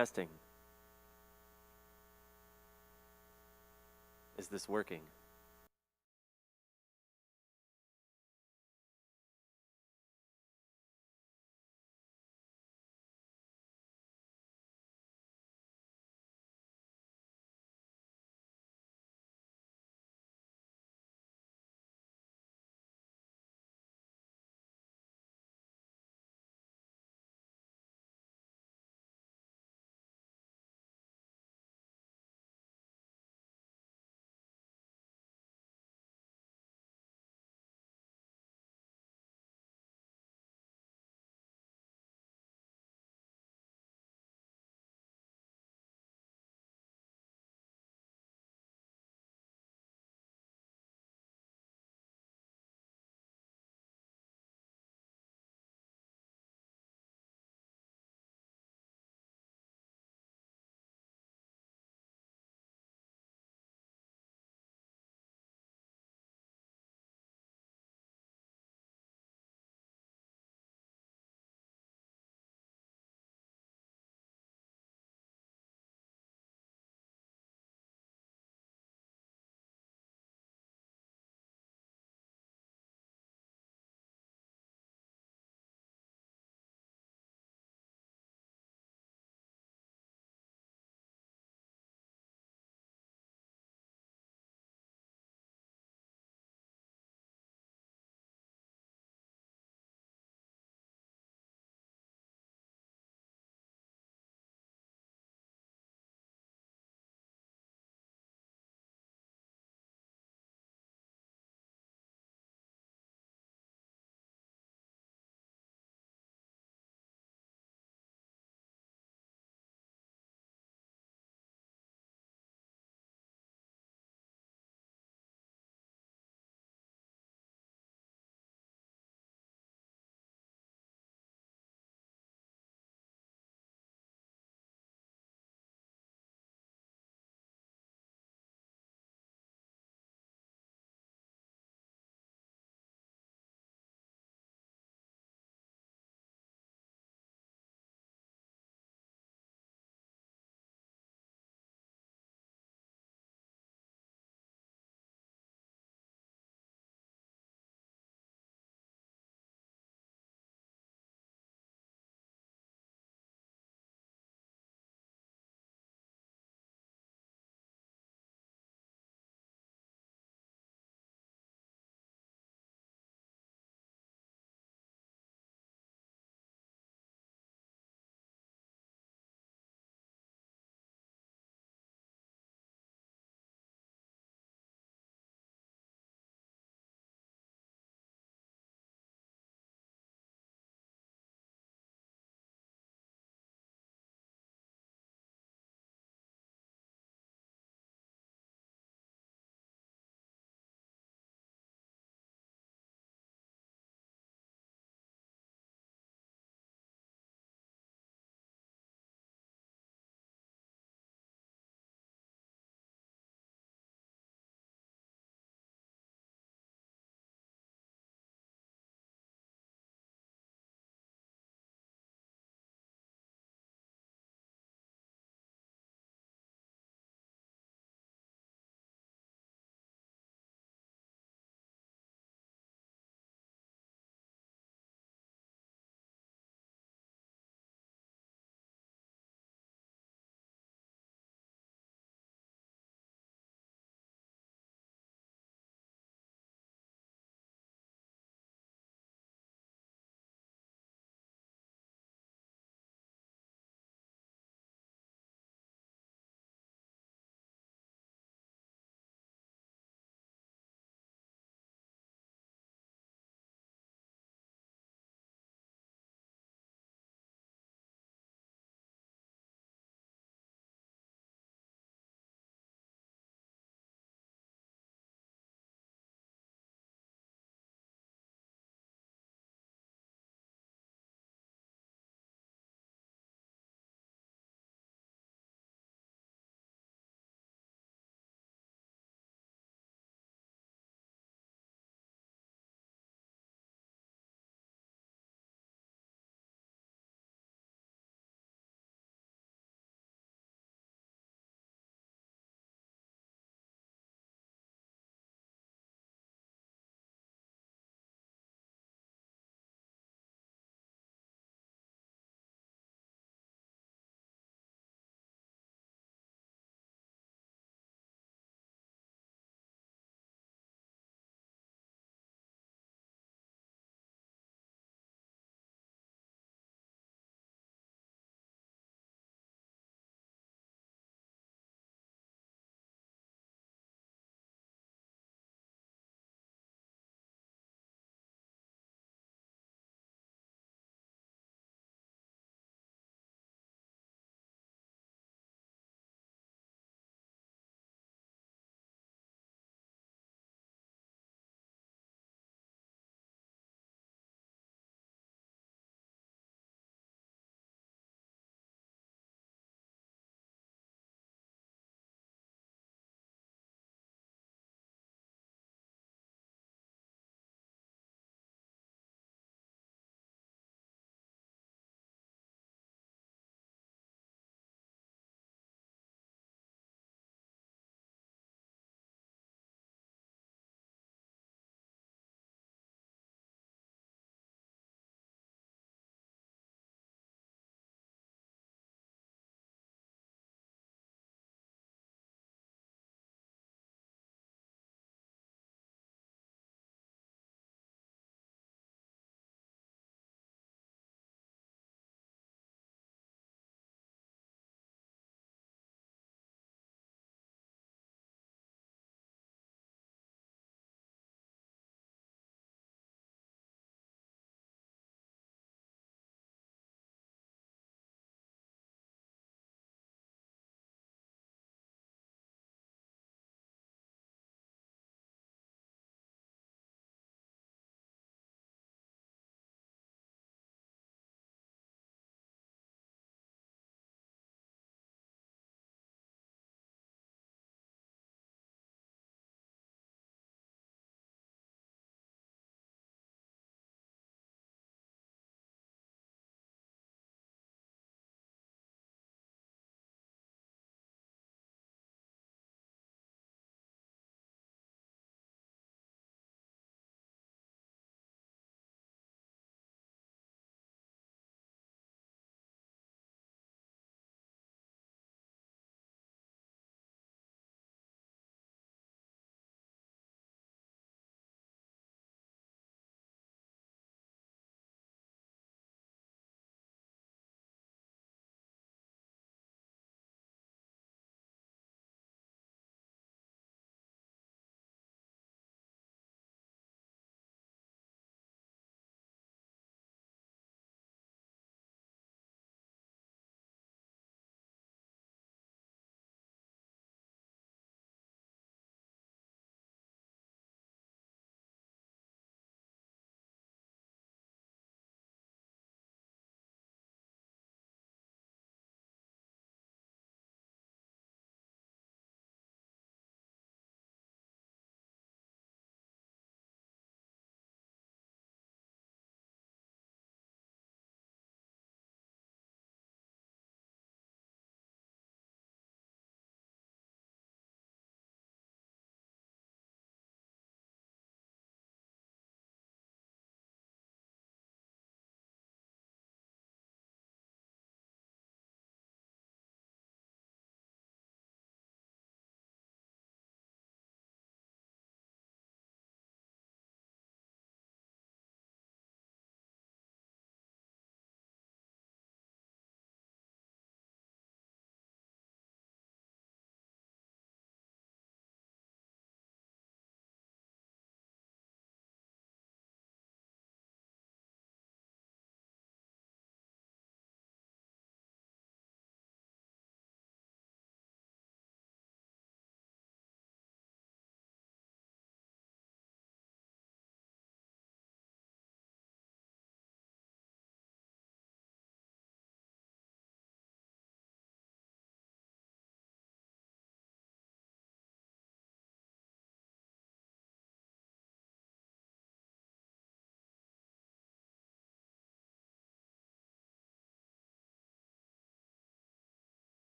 Testing. Is this working?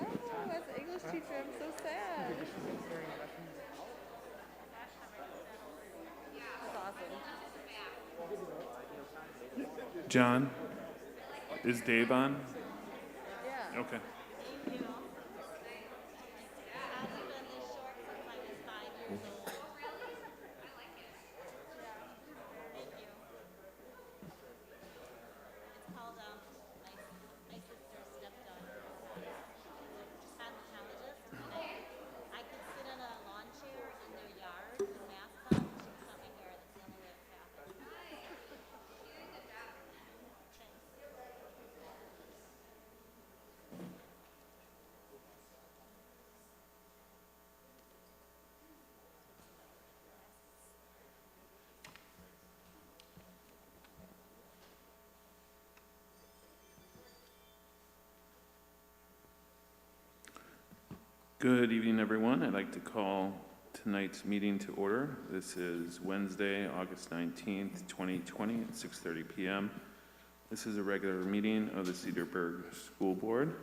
Oh, as an English teacher, I'm so sad. That's awesome. John, is Dave on? Yeah. Okay. Good evening, everyone. I'd like to call tonight's meeting to order. This is Wednesday, August 19th, 2020 at 6:30 p.m. This is a regular meeting of the Cedarburg School Board.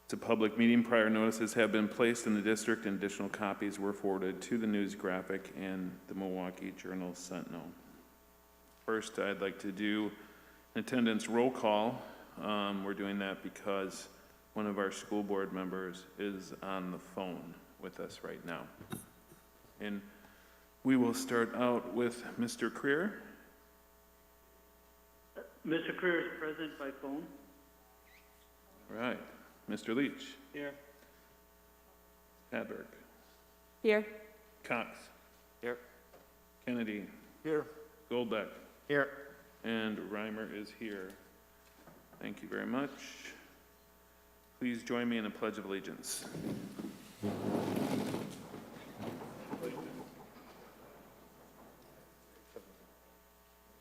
It's a public meeting. Prior notices have been placed in the district and additional copies were forwarded to the News Graphic and the Milwaukee Journal Sentinel. First, I'd like to do an attendance roll call. We're doing that because one of our school board members is on the phone with us right now. And we will start out with Mr. Creer. Mr. Creer is present by phone. All right. Mr. Leach. Here. Hadberg. Here. Cox. Here. Kennedy. Here. Goldbeck. Here. And Reimer is here. Thank you very much. Please join me in a Pledge of Allegiance. To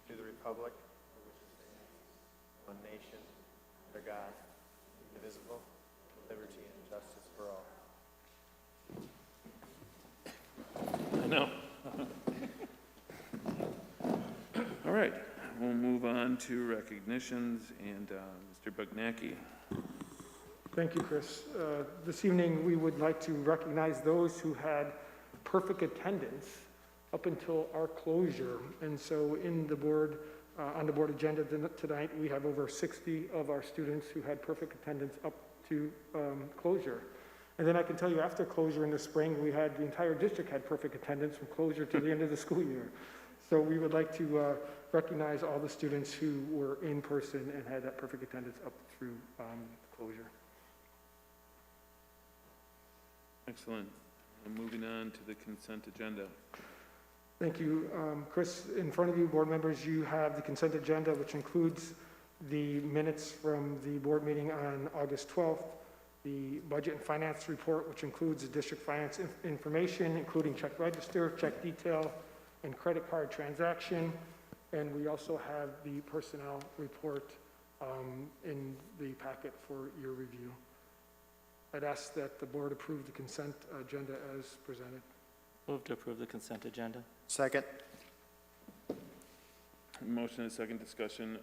the republic for which it stands, one nation, under God, indivisible, with liberty and justice for all. I know. All right, we'll move on to recognitions and Mr. Bugnacki. Thank you, Chris. This evening, we would like to recognize those who had perfect attendance up until our closure. And so in the board, on the board agenda tonight, we have over 60 of our students who had perfect attendance up to closure. And then I can tell you after closure in the spring, we had the entire district had perfect attendance from closure to the end of the school year. So we would like to recognize all the students who were in person and had that perfect attendance up through closure. Excellent. Moving on to the consent agenda. Thank you, Chris. In front of you, board members, you have the consent agenda, which includes the minutes from the board meeting on August 12th, the budget and finance report, which includes the district finance information, including check register, check detail, and credit card transaction. And we also have the personnel report in the packet for your review. I'd ask that the board approve the consent agenda as presented. Move to approve the consent agenda. Second. Motion and second discussion.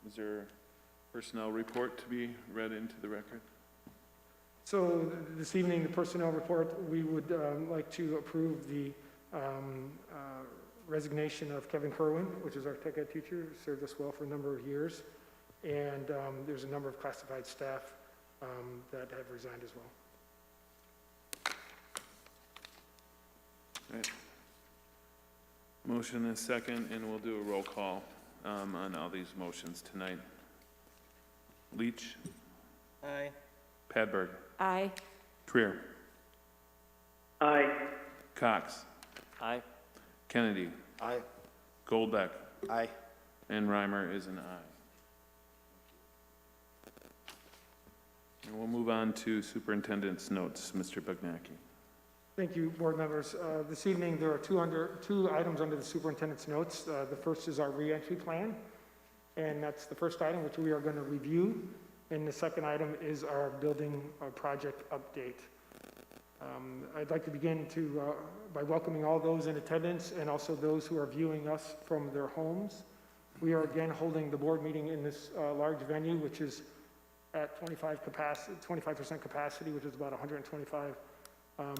Is there a personnel report to be read into the record? So this evening, the personnel report, we would like to approve the resignation of Kevin Kerwin, which is our tech ed teacher, who served us well for a number of years. And there's a number of classified staff that have resigned as well. All right. Motion and second, and we'll do a roll call on all these motions tonight. Leach. Aye. Padberg. Aye. Creer. Aye. Cox. Aye. Kennedy. Aye. Goldbeck. Aye. And Reimer is an aye. And we'll move on to superintendent's notes. Mr. Bugnacki. Thank you, board members. This evening, there are two items under the superintendent's notes. The first is our reentry plan, and that's the first item which we are going to review. And the second item is our building project update. I'd like to begin by welcoming all those in attendance and also those who are viewing us from their homes. We are again holding the board meeting in this large venue, which is at 25% capacity, which is about 125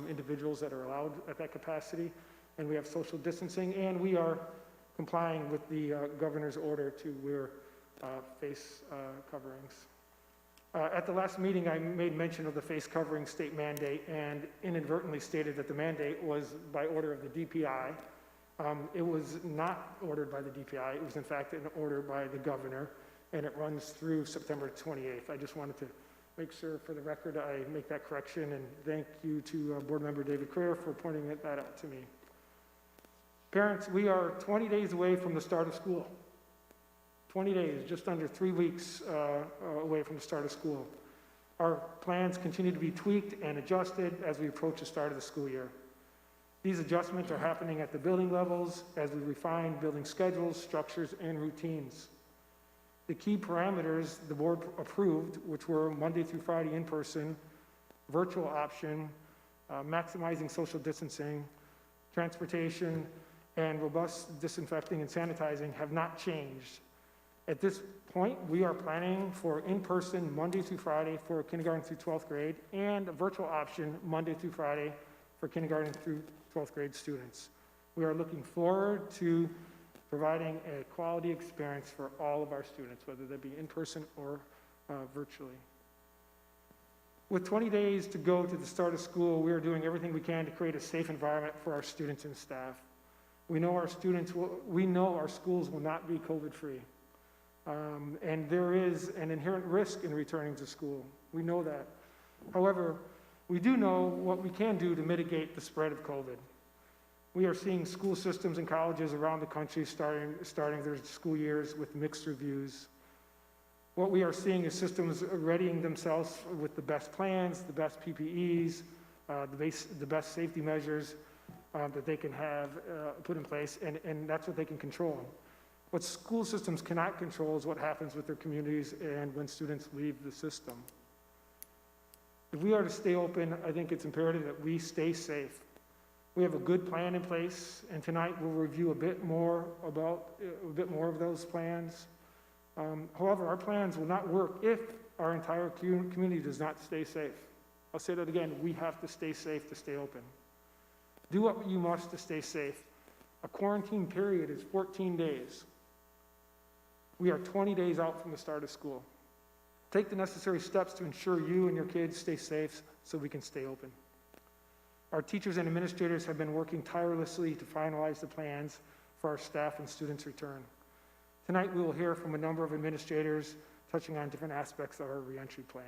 individuals that are allowed at that capacity. And we have social distancing, and we are complying with the governor's order to wear face coverings. At the last meeting, I made mention of the face covering state mandate and inadvertently stated that the mandate was by order of the DPI. It was not ordered by the DPI. It was in fact an order by the governor, and it runs through September 28th. I just wanted to make sure for the record I make that correction, and thank you to Board Member David Creer for pointing that out to me. Parents, we are 20 days away from the start of school. 20 days, just under 3 weeks away from the start of school. Our plans continue to be tweaked and adjusted as we approach the start of the school year. These adjustments are happening at the building levels as we refine building schedules, structures, and routines. The key parameters the board approved, which were Monday through Friday in person, virtual option, maximizing social distancing, transportation, and robust disinfecting and sanitizing, have not changed. At this point, we are planning for in-person Monday through Friday for kindergarten through 12th grade, and a virtual option Monday through Friday for kindergarten through 12th grade students. We are looking forward to providing a quality experience for all of our students, whether they be in person or virtually. With 20 days to go to the start of school, we are doing everything we can to create a safe environment for our students and staff. We know our schools will not be COVID-free. And there is an inherent risk in returning to school. We know that. However, we do know what we can do to mitigate the spread of COVID. We are seeing school systems and colleges around the country starting their school years with mixed reviews. What we are seeing is systems readying themselves with the best plans, the best PPEs, the best safety measures that they can have put in place, and that's what they can control. What school systems cannot control is what happens with their communities and when students leave the system. If we are to stay open, I think it's imperative that we stay safe. We have a good plan in place, and tonight we'll review a bit more of those plans. However, our plans will not work if our entire community does not stay safe. I'll say that again, we have to stay safe to stay open. Do what you must to stay safe. A quarantine period is 14 days. We are 20 days out from the start of school. Take the necessary steps to ensure you and your kids stay safe so we can stay open. Our teachers and administrators have been working tirelessly to finalize the plans for our staff and students' return. Tonight we will hear from a number of administrators touching on different aspects of our reentry plan.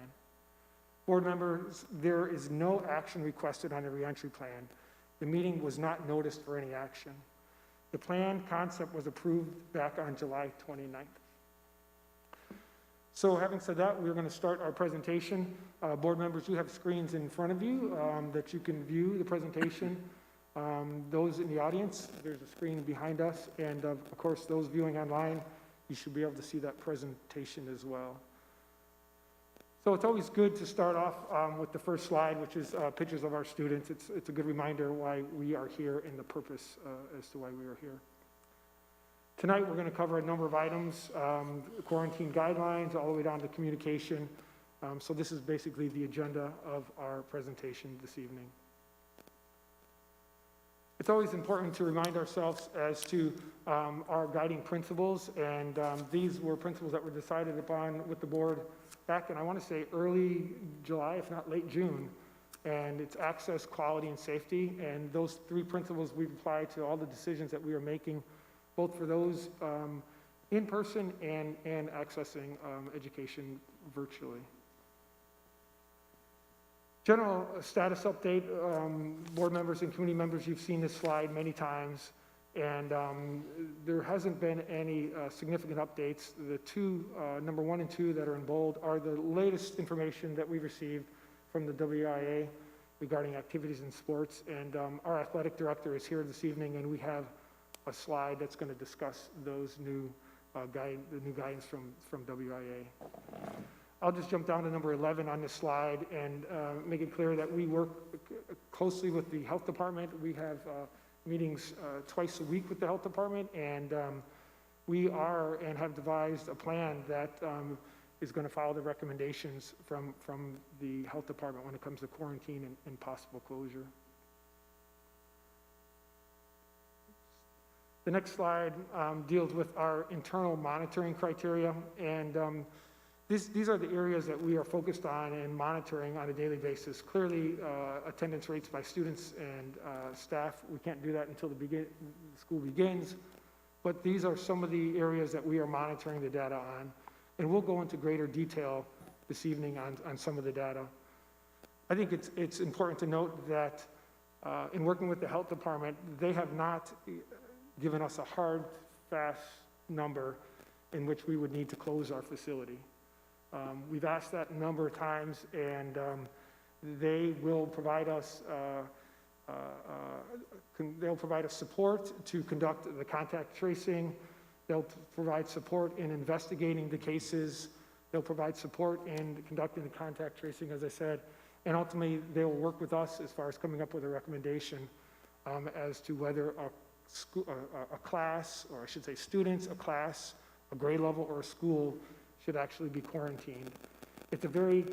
Board members, there is no action requested on the reentry plan. The meeting was not noticed for any action. The plan concept was approved back on July 29th. So having said that, we're going to start our presentation. Board members, you have screens in front of you that you can view the presentation. Those in the audience, there's a screen behind us. And of course, those viewing online, you should be able to see that presentation as well. So it's always good to start off with the first slide, which is pictures of our students. It's a good reminder why we are here and the purpose as to why we are here. Tonight, we're going to cover a number of items, quarantine guidelines, all the way down to communication. So this is basically the agenda of our presentation this evening. It's always important to remind ourselves as to our guiding principles, and these were principles that were decided upon with the board back in, I want to say, early July, if not late June. And it's access, quality, and safety. And those three principles we've applied to all the decisions that we are making, both for those in person and accessing education virtually. General status update, board members and community members, you've seen this slide many times, and there hasn't been any significant updates. The two, number 1 and 2 that are in bold are the latest information that we've received from the WIA regarding activities in sports, and our athletic director is here this evening, and we have a slide that's going to discuss those new guidance from WIA. I'll just jump down to number 11 on this slide and make it clear that we work closely with the health department. We have meetings twice a week with the health department, and we are and have devised a plan that is going to follow the recommendations from the health department when it comes to quarantine and possible closure. The next slide deals with our internal monitoring criteria, and these are the areas that we are focused on and monitoring on a daily basis. Clearly, attendance rates by students and staff, we can't do that until the school begins, but these are some of the areas that we are monitoring the data on, and we'll go into greater detail this evening on some of the data. I think it's important to note that in working with the health department, they have not given us a hard, fast number in which we would need to close our facility. We've asked that a number of times, and they will provide us they'll provide us support to conduct the contact tracing. They'll provide support in investigating the cases. They'll provide support in conducting the contact tracing, as I said, and ultimately they will work with us as far as coming up with a recommendation as to whether a class, or I should say students, a class, a grade level, or a school should actually be quarantined. It's a very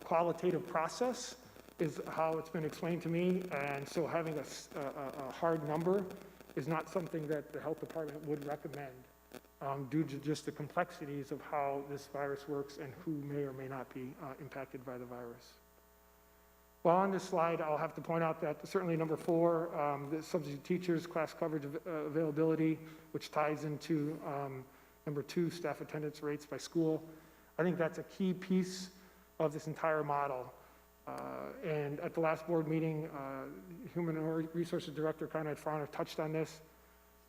qualitative process, is how it's been explained to me, and so having a hard number is not something that the health department would recommend due to just the complexities of how this virus works and who may or may not be impacted by the virus. Well, on this slide, I'll have to point out that certainly number 4, the substitute teachers, class coverage availability, which ties into number 2, staff attendance rates by school. I think that's a key piece of this entire model. And at the last board meeting, Human Resources Director Conrad Frauner touched on this.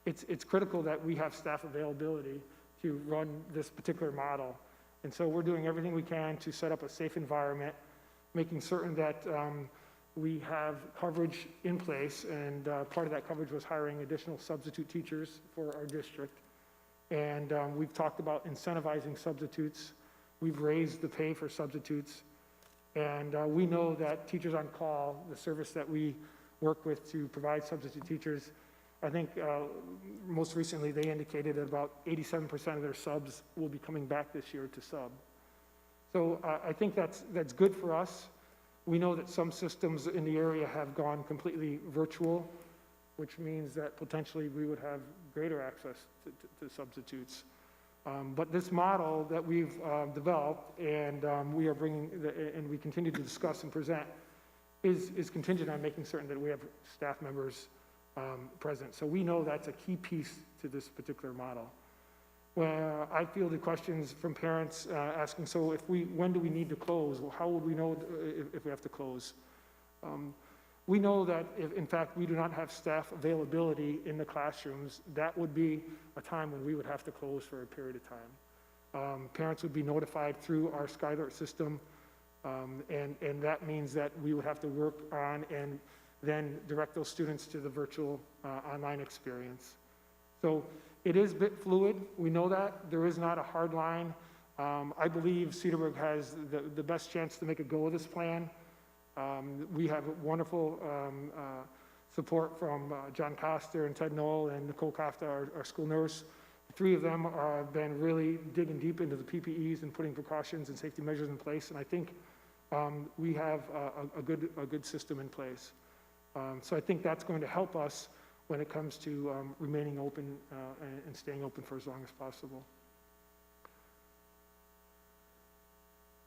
It's critical that we have staff availability to run this particular model. And so we're doing everything we can to set up a safe environment, making certain that we have coverage in place, and part of that coverage was hiring additional substitute teachers for our district. And we've talked about incentivizing substitutes. We've raised the pay for substitutes. And we know that teachers on call, the service that we work with to provide substitute teachers, I think most recently they indicated that about 87% of their subs will be coming back this year to sub. So I think that's good for us. We know that some systems in the area have gone completely virtual, which means that potentially we would have greater access to substitutes. But this model that we've developed and we are bringing, and we continue to discuss and present, is contingent on making certain that we have staff members present. So we know that's a key piece to this particular model. Well, I fielded questions from parents asking, so when do we need to close? Well, how would we know if we have to close? We know that if, in fact, we do not have staff availability in the classrooms, that would be a time when we would have to close for a period of time. Parents would be notified through our Skylert system, and that means that we would have to work on and then direct those students to the virtual online experience. So it is a bit fluid. We know that. There is not a hard line. I believe Cedarburg has the best chance to make a go of this plan. We have wonderful support from John Coster and Ted Knoll and Nicole Kafta, our school nurse. The 3 of them have been really digging deep into the PPEs and putting precautions and safety measures in place, and I think we have a good system in place. So I think that's going to help us when it comes to remaining open and staying open for as long as possible.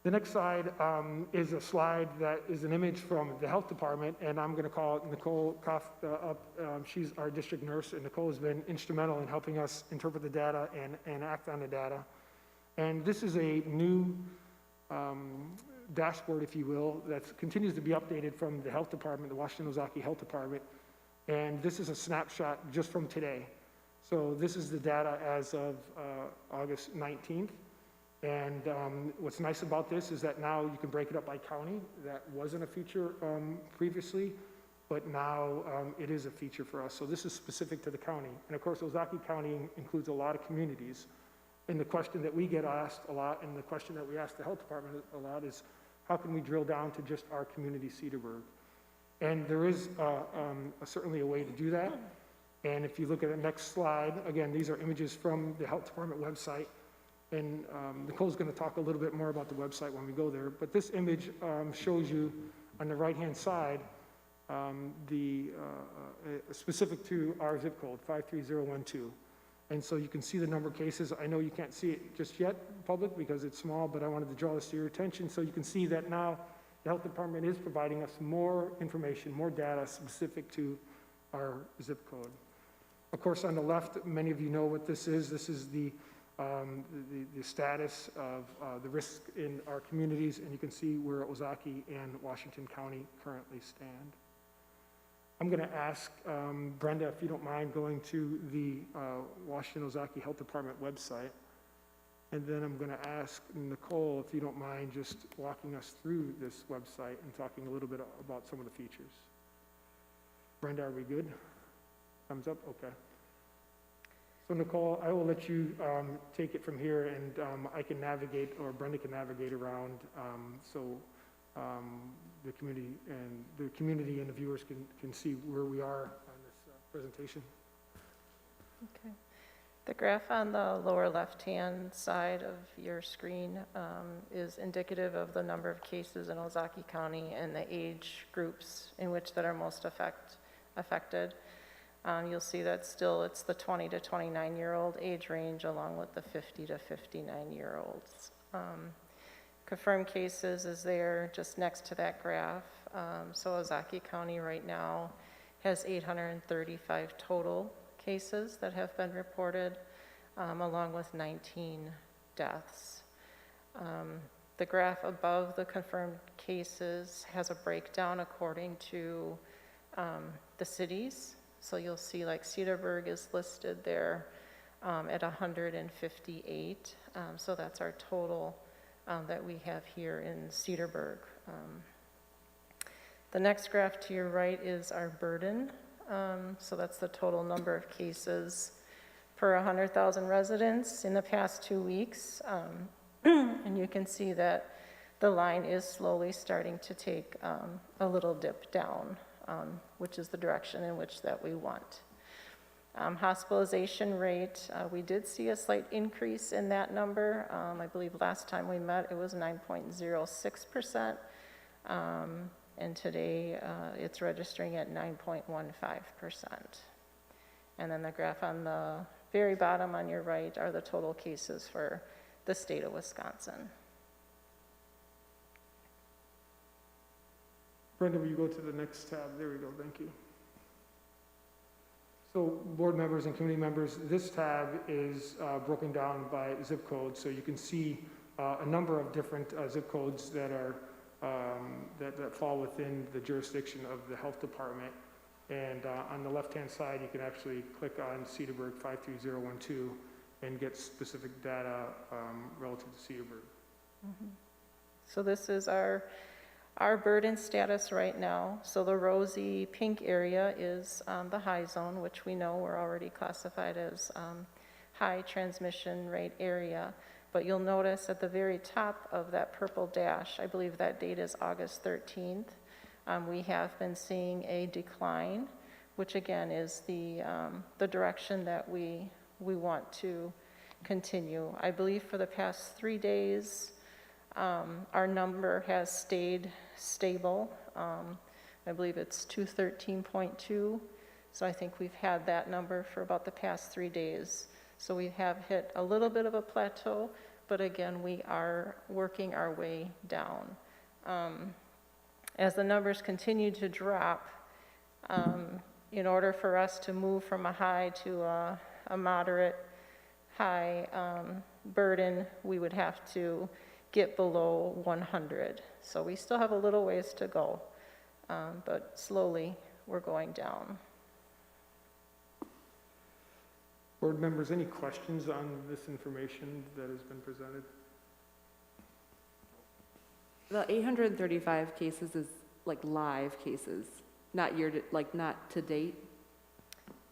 The next slide is a slide that is an image from the health department, and I'm going to call Nicole Kafta up. She's our district nurse, and Nicole has been instrumental in helping us interpret the data and act on the data. And this is a new dashboard, if you will, that continues to be updated from the health department, the Washington Ozaki Health Department. And this is a snapshot just from today. So this is the data as of August 19th. And what's nice about this is that now you can break it up by county. That wasn't a feature previously, but now it is a feature for us. So this is specific to the county. And of course, Ozaki County includes a lot of communities. And the question that we get asked a lot, and the question that we ask the health department a lot is, how can we drill down to just our community, Cedarburg? And there is certainly a way to do that. And if you look at the next slide, again, these are images from the Health Department website. And Nicole's going to talk a little bit more about the website when we go there. But this image shows you on the right-hand side specific to our zip code, 53012. And so you can see the number of cases. I know you can't see it just yet, public, because it's small, but I wanted to draw this to your attention. So you can see that now the Health Department is providing us more information, more data specific to our zip code. Of course, on the left, many of you know what this is. This is the status of the risk in our communities, and you can see where Ozaukee and Washington County currently stand. I'm going to ask Brenda, if you don't mind, going to the Washington-Ozaukee Health Department website. And then I'm going to ask Nicole, if you don't mind, just walking us through this website and talking a little bit about some of the features. Brenda, are we good? Thumbs up? Okay. So Nicole, I will let you take it from here, and I can navigate, or Brenda can navigate around, the community and the viewers can see where we are on this presentation. Okay. The graph on the lower left-hand side of your screen is indicative of the number of cases in Ozaukee County and the age groups in which that are most affected. You'll see that still it's the 20 to 29-year-old age range along with the 50 to 59-year-olds. Confirmed cases is there just next to that graph. So Ozaukee County right now has 835 total cases that have been reported, along with 19 deaths. The graph above the confirmed cases has a breakdown according to the cities. So you'll see like Cedarburg is listed there at 158. So that's our total that we have here in Cedarburg. The next graph to your right is our burden. So that's the total number of cases per 100,000 residents in the past 2 weeks. And you can see that the line is slowly starting to take a little dip down, which is the direction in which that we want. Hospitalization rate, we did see a slight increase in that number. I believe last time we met, it was 9.06%. And today it's registering at 9.15%. And then the graph on the very bottom on your right are the total cases for the state of Wisconsin. Brenda, will you go to the next tab? There we go, thank you. So board members and community members, this tab is broken down by zip code, so you can see a number of different zip codes that are that fall within the jurisdiction of the health department. And on the left-hand side, you can actually click on Cedarburg 53012 and get specific data relative to Cedarburg. Mm-hmm. So this is our burden status right now. So the rosy pink area is the high zone, which we know we're already classified as high transmission rate area. But you'll notice at the very top of that purple dash, I believe that date is August 13th, we have been seeing a decline, which again is the direction that we want to continue. I believe for the past 3 days, our number has stayed stable. I believe it's 213.2. So I think we've had that number for about the past 3 days. So we have hit a little bit of a plateau, but again, we are working our way down. As the numbers continue to drop, in order for us to move from a high to a moderate high burden, we would have to get below 100. So we still have a little ways to go, but slowly we're going down. Board members, any questions on this information that has been presented? The 835 cases is like live cases, not not to date?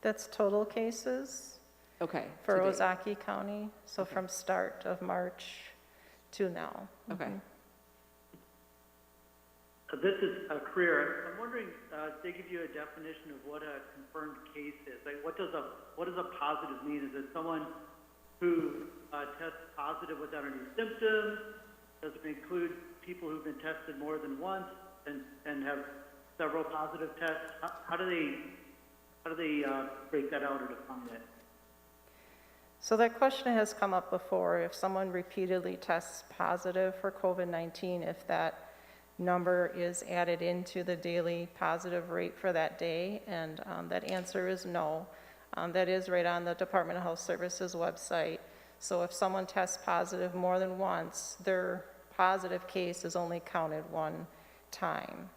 That's total cases Okay. for to date. Ozaukee County. So Okay. from start of March to now. Okay. This is a career. I'm wondering, they give you a definition of what a confirmed case is. Like, what does a positive mean? Is it someone who tests positive without any symptoms? Does it include people who've been tested more than once and have several positive tests? How do they break that out or define it? So that question has come up before. If someone repeatedly tests positive for COVID-19, if that number is added into the daily positive rate for that day, and that answer is no. That is right on the Department of Health Services website. So if someone tests positive more than once, their positive case is only counted one time.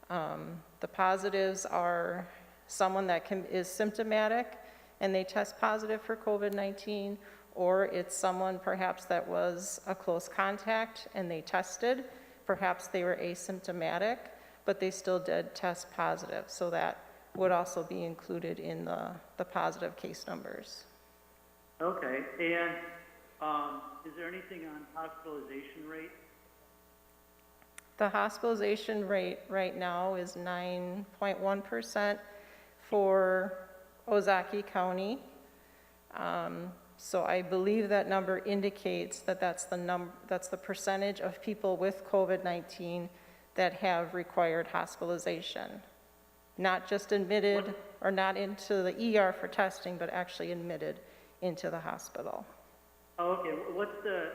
The positives are someone that is symptomatic and they test positive for COVID-19, or it's someone perhaps that was a close contact and they tested. Perhaps they were asymptomatic, but they still did test positive. So that would also be included in the positive case numbers. Okay, and is there anything on hospitalization rate? The hospitalization rate right now is 9.1% for Ozaukee County. So I believe that number indicates that that's the percentage of people with COVID-19 that have required hospitalization. Not just admitted or not into the ER for testing, but actually admitted into the hospital. Oh, okay. What's the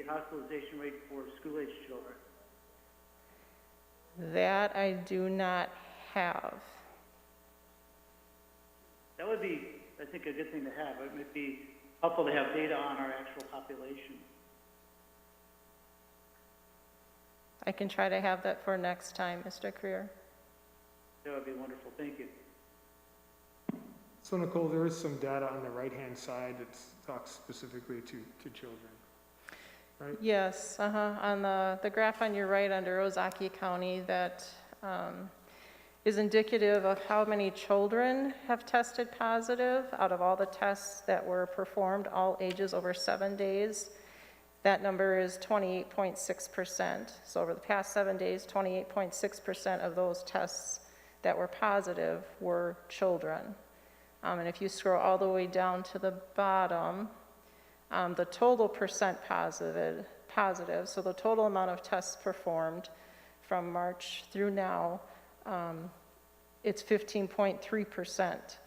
hospitalization rate for school-age children? That I do not have. That would be, I think, a good thing to have. It would be helpful to have data on our actual population. I can try to have that for next time, Mr. Creer. That would be wonderful. Thank you. So Nicole, there is some data on the right-hand side that talks specifically to children, right? Yes, on the graph on your right under Ozaukee County, that is indicative of how many children have tested positive out of all the tests that were performed, all ages over 7 days. That number is 28.6%. So over the past 7 days, 28.6% of those tests that were positive were children. And if you scroll all the way down to the bottom, the total percent positive, so the total amount of tests performed from March through now, it's 15.3%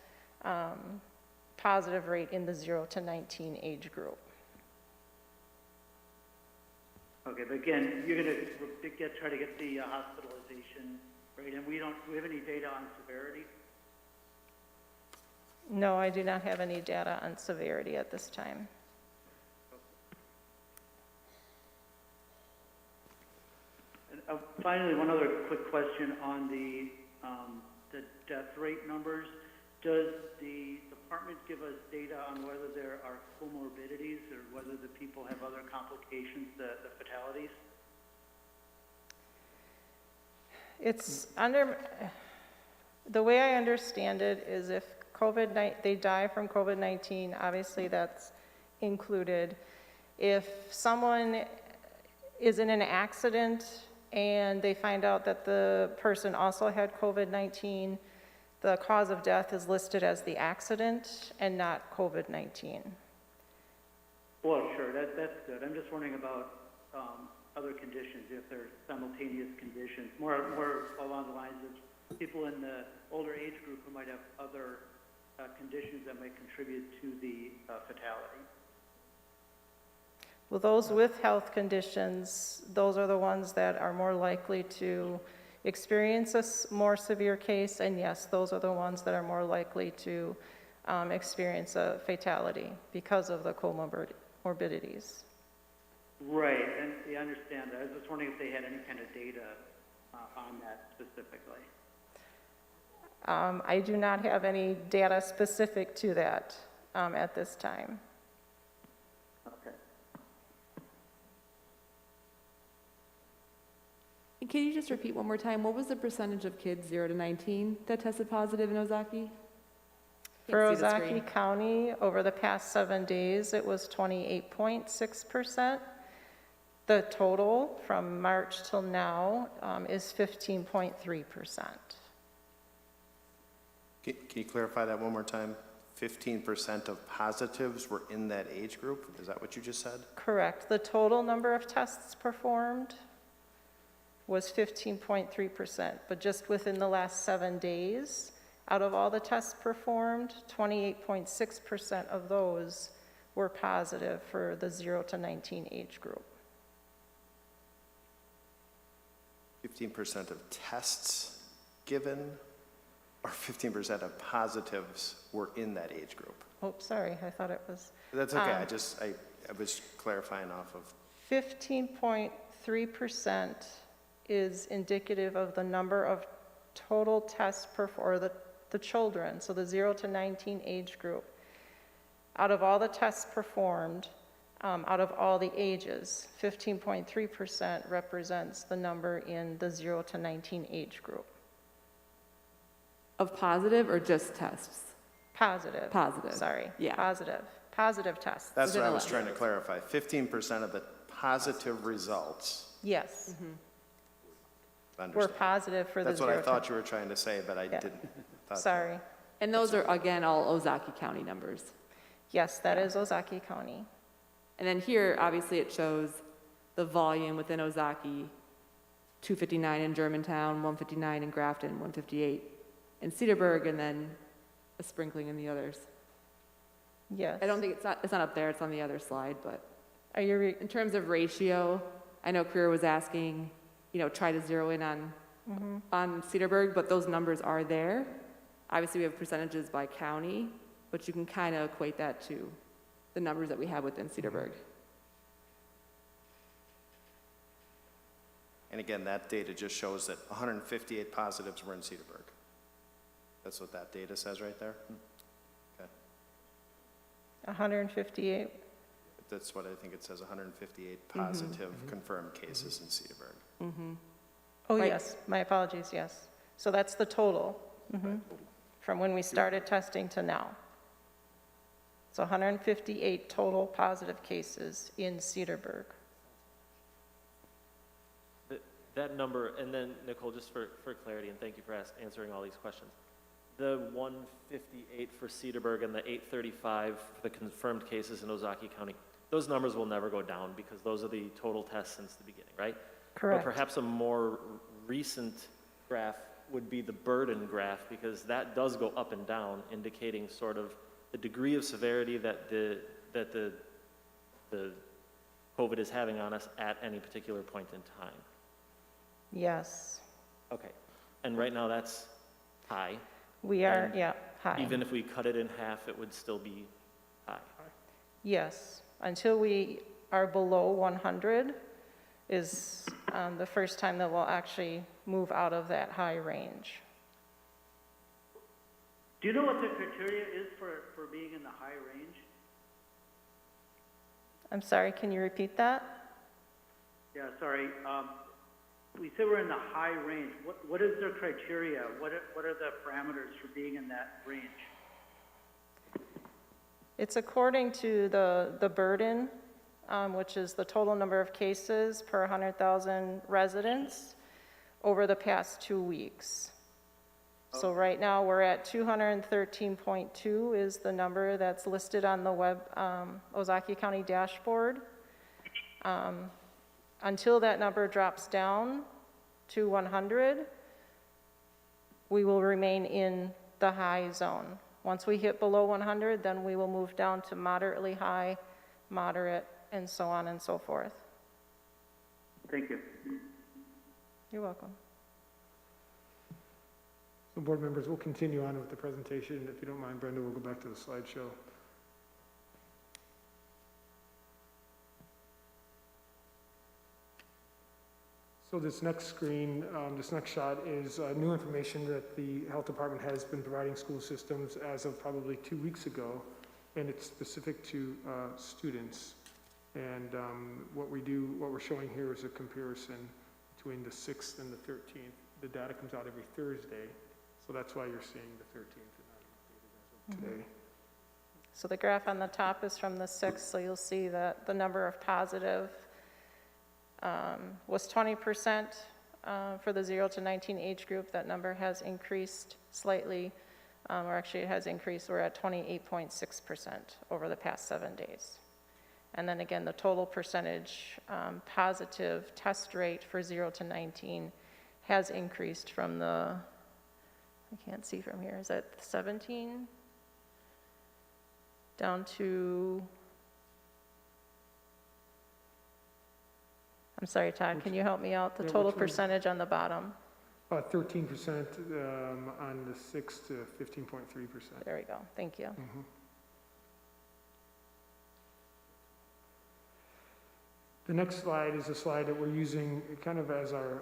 positive rate in the 0 to 19 age group. Okay, but again, you're going to try to get the hospitalization rate, and we have any data on severity? No, I do not have any data on severity at this time. And finally, one other quick question on the death rate numbers. Does the department give us data on whether there are comorbidities or whether the people have other complications, the fatalities? It's under, the way I understand it is if they die from COVID-19, obviously that's included. If someone is in an accident and they find out that the person also had COVID-19, the cause of death is listed as the accident and not COVID-19. Well, sure, that's good. I'm just wondering about other conditions, if there's simultaneous conditions, more along the lines of people in the older age group who might have other conditions that might contribute to the fatality. Well, those with health conditions, those are the ones that are more likely to experience a more severe case, and yes, those are the ones that are more likely to experience a fatality because of the comorbidities. Right, and I understand that. I was just wondering if they had any kind of data on that specifically. I do not have any data specific to that at this time. Okay. And can you just repeat one more time, what was the percentage of kids 0 to 19 that tested positive in Ozaukee? For Can't see the Ozaukee screen. County, over the past 7 days, it was 28.6%. The total from March till now is 15.3%. Can you clarify that one more time? 15% of positives were in that age group? Is that what you just said? Correct. The total number of tests performed was 15.3%, but just within the last 7 days, out of all the tests performed, 28.6% of those were positive for the 0 to 19 age group. 15% of tests given, or 15% of positives were in that age group? Oh, sorry, I thought it was. That's okay, I was clarifying off of, 15.3% is indicative of the number of total tests or the children, so the 0 to 19 age group. Out of all the tests performed, out of all the ages, 15.3% represents the number in the 0 to 19 age group. Of positive or just tests? Positive. Positive. Sorry. Yeah. Positive. Positive tests. that's what I Within was 11. trying to clarify. 15% of the positive results. Yes. We're Understand. positive for the That's 0 what I to. thought you were trying to say, but I Yeah. didn't. Sorry. And those are, again, all Ozaki County numbers. Yes, that is Ozaki County. And then here, obviously, it shows the volume within Ozaki, 259 in Germantown, 159 in Grafton, 158 in Cedarburg, and then a sprinkling in the others. Yes. I don't think it's not up there, it's on the other slide, but Are you, in terms of ratio, I know Career was asking, try to zero in on Cedarburg, but those numbers are there. Obviously, we have percentages by county, but you can kind of equate that to the numbers that we have within Cedarburg. And again, that data just shows that 158 positives were in Cedarburg. That's what that data says right there? Okay. 158? That's what I think it says, 158 positive confirmed cases in Cedarburg. Oh, Right. yes, my apologies, yes. So that's the total, from when we started testing to now. So 158 total positive cases in Cedarburg. That number, and then Nicole, just for clarity, and thank you for answering all these questions. The 158 for Cedarburg and the 835 for the confirmed cases in Ozaki County, those numbers will never go down because those are the total tests since the beginning, right? Correct. But perhaps a more recent graph would be the burden graph, because that does go up and down, indicating sort of the degree of severity that the COVID is having on us at any particular point in time. Yes, Okay, and right now that's high. we are, And yeah, high. Even if we cut it in half, it would still be high. Yes, until we are below 100 is the first time that we'll actually move out of that high range. Do you know what the criteria is for being in the high range? I'm sorry, can you repeat that? Yeah, sorry. We say we're in the high range. What is their criteria? What are the parameters for being in that range? It's according to the burden, which is the total number of cases per 100,000 residents over the past 2 weeks. So right now, we're at 213.2 is the number that's listed on the Ozaki County dashboard. Until that number drops down to 100, we will remain in the high zone. Once we hit below 100, then we will move down to moderately high, moderate, and so on and so forth. Thank you. You're welcome. So board members, we'll continue on with the presentation. If you don't mind, Brenda, we'll go back to the slideshow. So this next screen, this next shot is new information that the health department has been providing school systems as of probably 2 weeks ago, and it's specific to students. And what we're showing here is a comparison between the 6th and the 13th. The data comes out every Thursday, so that's why you're seeing the 13th and not updated as of today. So the graph on the top is from the 6th, so you'll see that the number of positive was 20% for the 0 to 19 age group. That number has increased slightly, or actually it has increased. We're at 28.6% over the past 7 days. And then again, the total percentage positive test rate for 0 to 19 has increased from the, I can't see from here, is that 17? Down to, I'm sorry, Todd, can you help me out? The Yeah, total which one? percentage on the bottom. 13% on the 6 to 15.3%. There we go, thank you. The next slide is a slide that we're using kind of as our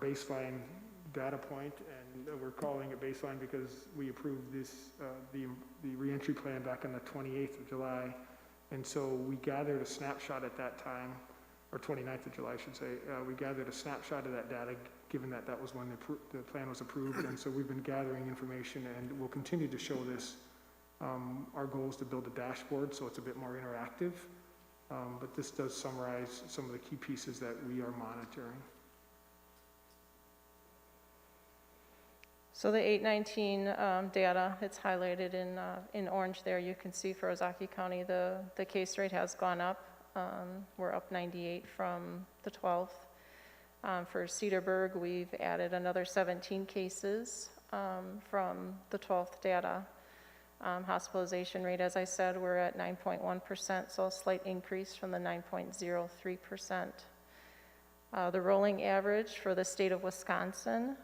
baseline data point, and we're calling it baseline because we approved this, the reentry plan back on the 28th of July. And so we gathered a snapshot at that time, or 29th of July, I should say. We gathered a snapshot of that data, given that that was when the plan was approved. And so we've been gathering information, and we'll continue to show this. Our goal is to build a dashboard so it's a bit more interactive. But this does summarize some of the key pieces that we are monitoring. So the 819 data, it's highlighted in orange there. You can see for Ozaki County, the case rate has gone up. We're up 98 from the 12th. For Cedarburg, we've added another 17 cases from the 12th data. Hospitalization rate, as I said, we're at 9.1%, so a slight increase from the 9.03%. The rolling average for the state of Wisconsin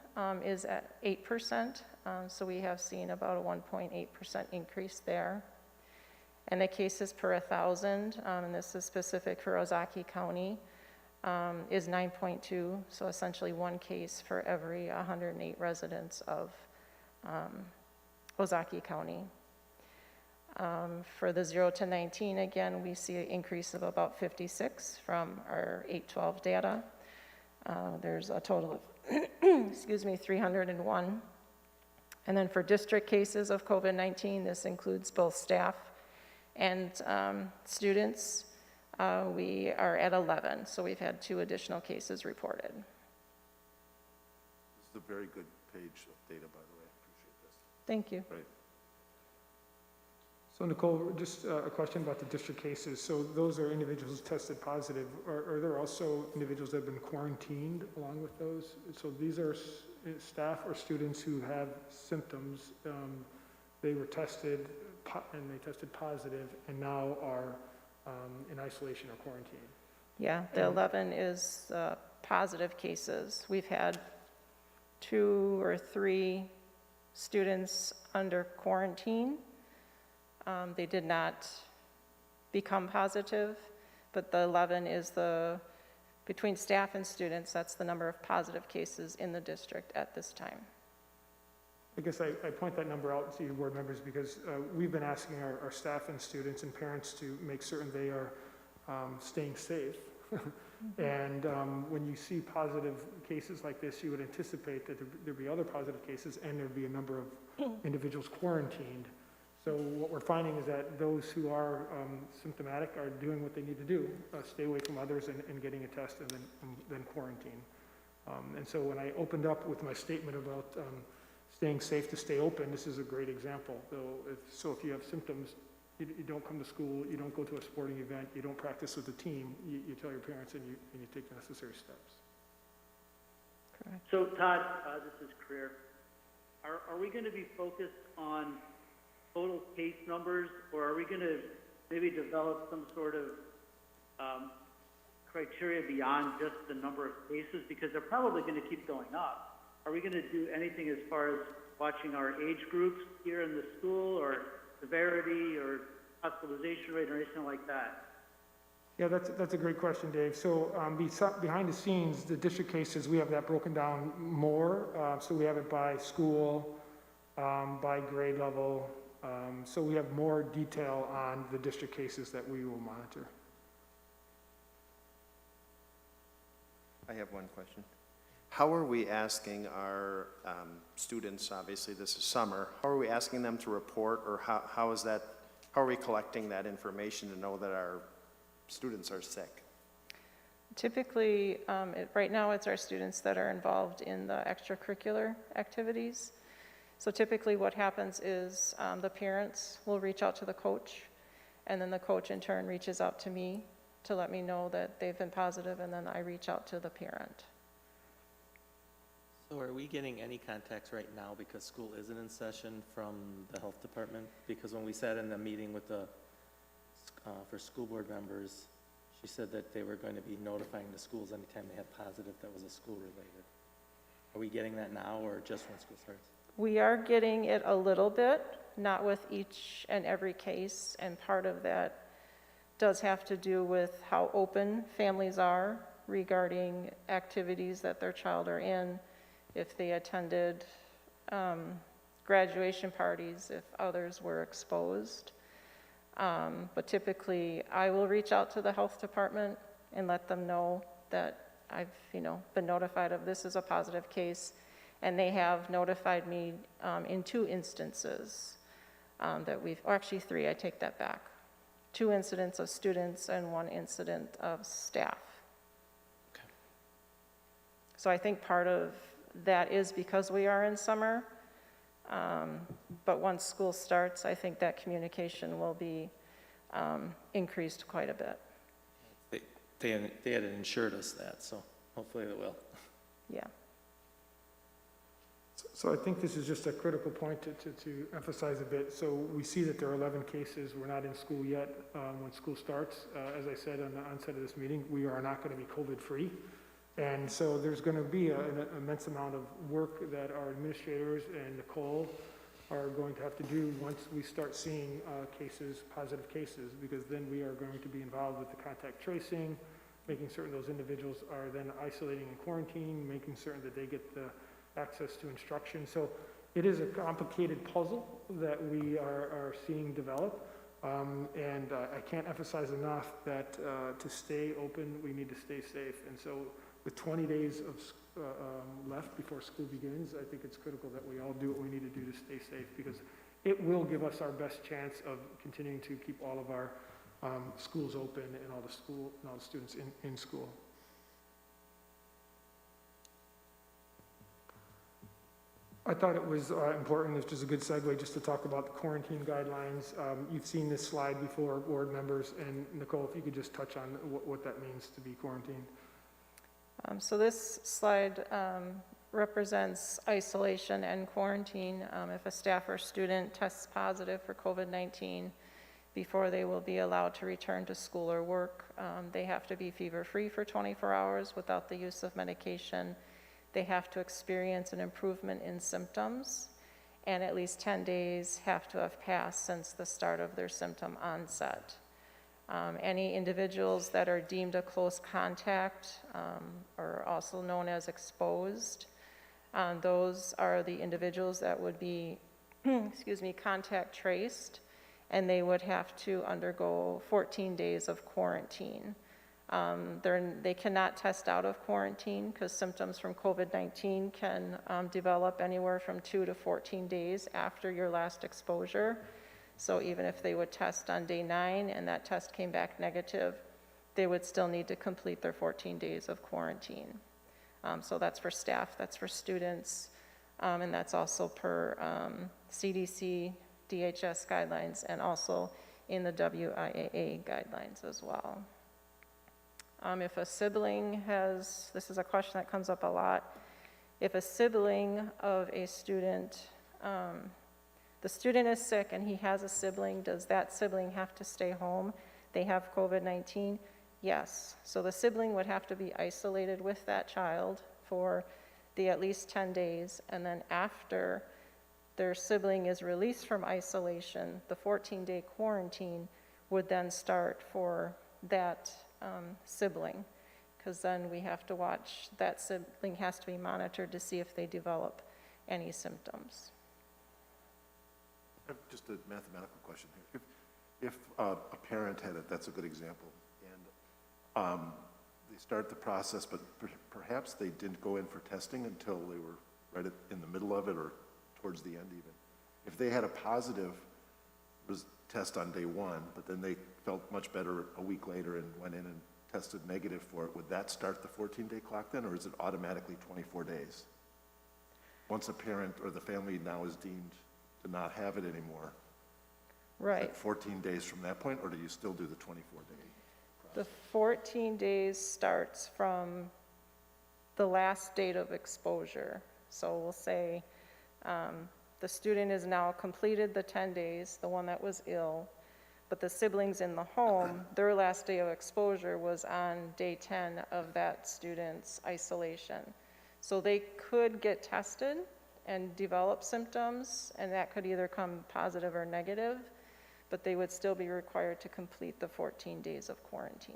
is at 8%, so we have seen about a 1.8% increase there. And the cases per 1,000, and this is specific for Ozaki County, is 9.2, so essentially one case for every 108 residents of Ozaki County. For the 0 to 19, again, we see an increase of about 56 from our 812 data. There's a total of, excuse me, 301. And then for district cases of COVID-19, this includes both staff and students, we are at 11. So we've had 2 additional cases reported. This is a very good page of data, by the way. I appreciate this. Thank you. Right. So Nicole, just a question about the district cases. So those are individuals tested positive. Are there also individuals that have been quarantined along with those? So these are staff or students who have symptoms. They were tested and they tested positive and now are in isolation or quarantine. Yeah, the 11 is positive cases. We've had 2 or 3 students under quarantine. They did not become positive, but the 11 is between staff and students, that's the number of positive cases in the district at this time. I guess I point that number out to you board members because we've been asking our staff and students and parents to make certain they are staying safe. And when you see positive cases like this, you would anticipate that there'd be other positive cases and there'd be a number of individuals quarantined. So what we're finding is that those who are symptomatic are doing what they need to do, stay away from others and getting a test and then quarantine. And so when I opened up with my statement about staying safe to stay open, this is a great example. So if you have symptoms, you don't come to school, you don't go to a sporting event, you don't practice with the team, you tell your parents and you take the necessary steps. Correct. So Todd, this is Career. Are we going to be focused on total case numbers, or are we going to maybe develop some sort of criteria beyond just the number of cases? Because they're probably going to keep going up. Are we going to do anything as far as watching our age groups here in the school, or severity, or hospitalization rate, or anything like that? Yeah, that's a great question, Dave. So behind the scenes, the district cases, we have that broken down more. So we have it by school, by grade level. So we have more detail on the district cases that we will monitor. I have one question. How are we asking our students, obviously this is summer, how are we asking them to report, or how are we collecting that information to know that our students are sick? Typically, right now, it's our students that are involved in the extracurricular activities. So typically what happens is the parents will reach out to the coach, and then the coach in turn reaches out to me to let me know that they've been positive, and then I reach out to the parent. So are we getting any contacts right now because school isn't in session from the health department? Because when we sat in the meeting with the, for school board members, she said that they were going to be notifying the schools anytime they had positive that was a school related. Are we getting that now or just when school starts? We are getting it a little bit, not with each and every case, and part of that does have to do with how open families are regarding activities that their child are in, if they attended graduation parties, if others were exposed. But typically, I will reach out to the health department and let them know that I've, been notified of this as a positive case, and they have notified me in 2 instances that or actually 3, I take that back. 2 incidents of students and 1 incident of staff. Okay. So I think part of that is because we are in summer, but once school starts, I think that communication will be increased quite a bit. They had insured us that, so hopefully they will. Yeah. So I think this is just a critical point to emphasize a bit. So we see that there are 11 cases. We're not in school yet. When school starts, as I said on the onset of this meeting, we are not going to be COVID-free. And so there's going to be an immense amount of work that our administrators and Nicole are going to have to do once we start seeing cases, positive cases, because then we are going to be involved with the contact tracing, making certain those individuals are then isolating and quarantining, making certain that they get the access to instruction. So it is a complicated puzzle that we are seeing develop. And I can't emphasize enough that to stay open, we need to stay safe. And so with 20 days of left before school begins, I think it's critical that we all do what we need to do to stay safe, because it will give us our best chance of continuing to keep all of our schools open and all the students in school. I thought it was important, which is a good segue, just to talk about the quarantine guidelines. You've seen this slide before, board members, and Nicole, if you could just touch on what that means to be quarantined. So this slide represents isolation and quarantine. If a staff or student tests positive for COVID-19, before they will be allowed to return to school or work, they have to be fever-free for 24 hours without the use of medication. They have to experience an improvement in symptoms, and at least 10 days have to have passed since the start of their symptom onset. Any individuals that are deemed a close contact, or also known as exposed, those are the individuals that would be, contact traced, and they would have to undergo 14 days of quarantine. They cannot test out of quarantine because symptoms from COVID-19 can develop anywhere from 2 to 14 days after your last exposure. So even if they would test on day 9 and that test came back negative, they would still need to complete their 14 days of quarantine. So that's for staff, that's for students, and that's also per CDC, DHS guidelines, and also in the WIAA guidelines as well. If a sibling has, this is a question that comes up a lot, if a sibling of a student, the student is sick and he has a sibling, does that sibling have to stay home? They have COVID-19? Yes. So the sibling would have to be isolated with that child for the at least 10 days, and then after their sibling is released from isolation, the 14-day quarantine would then start for that sibling, because then we have to watch, that sibling has to be monitored to see if they develop any symptoms. I have just a mathematical question here. If a parent had it, that's a good example, and they start the process, but perhaps they didn't go in for testing until they were right in the middle of it or towards the end even. If they had a positive test on day 1, but then they felt much better a week later and went in and tested negative for it, would that start the 14-day clock then, or is it automatically 24 days? Once a parent or the family now is deemed to not have it anymore, is Right. it 14 days from that point, or do you still do the 24-day? The 14 days starts from the last date of exposure. So we'll say the student has now completed the 10 days, the one that was ill, but the siblings in the home, their last day of exposure was on day 10 of that student's isolation. So they could get tested and develop symptoms, and that could either come positive or negative, but they would still be required to complete the 14 days of quarantine.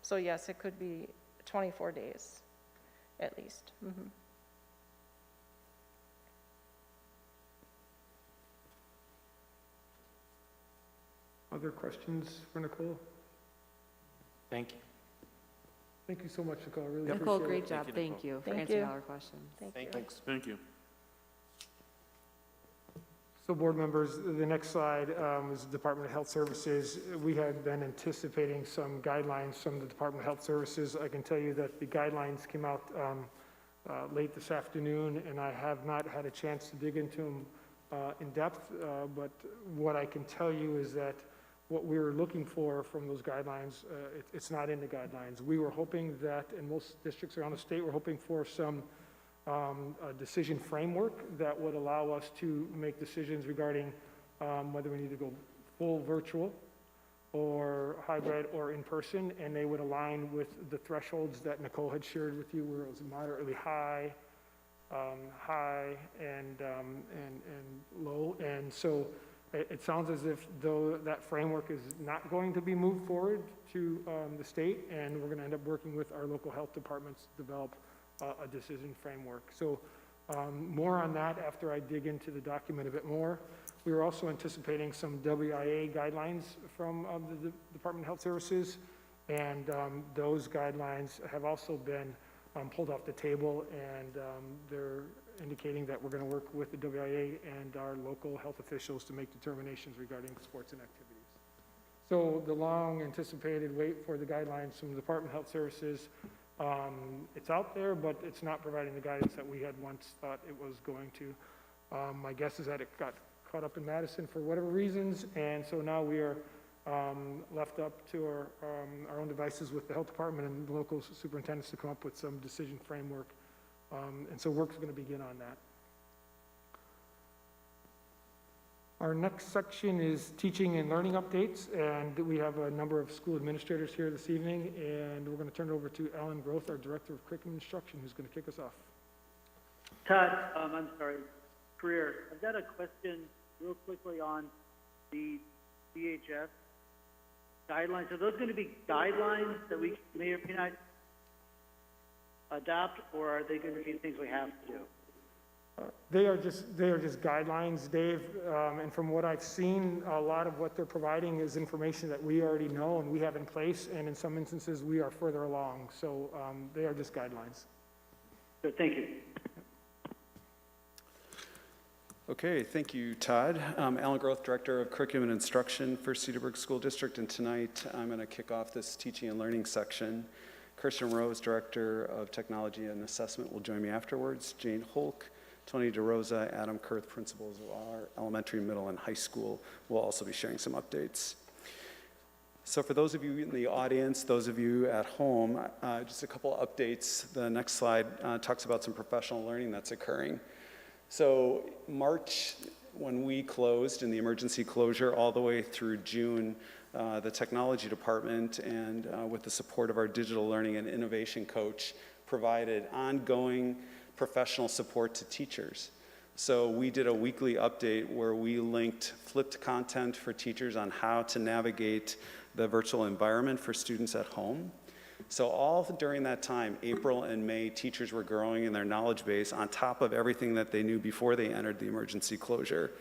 So yes, it could be 24 days, at least. Mhm. Other questions for Nicole? Thank you. Thank you so much, Nicole, I really Nicole, appreciate great it. job, you, thank you for Thank answering you. all our questions. Thank you. Thanks. Thank you. So board members, the next slide is Department of Health Services. We had been anticipating some guidelines from the Department of Health Services. I can tell you that the guidelines came out late this afternoon, and I have not had a chance to dig into them in depth, but what I can tell you is that what we were looking for from those guidelines, it's not in the guidelines. We were hoping that, and most districts around the state were hoping for some a decision framework that would allow us to make decisions regarding whether we need to go full virtual or hybrid or in person, and they would align with the thresholds that Nicole had shared with you, where it was moderately high, and low. And so it sounds as if though that framework is not going to be moved forward to the state, and we're going to end up working with our local health departments to develop a decision framework. So more on that after I dig into the document a bit more. We were also anticipating some WIA guidelines from the Department of Health Services, and those guidelines have also been pulled off the table, and they're indicating that we're going to work with the WIA and our local health officials to make determinations regarding sports and activities. So the long anticipated wait for the guidelines from the Department of Health Services, it's out there, but it's not providing the guidance that we had once thought it was going to. My guess is that it got caught up in Madison for whatever reasons, and so now we are left up to our own devices with the health department and the local superintendents to come up with some decision framework. And so work's going to begin on that. Our next section is teaching and learning updates, and we have a number of school administrators here this evening, and we're going to turn it over to Alan Groth, our Director of Curriculum Instruction, who's going to kick us off. Todd, I'm sorry, career. I've got a question real quickly on the DHS guidelines. Are those going to be guidelines that we may or may not adopt, or are they going to be things we have to do? They are just guidelines, Dave, and from what I've seen, a lot of what they're providing is information that we already know and we have in place, and in some instances, we are further along. So they are just guidelines. Good, thank you. Okay, thank you, Todd. Alan Groth, Director of Curriculum and Instruction for Cedarburg School District, and tonight I'm going to kick off this teaching and learning section. Kirsten Rose, Director of Technology and Assessment, will join me afterwards. Jane Holk, Tony DeRosa, Adam Kurth, principals of our elementary, middle, and high school, will also be sharing some updates. So for those of you in the audience, those of you at home, just a couple updates. The next slide talks about some professional learning that's occurring. So March, when we closed in the emergency closure, all the way through June, the technology department and with the support of our digital learning and innovation coach provided ongoing professional support to teachers. So we did a weekly update where we linked flipped content for teachers on how to navigate the virtual environment for students at home. So all during that time, April and May, teachers were growing in their knowledge base on top of everything that they knew before they entered the emergency closure.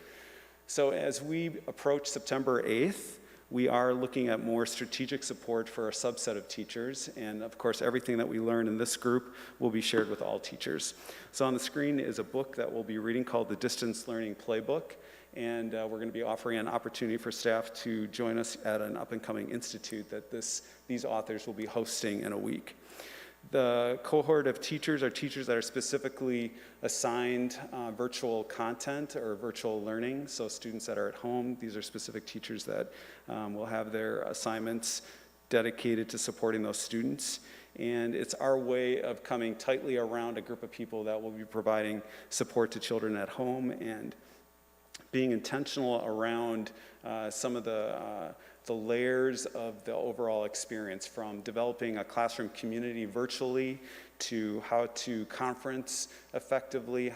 So as we approach September 8th, we are looking at more strategic support for a subset of teachers, and of course everything that we learn in this group will be shared with all teachers. So on the screen is a book that we'll be reading called The Distance Learning Playbook, And we're going to be offering an opportunity for staff to join us at an up-and-coming institute that these authors will be hosting in a week. The cohort of teachers are teachers that are specifically assigned virtual content or virtual learning. So students that are at home, these are specific teachers that will have their assignments dedicated to supporting those students. And it's our way of coming tightly around a group of people that will be providing support to children at home and being intentional around some of the layers of the overall experience, from developing a classroom community virtually to how to conference effectively,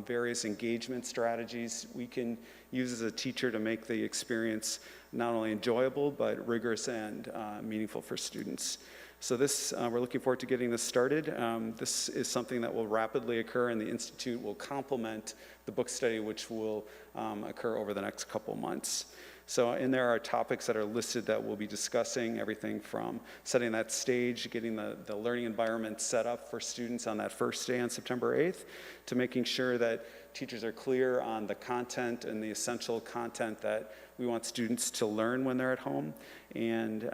various engagement strategies we can use as a teacher to make the experience not only enjoyable but rigorous and meaningful for students. So this, we're looking forward to getting this started. This is something that will rapidly occur, and the Institute will complement the book study, which will occur over the next couple months. So in there are topics that are listed that we'll be discussing, everything from setting that stage, getting the learning environment set up for students on that first day on September 8th, to making sure that teachers are clear on the content and the essential content that we want students to learn when they're at home, and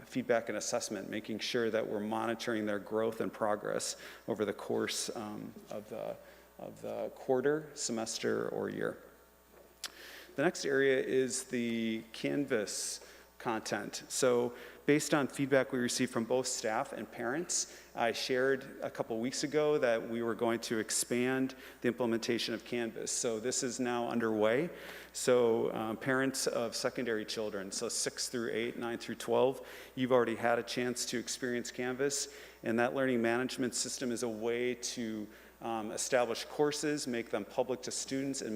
feedback and assessment, making sure that we're monitoring their growth and progress over the course of the quarter, semester, or year. The next area is the Canvas content. So based on feedback we received from both staff and parents, I shared a couple weeks ago that we were going to expand the implementation of Canvas. So this is now underway. So parents of secondary children, so 6 through 8, 9 through 12, you've already had a chance to experience Canvas, and that learning management system is a way to establish courses, make them public to students, and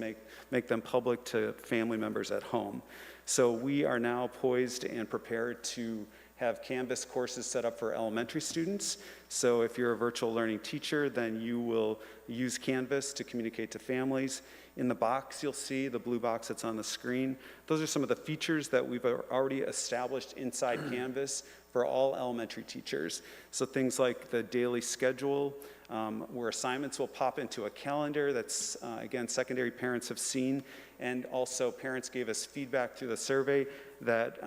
make them public to family members at home. So we are now poised and prepared to have Canvas courses set up for elementary students. So if you're a virtual learning teacher, then you will use Canvas to communicate to families. In the box, you'll see the blue box that's on the screen. Those are some of the features that we've already established inside Canvas for all elementary teachers. So things like the daily schedule, where assignments will pop into a calendar that's, again, secondary parents have seen, and also parents gave us feedback through the survey that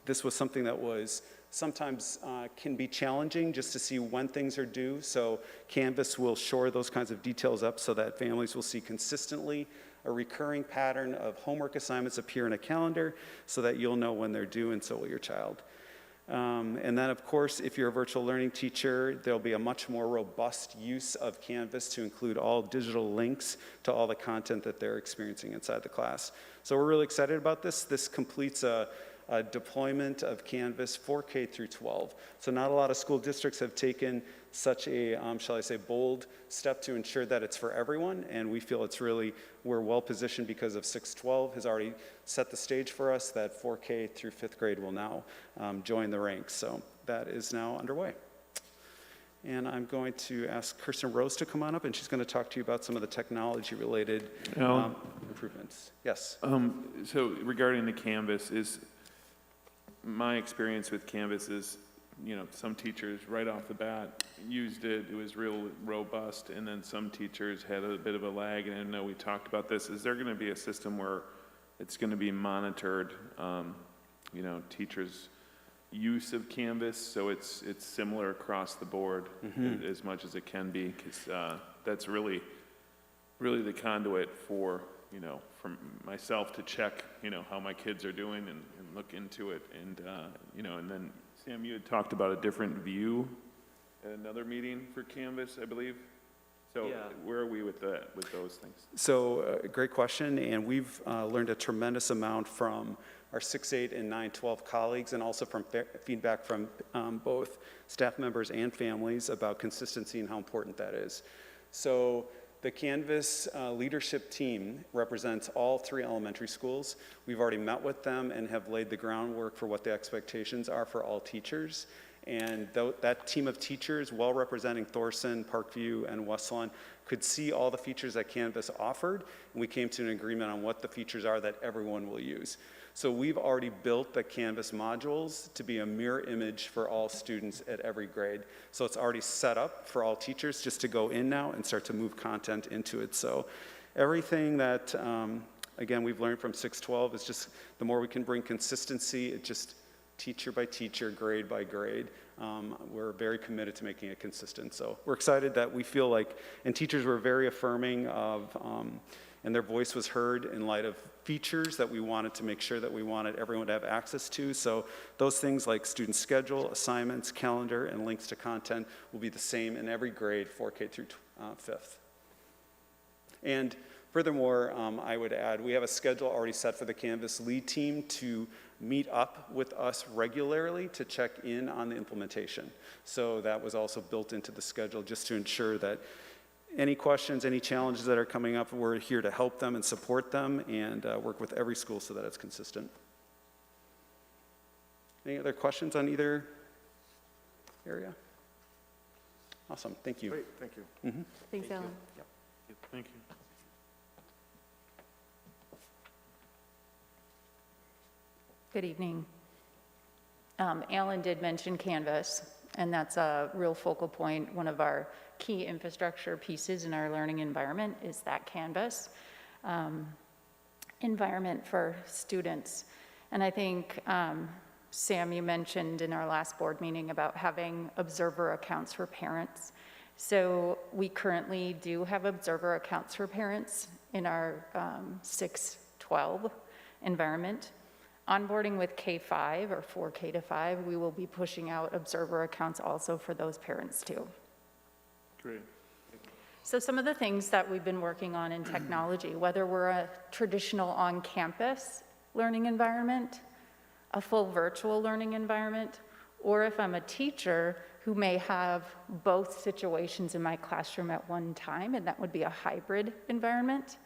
this was something that was sometimes can be challenging just to see when things are due. So Canvas will shore those kinds of details up so that families will see consistently a recurring pattern of homework assignments appear in a calendar so that you'll know when they're due, and so will your child. And then, of course, if you're a virtual learning teacher, there'll be a much more robust use of Canvas to include all digital links to all the content that they're experiencing inside the class. So we're really excited about this. This completes a deployment of Canvas for K through 12. So not a lot of school districts have taken such a, shall I say, bold step to ensure that it's for everyone, and we feel we're well positioned because of 612 has already set the stage for us that 4K through 5th grade will now join the ranks. So that is now underway. And I'm going to ask Kirsten Rose to come on up, and she's going to talk to you about some of the technology-related improvements. Yes? So regarding the Canvas, my experience with Canvas is, some teachers right off the bat used it. It was real robust, and then some teachers had a bit of a lag, and I know we talked about this. Is there going to be a system where it's going to be monitored, teachers' use of Canvas, so it's similar across the board as much as it can be, because that's really the conduit for myself to check, how my kids are doing and look into it. And, and then Sam, you had talked about a different view at another meeting for Canvas, I believe. So Yeah. where are we with those things? So great question, and we've learned a tremendous amount from our 6-8 and 9-12 colleagues, and also from feedback from both staff members and families about consistency and how important that is. So the Canvas leadership team represents all 3 elementary schools. We've already met with them and have laid the groundwork for what the expectations are for all teachers. And that team of teachers, well representing Thorson, Parkview, and Westlawn, could see all the features that Canvas offered, and we came to an agreement on what the features are that everyone will use. So we've already built the Canvas modules to be a mirror image for all students at every grade. So it's already set up for all teachers just to go in now and start to move content into it. So everything that Again, we've learned from 612, it's just the more we can bring consistency, it just teacher by teacher, grade by grade. We're very committed to making it consistent. So we're excited that we feel like, and teachers were very affirming of, and their voice was heard in light of features that we wanted to make sure that we wanted everyone to have access to. So those things like student schedule, assignments, calendar, and links to content will be the same in every grade, 4K through 5th. And furthermore, I would add, we have a schedule already set for the Canvas lead team to meet up with us regularly to check in on the implementation. So that was also built into the schedule just to ensure that any questions, any challenges that are coming up, we're here to help them and support them and work with every school so that it's consistent. Any other questions on either area? Awesome, thank you. Great, thank you. Thanks, Alan. Thank you. Good evening. Alan did mention Canvas, and that's a real focal point. One of our key infrastructure pieces in our learning environment is that Canvas environment for students. And I think, Sam, you mentioned in our last board meeting about having observer accounts for parents. So we currently do have observer accounts for parents in our 612 environment. Onboarding with K-5 or 4K to 5, we will be pushing out observer accounts also for those parents too. Great. So some of the things that we've been working on in technology, whether we're a traditional on-campus learning environment, a full virtual learning environment, or if I'm a teacher who may have both situations in my classroom at one time, and that would be a hybrid environment.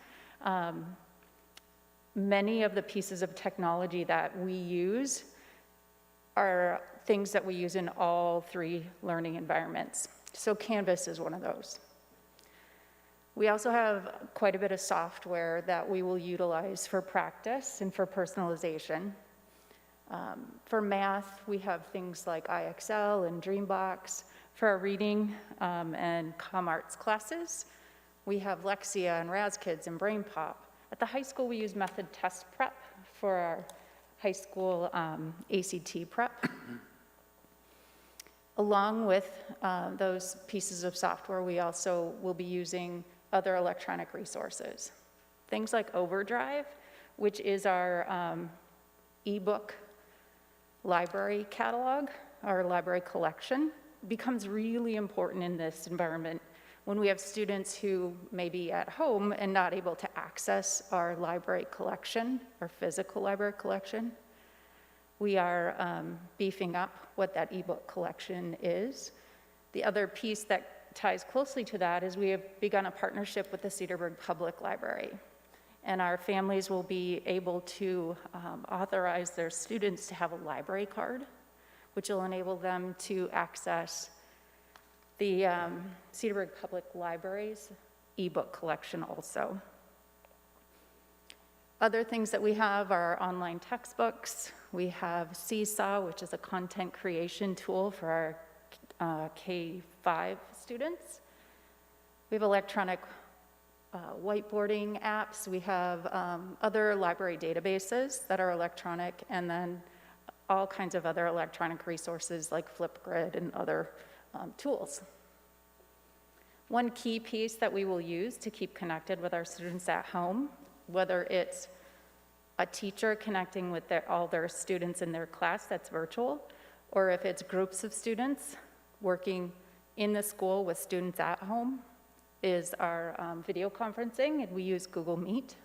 Many of the pieces of technology that we use are things that we use in all three learning environments. So Canvas is one of those. We also have quite a bit of software that we will utilize for practice and for personalization. For math, we have things like IXL and Dreambox. For our reading and ComArts classes, we have Lexia and RazKids and BrainPop. At the high school, we use Method Test Prep for our high school ACT prep. Along with those pieces of software, we also will be using other electronic resources. Things like Overdrive, which is our ebook library catalog, our library collection, becomes really important in this environment when we have students who may be at home and not able to access our library collection, our physical library collection. We are beefing up what that ebook collection is. The other piece that ties closely to that is we have begun a partnership with the Cedarburg Public Library. And our families will be able to authorize their students to have a library card, which will enable them to access the Cedarburg Public Library's ebook collection also. Other things that we have are online textbooks. We have Seesaw, which is a content creation tool for our K-5 students. We have electronic whiteboarding apps. We have other library databases that are electronic, and then all kinds of other electronic resources like Flipgrid and other tools. One key piece that we will use to keep connected with our students at home, whether it's a teacher connecting with all their students in their class that's virtual, or if it's groups of students working in the school with students at home, is our video conferencing, and we use Google Meet.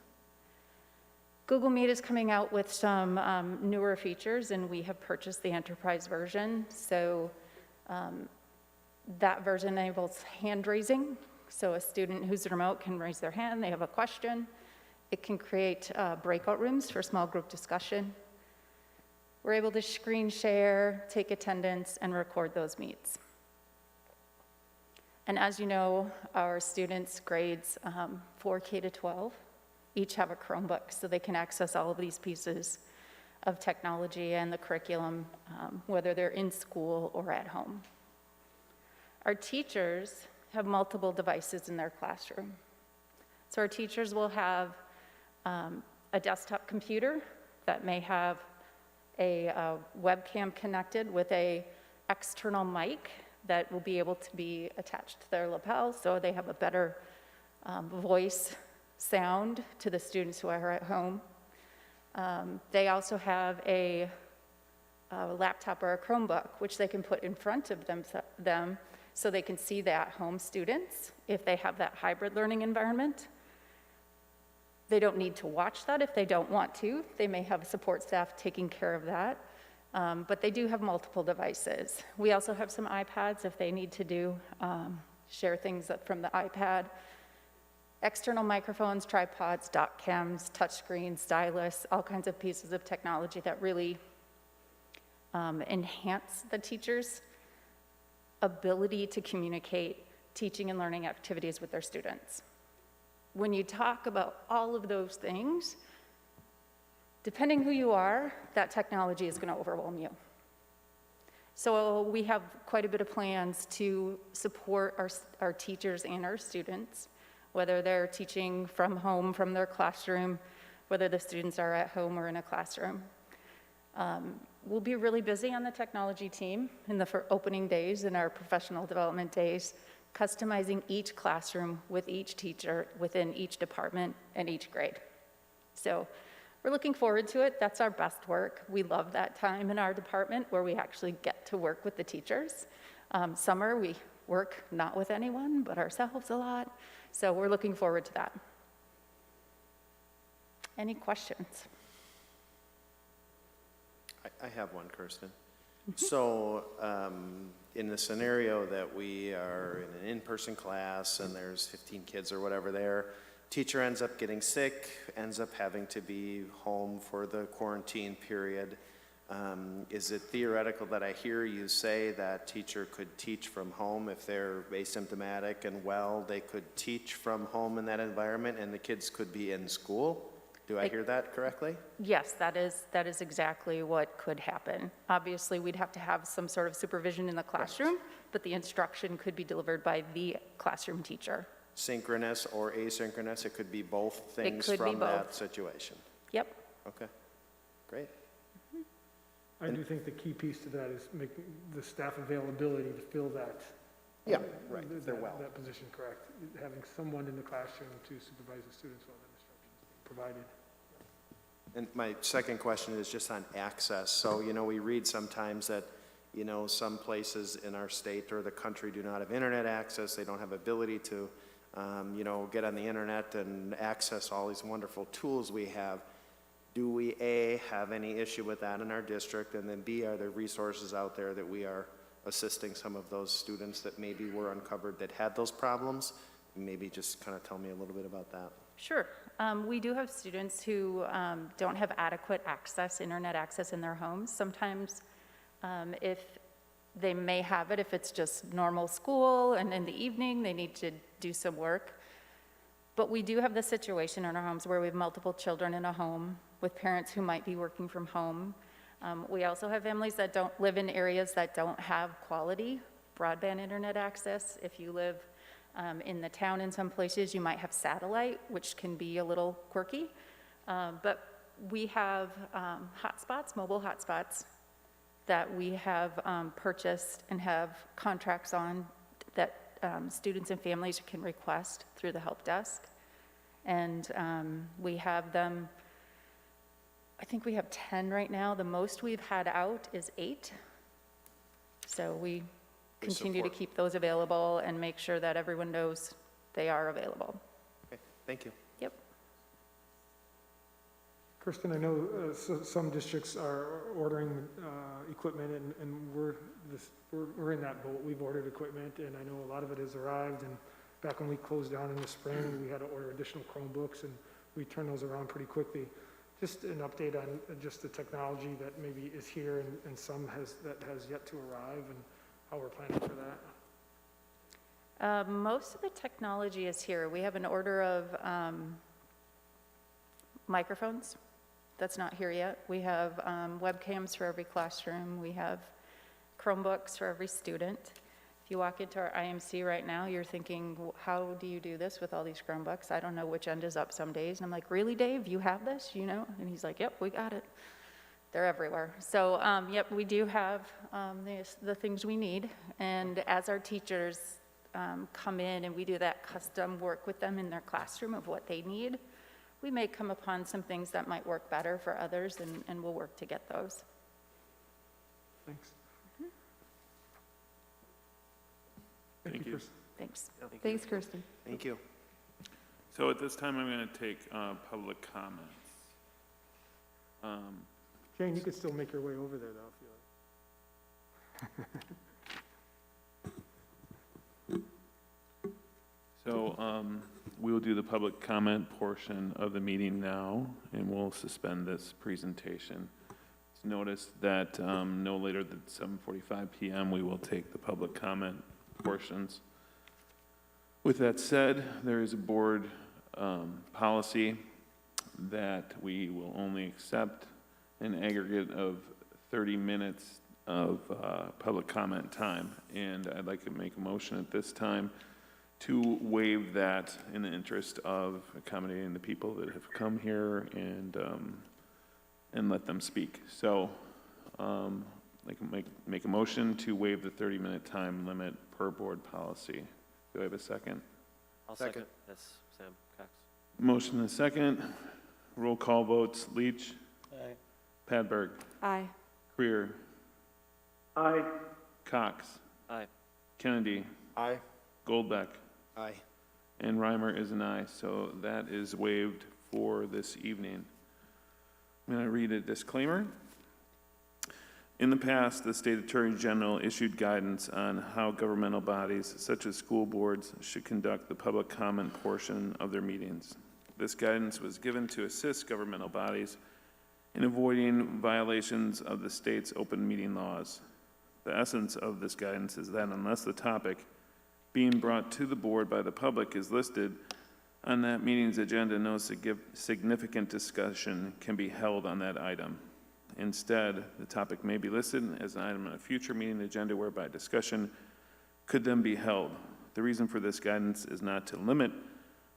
Google Meet is coming out with some newer features, and we have purchased the enterprise version. So that version enables hand raising. So a student who's remote can raise their hand, they have a question. It can create breakout rooms for small group discussion. We're able to screen share, take attendance, and record those meets. And as you know, our students' grades 4K to 12 each have a Chromebook, so they can access all of these pieces of technology and the curriculum, whether they're in school or at home. Our teachers have multiple devices in their classroom. So our teachers will have a desktop computer that may have a webcam connected with a external mic that will be able to be attached to their lapel, so they have a better voice sound to the students who are at home. They also have a laptop or a Chromebook, which they can put in front of them so they can see the at-home students if they have that hybrid learning environment. They don't need to watch that if they don't want to. They may have support staff taking care of that, but they do have multiple devices. We also have some iPads if they need to share things from the iPad. External microphones, tripods, dock cams, touchscreens, stylus, all kinds of pieces of technology that really enhance the teacher's ability to communicate teaching and learning activities with their students. When you talk about all of those things, depending who you are, that technology is going to overwhelm you. So we have quite a bit of plans to support our teachers and our students, whether they're teaching from home, from their classroom, whether the students are at home or in a classroom. We'll be really busy on the technology team in the opening days and our professional development days, customizing each classroom with each teacher within each department and each grade. So we're looking forward to it. That's our best work. We love that time in our department where we actually get to work with the teachers. Summer, we work not with anyone, but ourselves a lot. So we're looking forward to that. Any questions? I have one, Kirsten. So in the scenario that we are in an in-person class and there's 15 kids or whatever there, teacher ends up getting sick, ends up having to be home for the quarantine period. Is it theoretical that I hear you say that teacher could teach from home if they're asymptomatic and well, they could teach from home in that environment and the kids could be in school? Do I hear that correctly? Yes, that is exactly what could happen. Obviously, we'd have to have some sort of supervision in the classroom, but the instruction could be delivered by the classroom teacher. Synchronous or asynchronous, it could be both things could be from that both. situation. Yep. Okay, great. I do think the key piece to that is making the staff availability to fill that. Yeah, right, if they're that- well. That position, correct. Having someone in the classroom to supervise the students while that instruction is being provided. And my second question is just on access. So, we read sometimes that, some places in our state or the country do not have internet access. They don't have ability to, get on the internet and access all these wonderful tools we have. Do we, A, have any issue with that in our district? And then B, are there resources out there that we are assisting some of those students that maybe were uncovered that had those problems? Maybe just kind of tell me a little bit about that. Sure. We do have students who don't have adequate access, internet access in their homes. Sometimes if they may have it, if it's just normal school and in the evening they need to do some work. But we do have the situation in our homes where we have multiple children in a home with parents who might be working from home. We also have families that don't live in areas that don't have quality broadband internet access. If you live in the town in some places, you might have satellite, which can be a little quirky. But we have hotspots, mobile hotspots, that we have purchased and have contracts on that students and families can request through the help desk. And we have them, I think we have 10 right now. The most we've had out is 8. So we continue to keep those available and make sure that everyone knows they are available. Okay, thank you. Yep. Kristen, I know some districts are ordering equipment, and we're in that boat. We've ordered equipment, and I know a lot of it has arrived. And back when we closed down in the spring, we had to order additional Chromebooks, and we turned those around pretty quickly. Just an update on just the technology that maybe is here and some that has yet to arrive, and how we're planning for that. Most of the technology is here. We have an order of microphones. That's not here yet. We have webcams for every classroom. We have Chromebooks for every student. If you walk into our IMC right now, you're thinking, how do you do this with all these Chromebooks? I don't know which end is up some days. And I'm like, really, Dave, you have this, you know? And he's like, yep, we got it. They're everywhere. So, yep, we do have the things we need. And as our teachers come in and we do that custom work with them in their classroom of what they need, we may come upon some things that might work better for others, and we'll work to get those. Thanks. Thank you. Chris. Thanks. Thanks, Kirsten. Thank you. So at this time, I'm going to take public comments. Jane, you could still make your way over there, though, if you like. So we will do the public comment portion of the meeting now, and we'll suspend this presentation. It's noticed that no later than 7:45 p.m. we will take the public comment portions. With that said, there is a board policy that we will only accept an aggregate of 30 minutes of public comment time. And I'd like to make a motion at this time to waive that in the interest of accommodating the people that have come here and let them speak. So I can make a motion to waive the 30-minute time limit per board policy. Do I have a second? I'll Second. second. That's Sam Cox. Motion and a second. Roll call votes. Leach, Aye. Padberg, Aye. Creer, Aye. Cox, Aye. Kennedy, Aye. Goldbeck, Aye. and Reimer is an aye. So that is waived for this evening. I'm going to read a disclaimer. In the past, the State Attorney General issued guidance on how governmental bodies, such as school boards, should conduct the public comment portion of their meetings. This guidance was given to assist governmental bodies in avoiding violations of the state's open meeting laws. The essence of this guidance is that unless the topic being brought to the board by the public is listed on that meeting's agenda, no significant discussion can be held on that item. Instead, the topic may be listed as an item on a future meeting agenda whereby discussion could then be held. The reason for this guidance is not to limit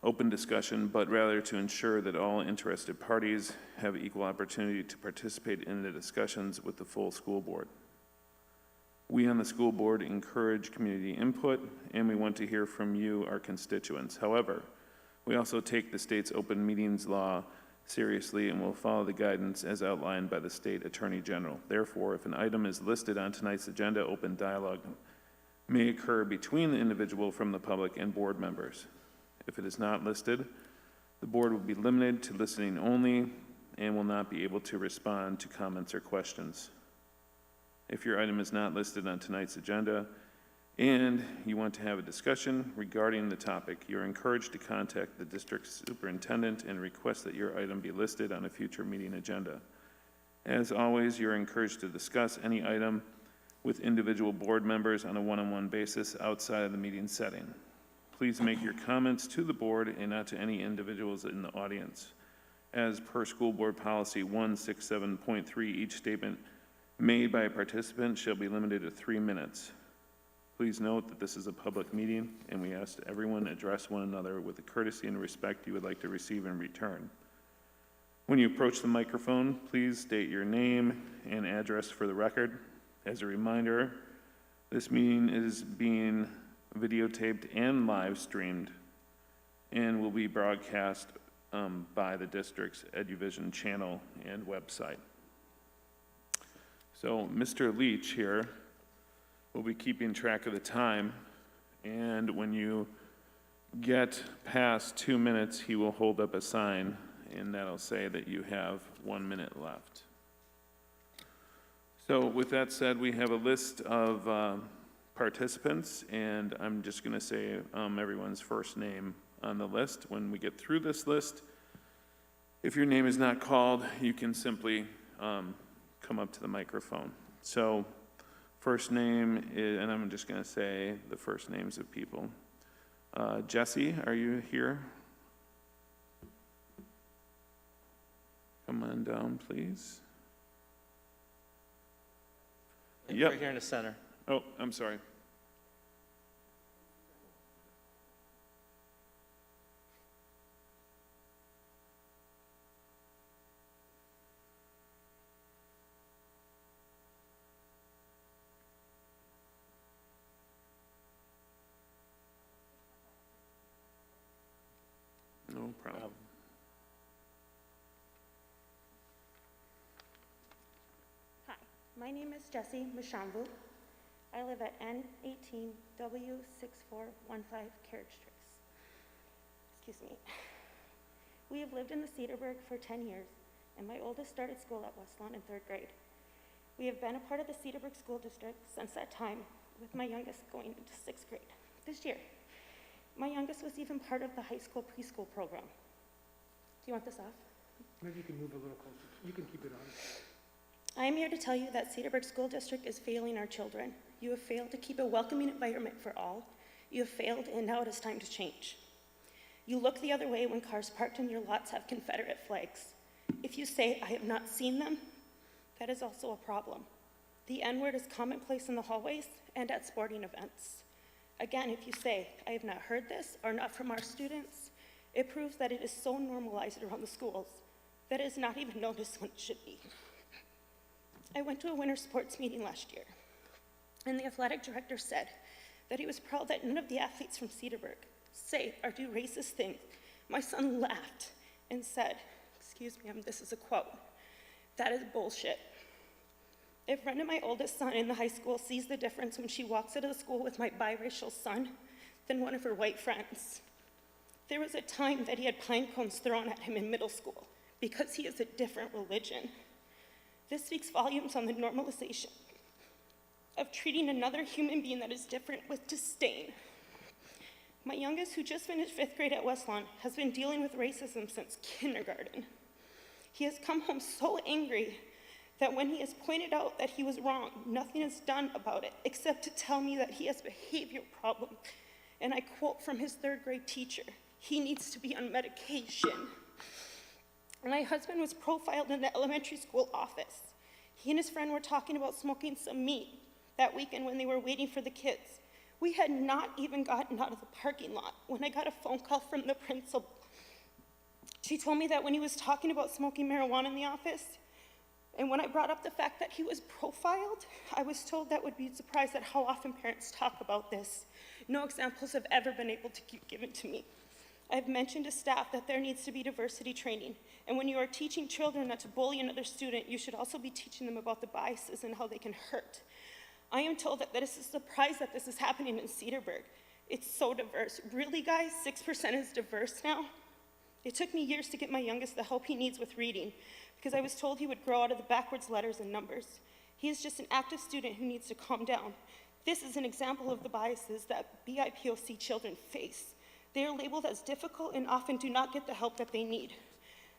open discussion, but rather to ensure that all interested parties have equal opportunity to participate in the discussions with the full school board. We on the school board encourage community input, and we want to hear from you, our constituents. However, we also take the state's open meetings law seriously and will follow the guidance as outlined by the State Attorney General. Therefore, if an item is listed on tonight's agenda, open dialogue may occur between the individual from the public and board members. If it is not listed, the board will be limited to listening only and will not be able to respond to comments or questions. If your item is not listed on tonight's agenda and you want to have a discussion regarding the topic, you're encouraged to contact the district superintendent and request that your item be listed on a future meeting agenda. As always, you're encouraged to discuss any item with individual board members on a one-on-one basis outside of the meeting setting. Please make your comments to the board and not to any individuals in the audience. As per School Board Policy 167.3, each statement made by a participant shall be limited to 3 minutes. Please note that this is a public meeting, and we ask everyone to address one another with the courtesy and respect you would like to receive in return. When you approach the microphone, please state your name and address for the record. As a reminder, this meeting is being videotaped and live streamed and will be broadcast by the district's EduVision channel and website. So Mr. Leach here will be keeping track of the time, and when you get past 2 minutes, he will hold up a sign, and that'll say that you have 1 minute left. So with that said, we have a list of participants, and I'm just going to say everyone's first name on the list. When we get through this list, if your name is not called, you can simply come up to the microphone. So first name is, and I'm just going to say the first names of people. Jesse, are you here? Come on down, please. Yep. Right here in the center. Oh, I'm sorry. No problem. Hi, my name is Jessie Mashambu. I live at N18W6415 Carriage Trace. Excuse me. We have lived in the Cedarburg for 10 years, and my oldest started school at West Lawn in 3rd grade. We have been a part of the Cedarburg School District since that time, with my youngest going into 6th grade this year. My youngest was even part of the high school preschool program. Do you want this off? Maybe you can move a little closer. You can keep it on. I am here to tell you that Cedarburg School District is failing our children. You have failed to keep a welcoming environment for all. You have failed, and now it is time to change. You look the other way when cars parked in your lots have Confederate flags. If you say, I have not seen them, that is also a problem. The N-word is commonplace in the hallways and at sporting events. Again, if you say, I have not heard this or not from our students, it proves that it is so normalized around the schools that it is not even noticed when it should be. I went to a winter sports meeting last year, and the athletic director said that he was proud that none of the athletes from Cedarburg say or do racist things. My son laughed and said, excuse me, this is a quote, that is bullshit. If Brenda, my oldest son in the high school, sees the difference when she walks out of the school with my biracial son than one of her white friends. There was a time that he had pine cones thrown at him in middle school because he is a different religion. This speaks volumes on the normalization of treating another human being that is different with disdain. My youngest, who just finished 5th grade at West Lawn, has been dealing with racism since kindergarten. He has come home so angry that when he has pointed out that he was wrong, nothing is done about it except to tell me that he has behavior problems. And I quote from his 3rd grade teacher, he needs to be on medication. My husband was profiled in the elementary school office. He and his friend were talking about smoking some meat that weekend when they were waiting for the kids. We had not even gotten out of the parking lot when I got a phone call from the principal. She told me that when he was talking about smoking marijuana in the office, and when I brought up the fact that he was profiled, I was told that would be surprised at how often parents talk about this. No examples have ever been able to be given to me. I've mentioned to staff that there needs to be diversity training, and when you are teaching children not to bully another student, you should also be teaching them about the biases and how they can hurt. I am told that this is a surprise that this is happening in Cedarburg. It's so diverse. Really, guys, 6% is diverse now? It took me years to get my youngest the help he needs with reading, because I was told he would grow out of the backwards letters and numbers. He is just an active student who needs to calm down. This is an example of the biases that BIPOC children face. They are labeled as difficult and often do not get the help that they need.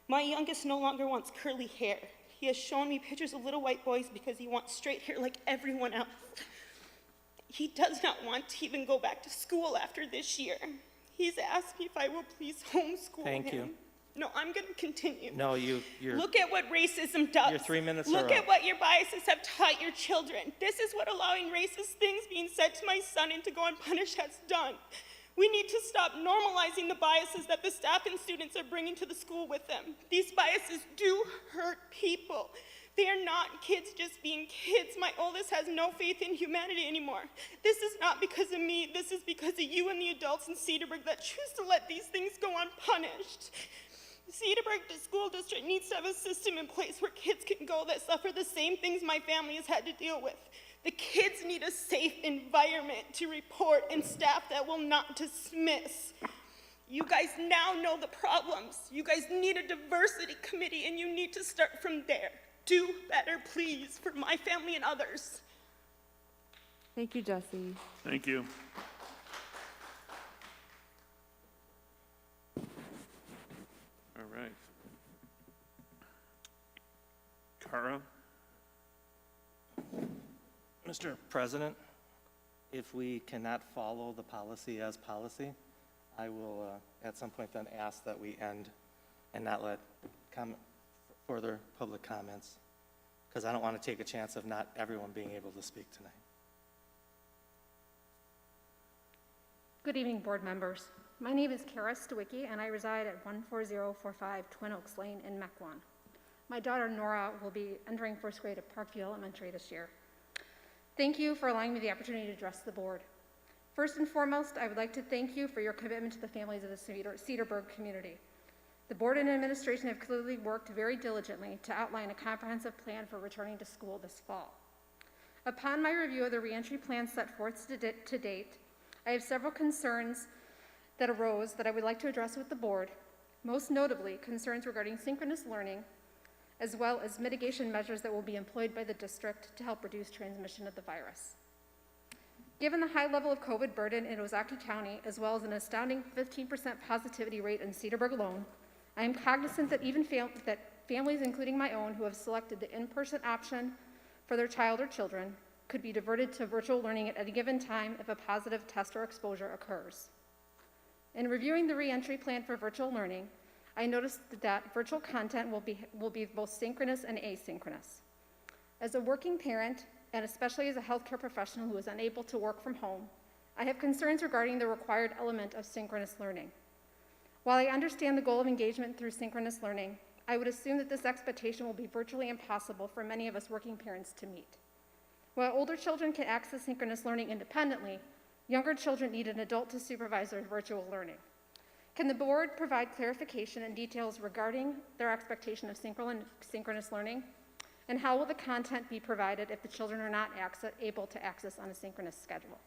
My youngest no longer wants curly hair. He has shown me pictures of little white boys because he wants straight hair like everyone else. He does not want to even go back to school after this year. He's asked me if I will please homeschool him. Thank you. No, I'm going to continue. No, you're, Look at what racism does. Your 3 minutes are Look up. at what your biases have taught your children. This is what allowing racist things being said to my son and to go unpunished has done. We need to stop normalizing the biases that the staff and students are bringing to the school with them. These biases do hurt people. They are not kids just being kids. My oldest has no faith in humanity anymore. This is not because of me. This is because of you and the adults in Cedarburg that choose to let these things go unpunished. Cedarburg School District needs to have a system in place where kids can go that suffer the same things my family has had to deal with. The kids need a safe environment to report and staff that will not dismiss. You guys now know the problems. You guys need a diversity committee and you need to start from there. Do better, please, for my family and others. Thank you, Jessie. Thank you. All right. Kara? Mr. President, if we cannot follow the policy as policy, I will at some point then ask that we end and not let further public comments, because I don't want to take a chance of not everyone being able to speak tonight. Good evening, board members. My name is Kara Stawicki, and I reside at 14045 Twin Oaks Lane in Mequon. My daughter Nora will be entering first grade at Parkview Elementary this year. Thank you for allowing me the opportunity to address the board. First and foremost, I would like to thank you for your commitment to the families of the Cedarburg community. The board and administration have clearly worked very diligently to outline a comprehensive plan for returning to school this fall. Upon my review of the reentry plan set forth to date, I have several concerns that arose that I would like to address with the board, most notably concerns regarding synchronous learning, as well as mitigation measures that will be employed by the district to help reduce transmission of the virus. Given the high level of COVID burden in Ozaukee County, as well as an astounding 15% positivity rate in Cedarburg alone, I am cognizant that that families, including my own, who have selected the in-person option for their child or children, could be diverted to virtual learning at any given time if a positive test or exposure occurs. In reviewing the reentry plan for virtual learning, I noticed that virtual content will be both synchronous and asynchronous. As a working parent, and especially as a healthcare professional who is unable to work from home, I have concerns regarding the required element of synchronous learning. While I understand the goal of engagement through synchronous learning, I would assume that this expectation will be virtually impossible for many of us working parents to meet. While older children can access synchronous learning independently, younger children need an adult to supervise their virtual learning. Can the board provide clarification and details regarding their expectation of synchronous learning? And how will the content be provided if the children are not able to access on a synchronous schedule?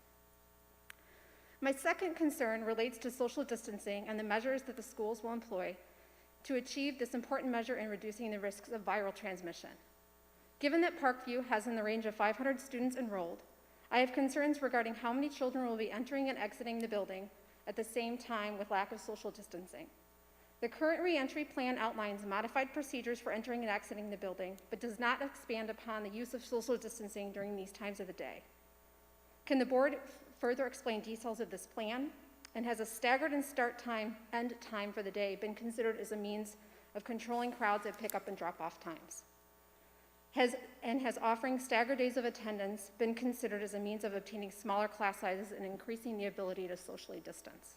My second concern relates to social distancing and the measures that the schools will employ to achieve this important measure in reducing the risks of viral transmission. Given that Parkview has in the range of 500 students enrolled, I have concerns regarding how many children will be entering and exiting the building at the same time with lack of social distancing. The current reentry plan outlines modified procedures for entering and exiting the building, but does not expand upon the use of social distancing during these times of the day. Can the board further explain details of this plan? And has a staggered and end time for the day been considered as a means of controlling crowds at pickup and drop-off times? Has offering staggered days of attendance been considered as a means of obtaining smaller class sizes and increasing the ability to socially distance?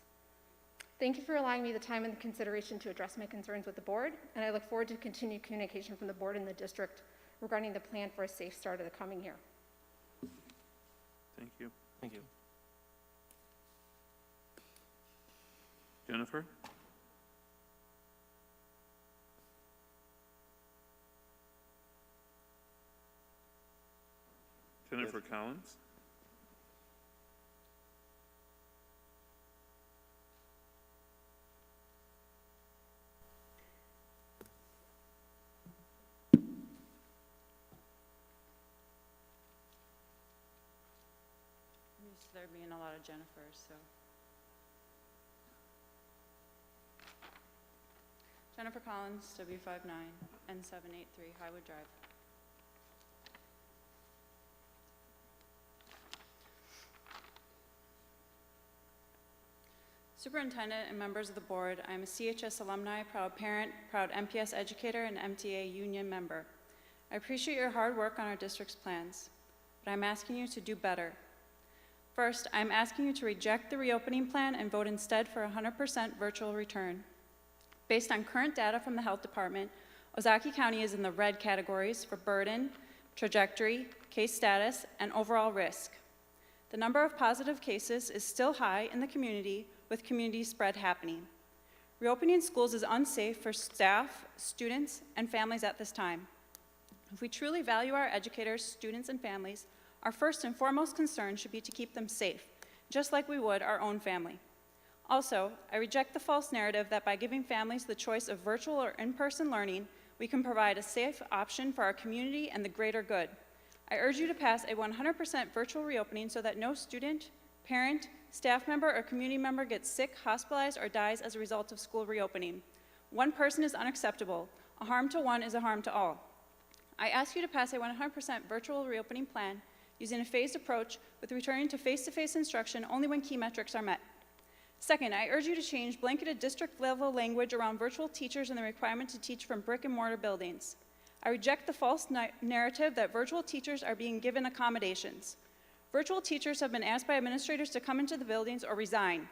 Thank you for allowing me the time and the consideration to address my concerns with the board, and I look forward to continued communication from the board and the district regarding the plan for a safe start of the coming year. Thank you. Thank you. Jennifer? Jennifer Collins? There being a lot of Jennifers, so. Jennifer Collins, W59, N783, Highwood Drive. Superintendent and members of the board, I am a CHS alumni, proud parent, proud MPS educator, and MTA union member. I appreciate your hard work on our district's plans, but I'm asking you to do better. First, I'm asking you to reject the reopening plan and vote instead for 100% virtual return. Based on current data from the health department, Ozaukee County is in the red categories for burden, trajectory, case status, and overall risk. The number of positive cases is still high in the community, with community spread happening. Reopening schools is unsafe for staff, students, and families at this time. If we truly value our educators, students, and families, our first and foremost concern should be to keep them safe, just like we would our own family. Also, I reject the false narrative that by giving families the choice of virtual or in-person learning, we can provide a safe option for our community and the greater good. I urge you to pass a 100% virtual reopening so that no student, parent, staff member, or community member gets sick, hospitalized, or dies as a result of school reopening. One person is unacceptable. A harm to one is a harm to all. I ask you to pass a 100% virtual reopening plan using a phased approach with returning to face-to-face instruction only when key metrics are met. Second, I urge you to change blanketed district-level language around virtual teachers and the requirement to teach from brick-and-mortar buildings. I reject the false narrative that virtual teachers are being given accommodations. Virtual teachers have been asked by administrators to come into the buildings or resign.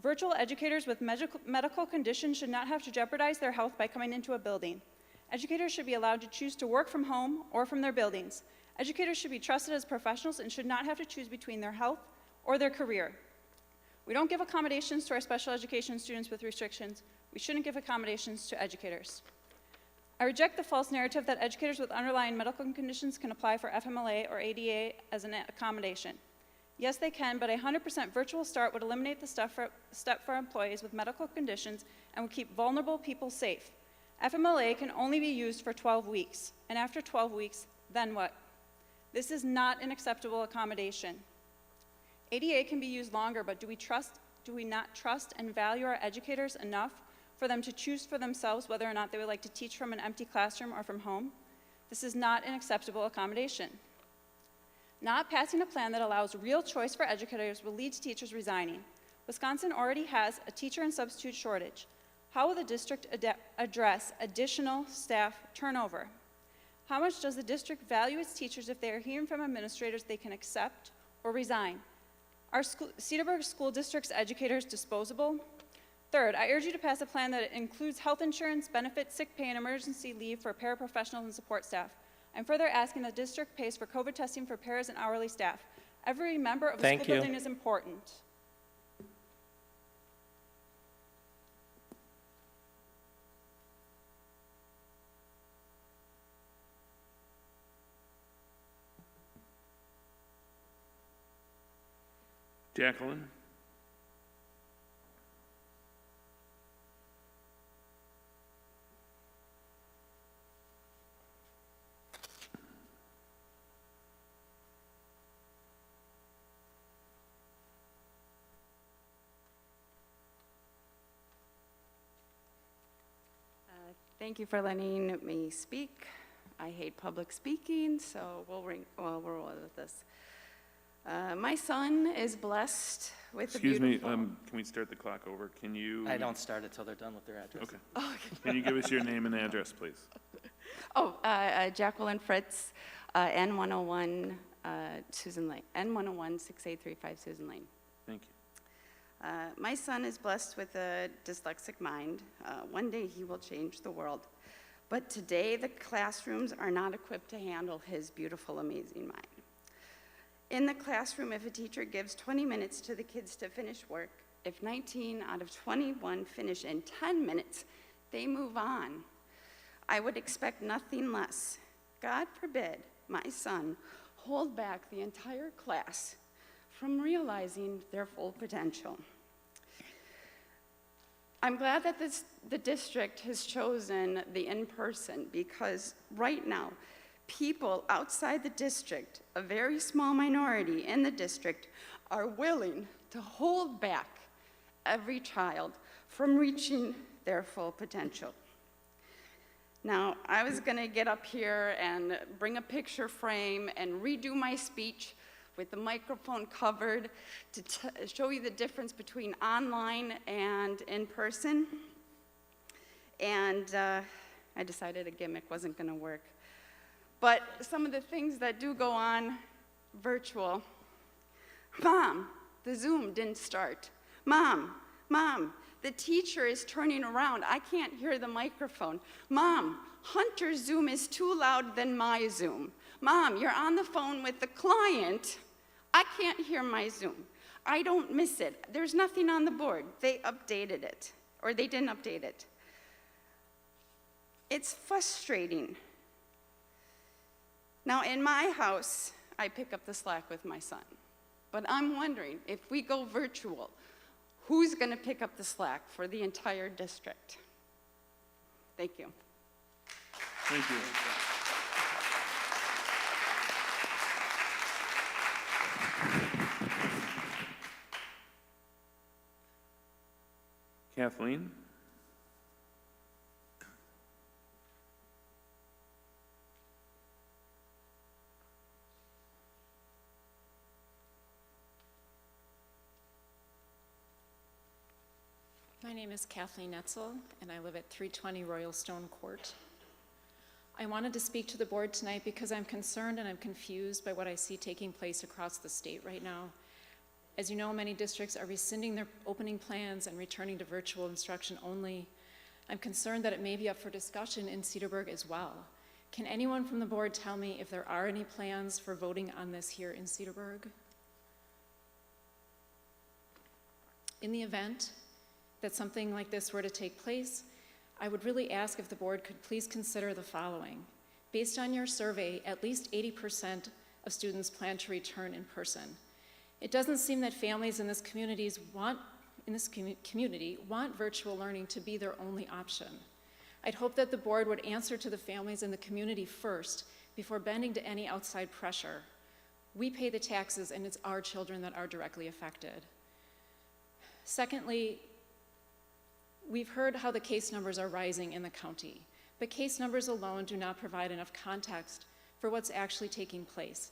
Virtual educators with medical conditions should not have to jeopardize their health by coming into a building. Educators should be allowed to choose to work from home or from their buildings. Educators should be trusted as professionals and should not have to choose between their health or their career. We don't give accommodations to our special education students with restrictions. We shouldn't give accommodations to educators. I reject the false narrative that educators with underlying medical conditions can apply for FMLA or ADA as an accommodation. Yes, they can, but a 100% virtual start would eliminate the step for employees with medical conditions and would keep vulnerable people safe. FMLA can only be used for 12 weeks, and after 12 weeks, then what? This is not an acceptable accommodation. ADA can be used longer, but do we not trust and value our educators enough for them to choose for themselves whether or not they would like to teach from an empty classroom or from home? This is not an acceptable accommodation. Not passing a plan that allows real choice for educators will lead to teachers resigning. Wisconsin already has a teacher and substitute shortage. How will the district address additional staff turnover? How much does the district value its teachers if they are hearing from administrators they can accept or resign? Are Cedarburg School District's educators disposable? Third, I urge you to pass a plan that includes health insurance, benefits, sick pay, and emergency leave for paraprofessionals and support staff. I'm further asking the district pays for COVID testing for paras and hourly staff. Every member of the school building is important. Jacqueline? Thank you for letting me speak. I hate public speaking, so we'll roll with this. My son is blessed with a beautiful... Excuse me, can we start the clock over? Can you... I don't start it till they're done with their address. Okay. Oh, okay. Can you give us your name and address, please? Jacqueline Fritz, N101 Susan Lane, N101 6835 Susan Lane. Thank you. My son is blessed with a dyslexic mind. One day he will change the world. But today the classrooms are not equipped to handle his beautiful, amazing mind. In the classroom, if a teacher gives 20 minutes to the kids to finish work, if 19 out of 21 finish in 10 minutes, they move on. I would expect nothing less. God forbid my son hold back the entire class from realizing their full potential. I'm glad that the district has chosen the in-person because right now, people outside the district, a very small minority in the district, are willing to hold back every child from reaching their full potential. Now, I was gonna get up here and bring a picture frame and redo my speech with the microphone covered to show you the difference between online and in person. And I decided a gimmick wasn't gonna work. But some of the things that do go on virtual. Mom, the Zoom didn't start. Mom, the teacher is turning around. I can't hear the microphone. Mom, Hunter's Zoom is too loud than my Zoom. Mom, you're on the phone with the client. I can't hear my Zoom. I don't miss it. There's nothing on the board. They updated it, or they didn't update it. It's frustrating. Now, in my house, I pick up the slack with my son. But I'm wondering, if we go virtual, who's going to pick up the slack for the entire district? Thank you. Thank you. Kathleen? My name is Kathleen Etzel, and I live at 320 Royal Stone Court. I wanted to speak to the board tonight because I'm concerned and I'm confused by what I see taking place across the state right now. As you know, many districts are rescinding their opening plans and returning to virtual instruction only. I'm concerned that it may be up for discussion in Cedarburg as well. Can anyone from the board tell me if there are any plans for voting on this here in Cedarburg? In the event, that something like this were to take place, I would really ask if the board could please consider the following. Based on your survey, at least 80% of students plan to return in person. It doesn't seem that families in this community want virtual learning to be their only option. I'd hope that the board would answer to the families in the community first before bending to any outside pressure. We pay the taxes, and it's our children that are directly affected. Secondly, we've heard how the case numbers are rising in the county, but case numbers alone do not provide enough context for what's actually taking place.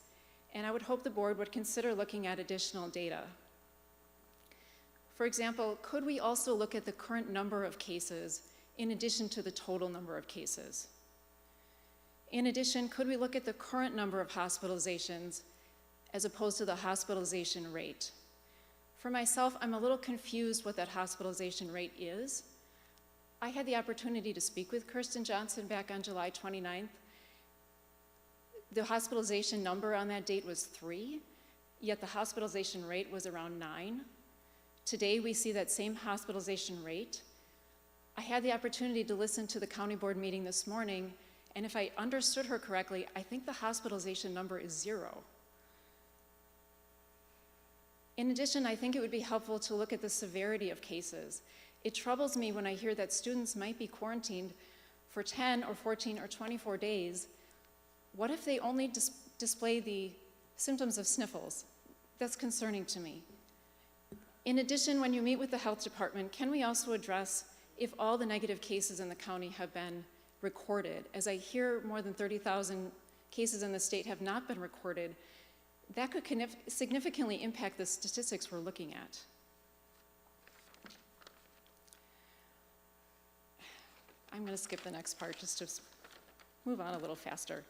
And I would hope the board would consider looking at additional data. For example, could we also look at the current number of cases in addition to the total number of cases? In addition, could we look at the current number of hospitalizations as opposed to the hospitalization rate? For myself, I'm a little confused what that hospitalization rate is. I had the opportunity to speak with Kirsten Johnson back on July 29th. The hospitalization number on that date was 3, yet the hospitalization rate was around 9. Today, we see that same hospitalization rate. I had the opportunity to listen to the county board meeting this morning, and if I understood her correctly, I think the hospitalization number is 0. In addition, I think it would be helpful to look at the severity of cases. It troubles me when I hear that students might be quarantined for 10 or 14 or 24 days. What if they only display the symptoms of sniffles? That's concerning to me. In addition, when you meet with the health department, can we also address if all the negative cases in the county have been recorded? As I hear more than 30,000 cases in the state have not been recorded, that could significantly impact the statistics we're looking at. I'm going to skip the next part just to move on a little faster.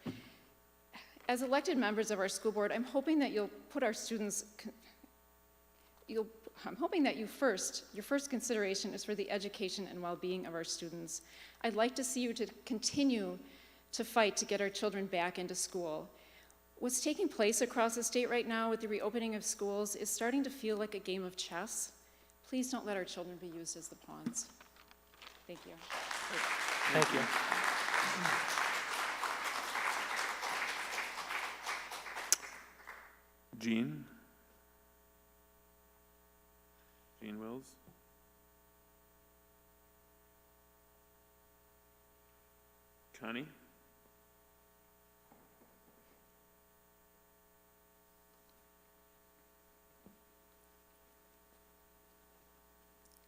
As elected members of our school board, I'm hoping that you'll put our students, I'm hoping that your first consideration is for the education and well-being of our students. I'd like to see you to continue to fight to get our children back into school. What's taking place across the state right now with the reopening of schools is starting to feel like a game of chess. Please don't let our children be used as the pawns. Thank you. Thank you. Jean? Jean Wills? Connie?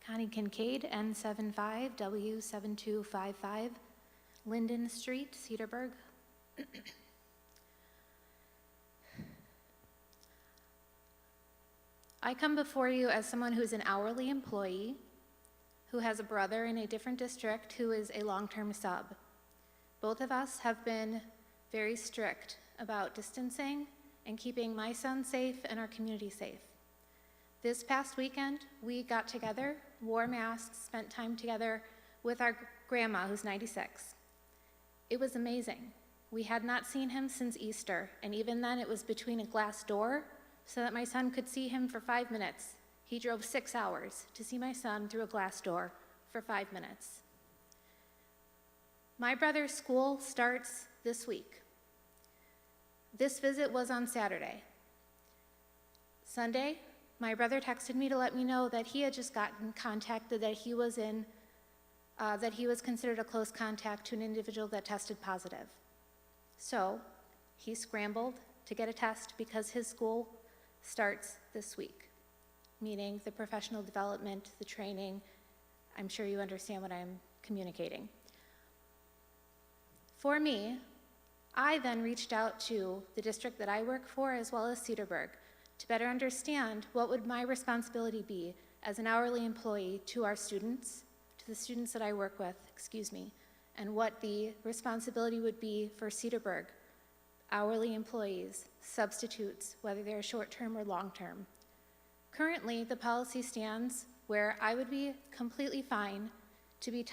Connie Kincaid, N75W7255, Linden Street, Cedarburg. I come before you as someone who's an hourly employee, who has a brother in a different district who is a long-term sub. Both of us have been very strict about distancing and keeping my son safe and our community safe. This past weekend, we got together, wore masks, spent time together with our grandma, who's 96. It was amazing. We had not seen him since Easter, and even then it was between a glass door so that my son could see him for 5 minutes. He drove 6 hours to see my son through a glass door for 5 minutes. My brother's school starts this week. This visit was on Saturday. Sunday, my brother texted me to let me know that he had just gotten contacted that he was considered a close contact to an individual that tested positive. So he scrambled to get a test because his school starts this week, meaning the professional development, the training. I'm sure you understand what I'm communicating. For me, I then reached out to the district that I work for as well as Cedarburg to better understand what would my responsibility be as an hourly employee to our students, to the students that I work with, and what the responsibility would be for Cedarburg, hourly employees, substitutes, whether they're short-term or long-term. Currently, the policy stands where I would be completely fine to be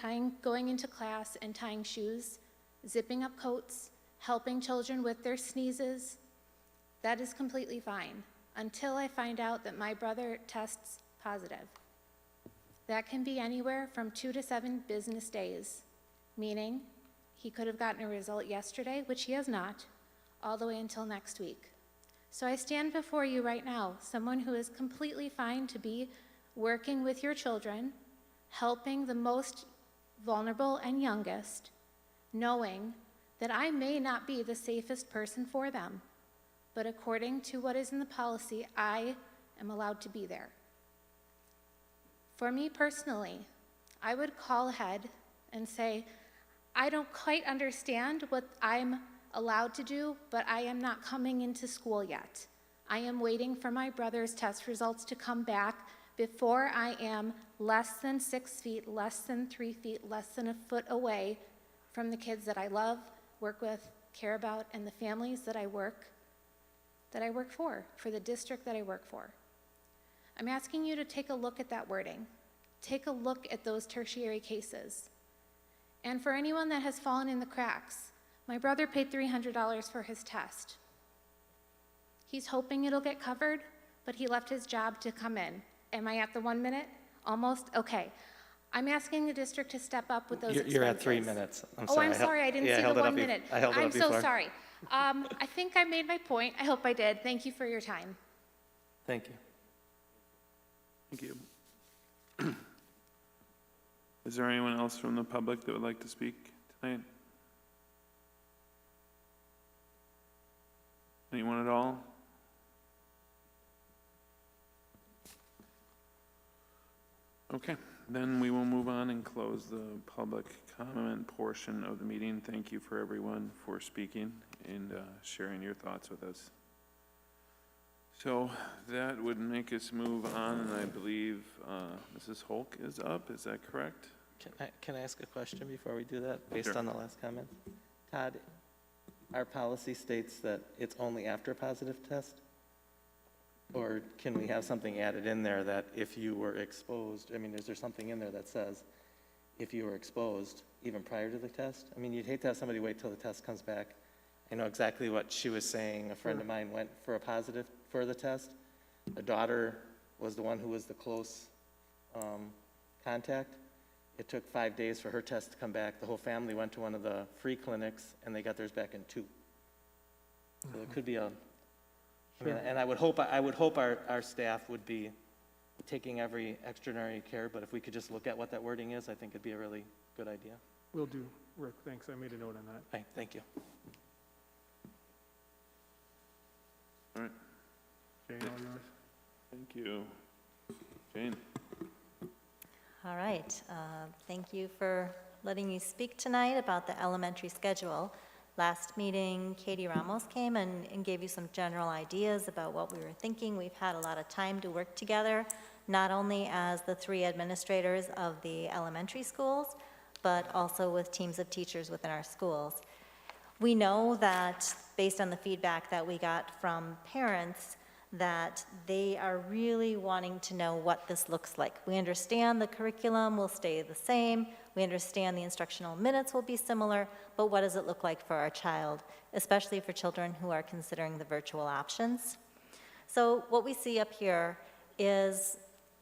going into class and tying shoes, zipping up coats, helping children with their sneezes. That is completely fine until I find out that my brother tests positive. That can be anywhere from 2 to 7 business days, meaning he could have gotten a result yesterday, which he has not, all the way until next week. So I stand before you right now, someone who is completely fine to be working with your children, helping the most vulnerable and youngest, knowing that I may not be the safest person for them, but according to what is in the policy, I am allowed to be there. For me personally, I would call ahead and say, I don't quite understand what I'm allowed to do, but I am not coming into school yet. I am waiting for my brother's test results to come back before I am less than 6 feet, less than 3 feet, less than a foot away from the kids that I love, work with, care about, and the families that I work for the district that I work for. I'm asking you to take a look at that wording. Take a look at those tertiary cases. And for anyone that has fallen in the cracks, my brother paid $300 for his test. He's hoping it'll get covered, but he left his job to come in. Am I at the 1 minute? Almost? Okay. I'm asking the district to step up with those expenses. You're at 3 minutes. I'm Oh, sorry. I'm sorry, I didn't see the 1 minute. I held it I'm up so before. sorry. I think I made my point. I hope I did. Thank you for your time. Thank you. Thank you. Is there anyone else from the public that would like to speak tonight? Anyone at all? Okay, then we will move on and close the public comment portion of the meeting. Thank you for everyone for speaking and sharing your thoughts with us. So that would make us move on, and I believe Mrs. Hulk is up. Is that correct? Can I ask a question before we do that, based Sure. on the last comment? Todd, our policy states that it's only after a positive test? Or can we have something added in there that if you were exposed, I mean, is there something in there that says if you were exposed even prior to the test? I mean, you'd hate to have somebody wait till the test comes back. I know exactly what she was saying. A friend of mine went for a positive for the test. The daughter was the one who was the close contact. It took 5 days for her test to come back. The whole family went to one of the free clinics, and they got theirs back in 2. So it could be a, I mean, and I would hope our staff would be taking every extraordinary care, but if we could just look at what that wording is, I think it'd be a really good idea. Will do, Rick, thanks, I made a note on that. Okay, thank you. All right, Jane, all yours. thank you. Jane? All right, thank you for letting me speak tonight about the elementary schedule. Last meeting, Katie Ramos came and gave you some general ideas about what we were thinking. We've had a lot of time to work together, not only as the 3 administrators of the elementary schools, but also with teams of teachers within our schools. We know that, based on the feedback that we got from parents, that they are really wanting to know what this looks like. We understand the curriculum will stay the same, we understand the instructional minutes will be similar, but what does it look like for our child, especially for children who are considering the virtual options? So what we see up here is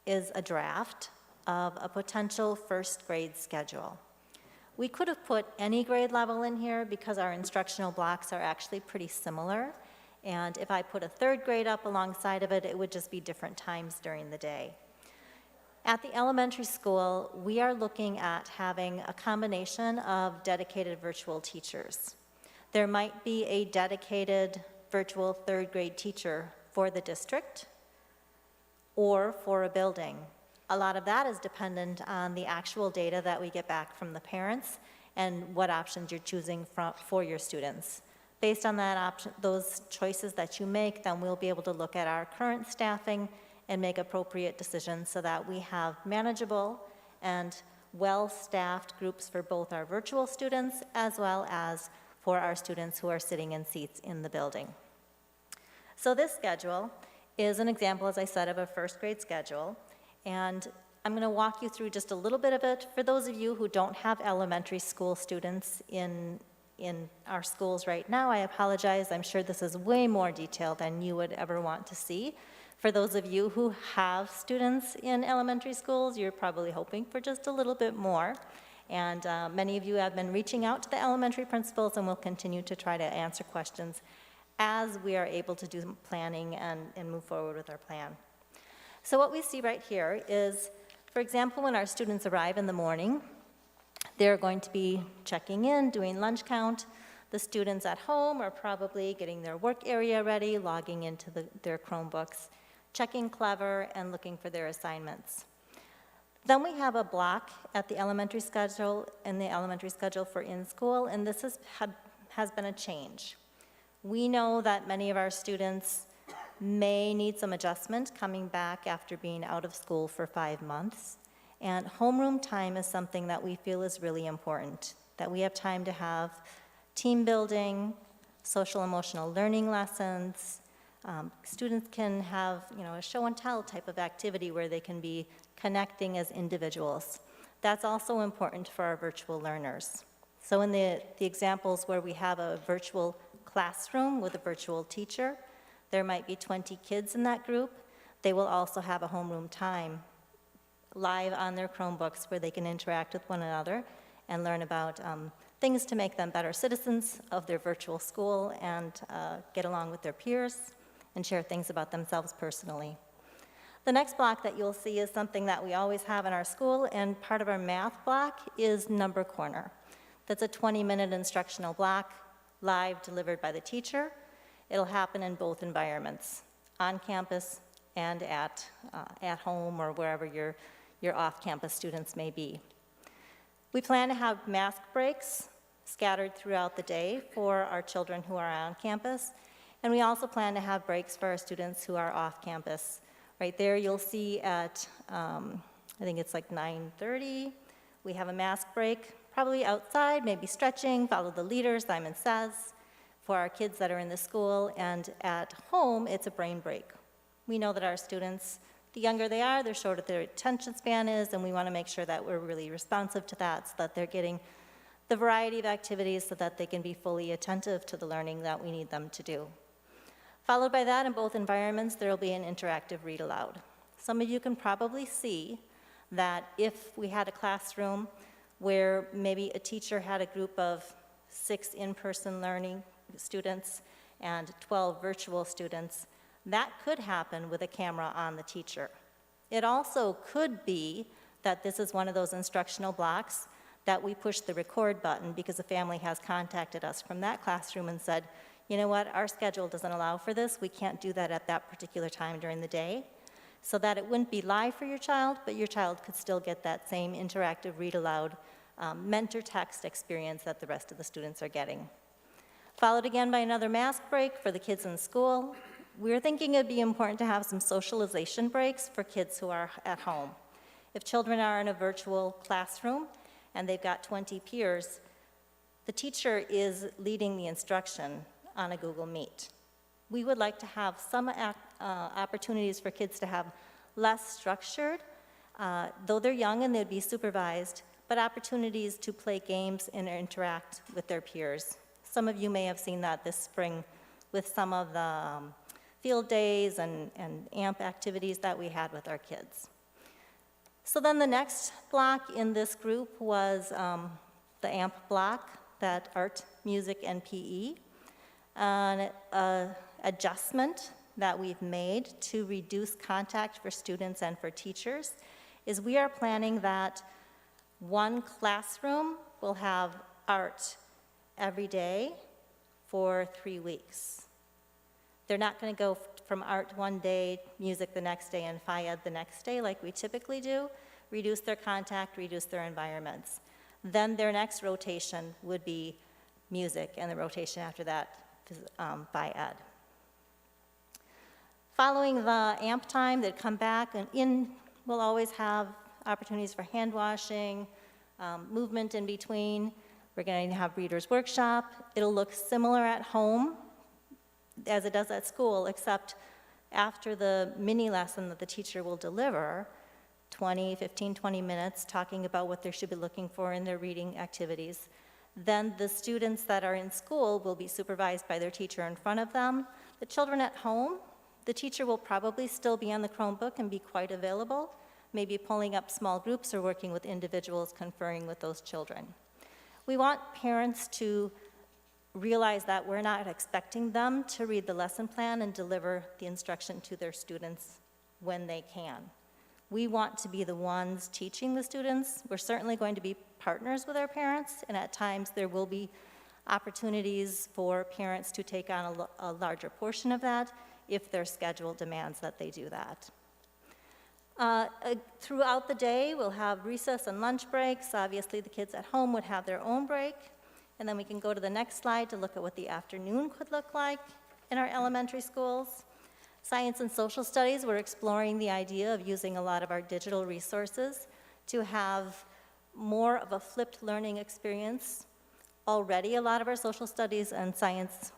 a draft of a potential first grade schedule. We could have put any grade level in here because our instructional blocks are actually pretty similar. And if I put a 3rd grade up alongside of it, it would just be different times during the day. At the elementary school, we are looking at having a combination of dedicated virtual teachers. There might be a dedicated virtual 3rd grade teacher for the district or for a building. A lot of that is dependent on the actual data that we get back from the parents and what options you're choosing for your students. Based on that option, those choices that you make, then we'll be able to look at our current staffing and make appropriate decisions so that we have manageable and well-staffed groups for both our virtual students as well as for our students who are sitting in seats in the building. So this schedule is an example, as I said, of a first grade schedule, and I'm going to walk you through just a little bit of it. For those of you who don't have elementary school students in our schools right now, I apologize. I'm sure this is way more detailed than you would ever want to see. For those of you who have students in elementary schools, you're probably hoping for just a little bit more. And many of you have been reaching out to the elementary principals, and will continue to try to answer questions as we are able to do some planning and move forward with our plan. So what we see right here is, for example, when our students arrive in the morning, they're going to be checking in, doing lunch count. The students at home are probably getting their work area ready, logging into their Chromebooks, checking Clever, and looking for their assignments. Then we have a block at the elementary schedule, in the elementary schedule for in-school, and this has been a change. We know that many of our students may need some adjustment coming back after being out of school for 5 months. And homeroom time is something that we feel is really important, that we have time to have team building, social emotional learning lessons. Students can have, a show and tell type of activity where they can be connecting as individuals. That's also important for our virtual learners. So in the examples where we have a virtual classroom with a virtual teacher, there might be 20 kids in that group. They will also have a homeroom time live on their Chromebooks where they can interact with one another and learn about things to make them better citizens of their virtual school and get along with their peers and share things about themselves personally. The next block that you'll see is something that we always have in our school, and part of our math block is Number Corner. That's a 20-minute instructional block, live, delivered by the teacher. It'll happen in both environments, on campus and at home or wherever your off-campus students may be. We plan to have mask breaks scattered throughout the day for our children who are on campus, and we also plan to have breaks for our students who are off campus. Right there you'll see at, I think it's like 9:30, we have a mask break, probably outside, maybe stretching, follow the leader, Simon says, for our kids that are in the school, and at home, it's a brain break. We know that our students, the younger they are, the shorter their attention span is, and we want to make sure that we're really responsive to that so that they're getting the variety of activities so that they can be fully attentive to the learning that we need them to do. Followed by that, in both environments, there will be an interactive read aloud. Some of you can probably see that if we had a classroom where maybe a teacher had a group of 6 in-person learning students and 12 virtual students, that could happen with a camera on the teacher. It also could be that this is one of those instructional blocks that we push the record button because a family has contacted us from that classroom and said, you know what, our schedule doesn't allow for this, we can't do that at that particular time during the day, so that it wouldn't be live for your child, but your child could still get that same interactive read aloud mentor text experience that the rest of the students are getting. Followed again by another mask break for the kids in school. We're thinking it'd be important to have some socialization breaks for kids who are at home. If children are in a virtual classroom and they've got 20 peers, the teacher is leading the instruction on a Google Meet. We would like to have some opportunities for kids to have less structured, though they're young and they'd be supervised, but opportunities to play games and interact with their peers. Some of you may have seen that this spring with some of the field days and AMP activities that we had with our kids. So then the next block in this group was the AMP block, that art, music, and PE. An adjustment that we've made to reduce contact for students and for teachers is we are planning that one classroom will have art every day for 3 weeks. They're not going to go from art one day, music the next day, and Phi-Ed the next day like we typically do, reduce their contact, reduce their environments. Then their next rotation would be music, and the rotation after that is Phi-Ed. Following the AMP time, they'd come back, and we'll always have opportunities for hand washing, movement in between. We're going to have readers workshop. It'll look similar at home as it does at school, except after the mini lesson that the teacher will deliver, 15, 20 minutes, talking about what they should be looking for in their reading activities. Then the students that are in school will be supervised by their teacher in front of them. The children at home The teacher will probably still be on the Chromebook and be quite available, maybe pulling up small groups or working with individuals conferring with those children. We want parents to realize that we're not expecting them to read the lesson plan and deliver the instruction to their students when they can. We want to be the ones teaching the students. We're certainly going to be partners with our parents, and at times there will be opportunities for parents to take on a larger portion of that if their schedule demands that they do that. Throughout the day, we'll have recess and lunch breaks. Obviously, the kids at home would have their own break. And then we can go to the next slide to look at what the afternoon could look like in our elementary schools. Science and social studies, we're exploring the idea of using a lot of our digital resources to have more of a flipped learning experience. Already, a lot of our social studies and science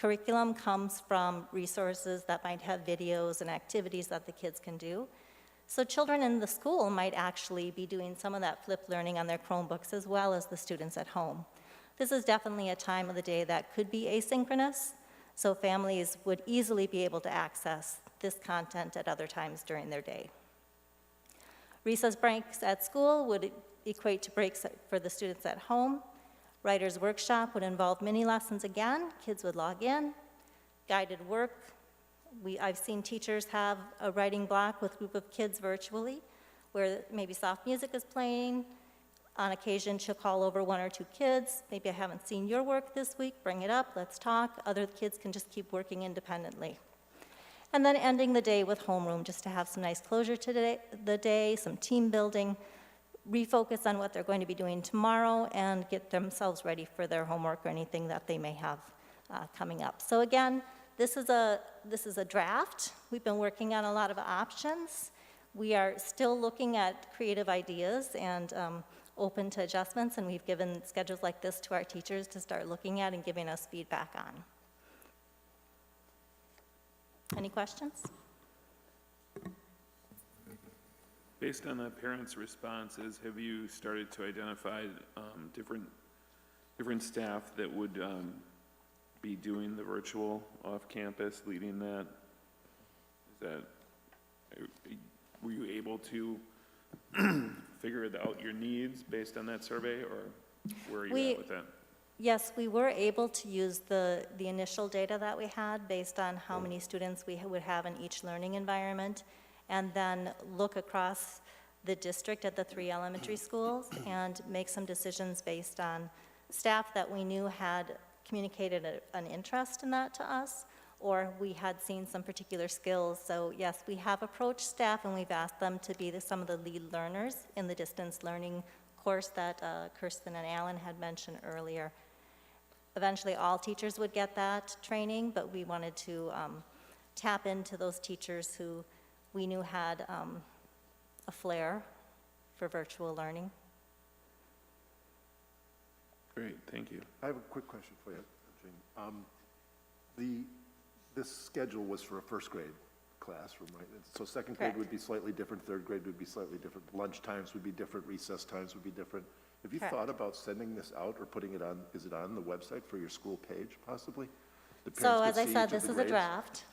curriculum comes from resources that might have videos and activities that the kids can do. So children in the school might actually be doing some of that flipped learning on their Chromebooks as well as the students at home. This is definitely a time of the day that could be asynchronous, so families would easily be able to access this content at other times during their day. Recess breaks at school would equate to breaks for the students at home. Writer's workshop would involve mini lessons again. Kids would log in. Guided work. I've seen teachers have a writing block with a group of kids virtually where maybe soft music is playing. On occasion, she'll call over 1 or 2 kids. Maybe I haven't seen your work this week. Bring it up. Let's talk. Other kids can just keep working independently. And then ending the day with homeroom just to have some nice closure to the day, some team building, refocus on what they're going to be doing tomorrow, and get themselves ready for their homework or anything that they may have coming up. So again, this is a draft. We've been working on a lot of options. We are still looking at creative ideas and open to adjustments, and we've given schedules like this to our teachers to start looking at and giving us feedback on. Any questions? Based on the parents' responses, have you started to identify different staff that would be doing the virtual off-campus, leading that? Were you able to figure out your needs based on that survey, or where are you at with that? Yes, we were able to use the initial data that we had based on how many students we would have in each learning environment, and then look across the district at the 3 elementary schools and make some decisions based on staff that we knew had communicated an interest in that to us, or we had seen some particular skills. So yes, we have approached staff and we've asked them to be some of the lead learners in the distance learning course that Kirsten and Alan had mentioned earlier. Eventually all teachers would get that training, but we wanted to tap into those teachers who we knew had a flair for virtual learning. Great, thank you. I have a quick question for you, Jane. This schedule was for a first grade classroom, right? So second grade Correct. would be slightly different, third grade would be slightly different, lunch times would be different, recess times would be different. Have you Correct. thought about sending this out or putting it on, is it on the website for your school page possibly? The So parents as could I see said, each of this the is a grades? draft.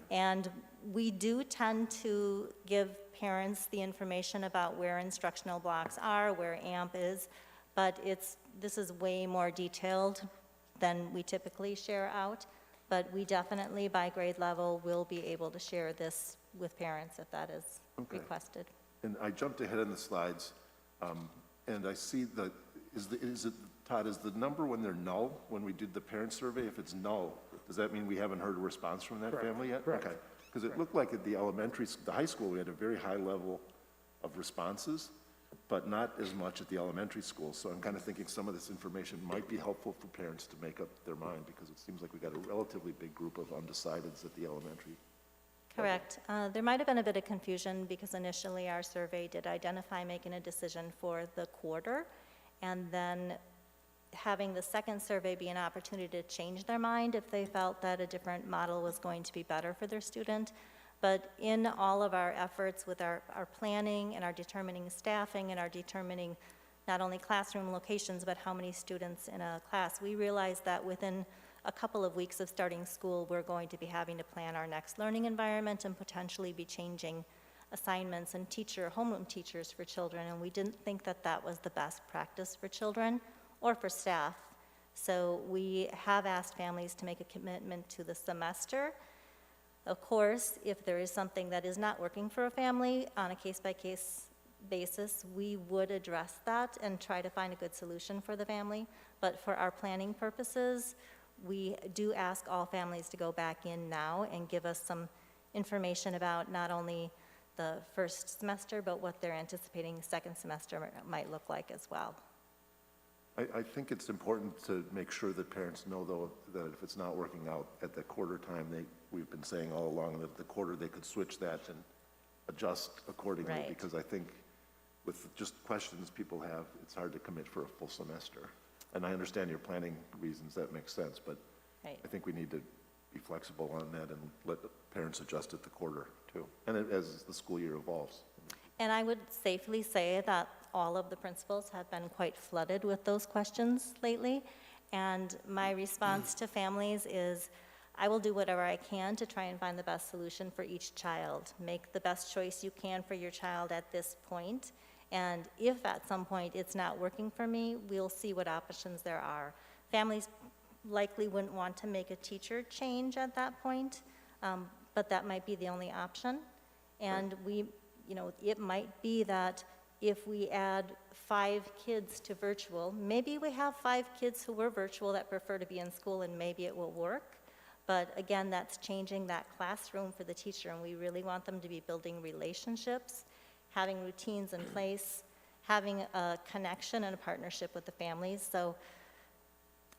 And we do tend to give parents the information about where instructional blocks are, where AMP is, but this is way more detailed than we typically share out. But we definitely, by grade level, will be able to share this with parents if that is requested. And I jumped ahead in the slides, and I see Todd, is the number when they're null, when we did the parent survey, if it's null, does that mean we haven't heard a response from that Correct. family yet? Correct. Okay, because it looked like at the high school, we had a very high level of responses, but not as much at the elementary school. So I'm kind of thinking some of this information might be helpful for parents to make up their mind, because it seems like we got a relatively big group of undecideds at the elementary. Correct. There might have been a bit of confusion because initially our survey did identify making a decision for the quarter, and then having the second survey be an opportunity to change their mind if they felt that a different model was going to be better for their student. But in all of our efforts with our planning and our determining staffing and our determining not only classroom locations, but how many students in a class, we realized that within a couple of weeks of starting school, we're going to be having to plan our next learning environment and potentially be changing assignments and homeroom teachers for children, and we didn't think that that was the best practice for children or for staff. So we have asked families to make a commitment to the semester. Of course, if there is something that is not working for a family on a case-by-case basis, we would address that and try to find a good solution for the family. But for our planning purposes, we do ask all families to go back in now and give us some information about not only the first semester, but what they're anticipating second semester might look like as well. I think it's important to make sure that parents know, though, that if it's not working out at the quarter time, we've been saying all along that the quarter they could switch that and adjust accordingly. Right. Because I think with just questions people have, it's hard to commit for a full semester. And I understand your planning reasons, that makes sense, but Right. I think we need to be flexible on that and let the parents adjust at the quarter too, and as the school year evolves. And I would safely say that all of the principals have been quite flooded with those questions lately. And my response to families is, I will do whatever I can to try and find the best solution for each child. Make the best choice you can for your child at this point. And if at some point it's not working for me, we'll see what options there are. Families likely wouldn't want to make a teacher change at that point, but that might be the only option. And it might be that if we add 5 kids to virtual, maybe we have 5 kids who were virtual that prefer to be in school, and maybe it will work. But again, that's changing that classroom for the teacher, and we really want them to be building relationships, having routines in place, having a connection and a partnership with the families. So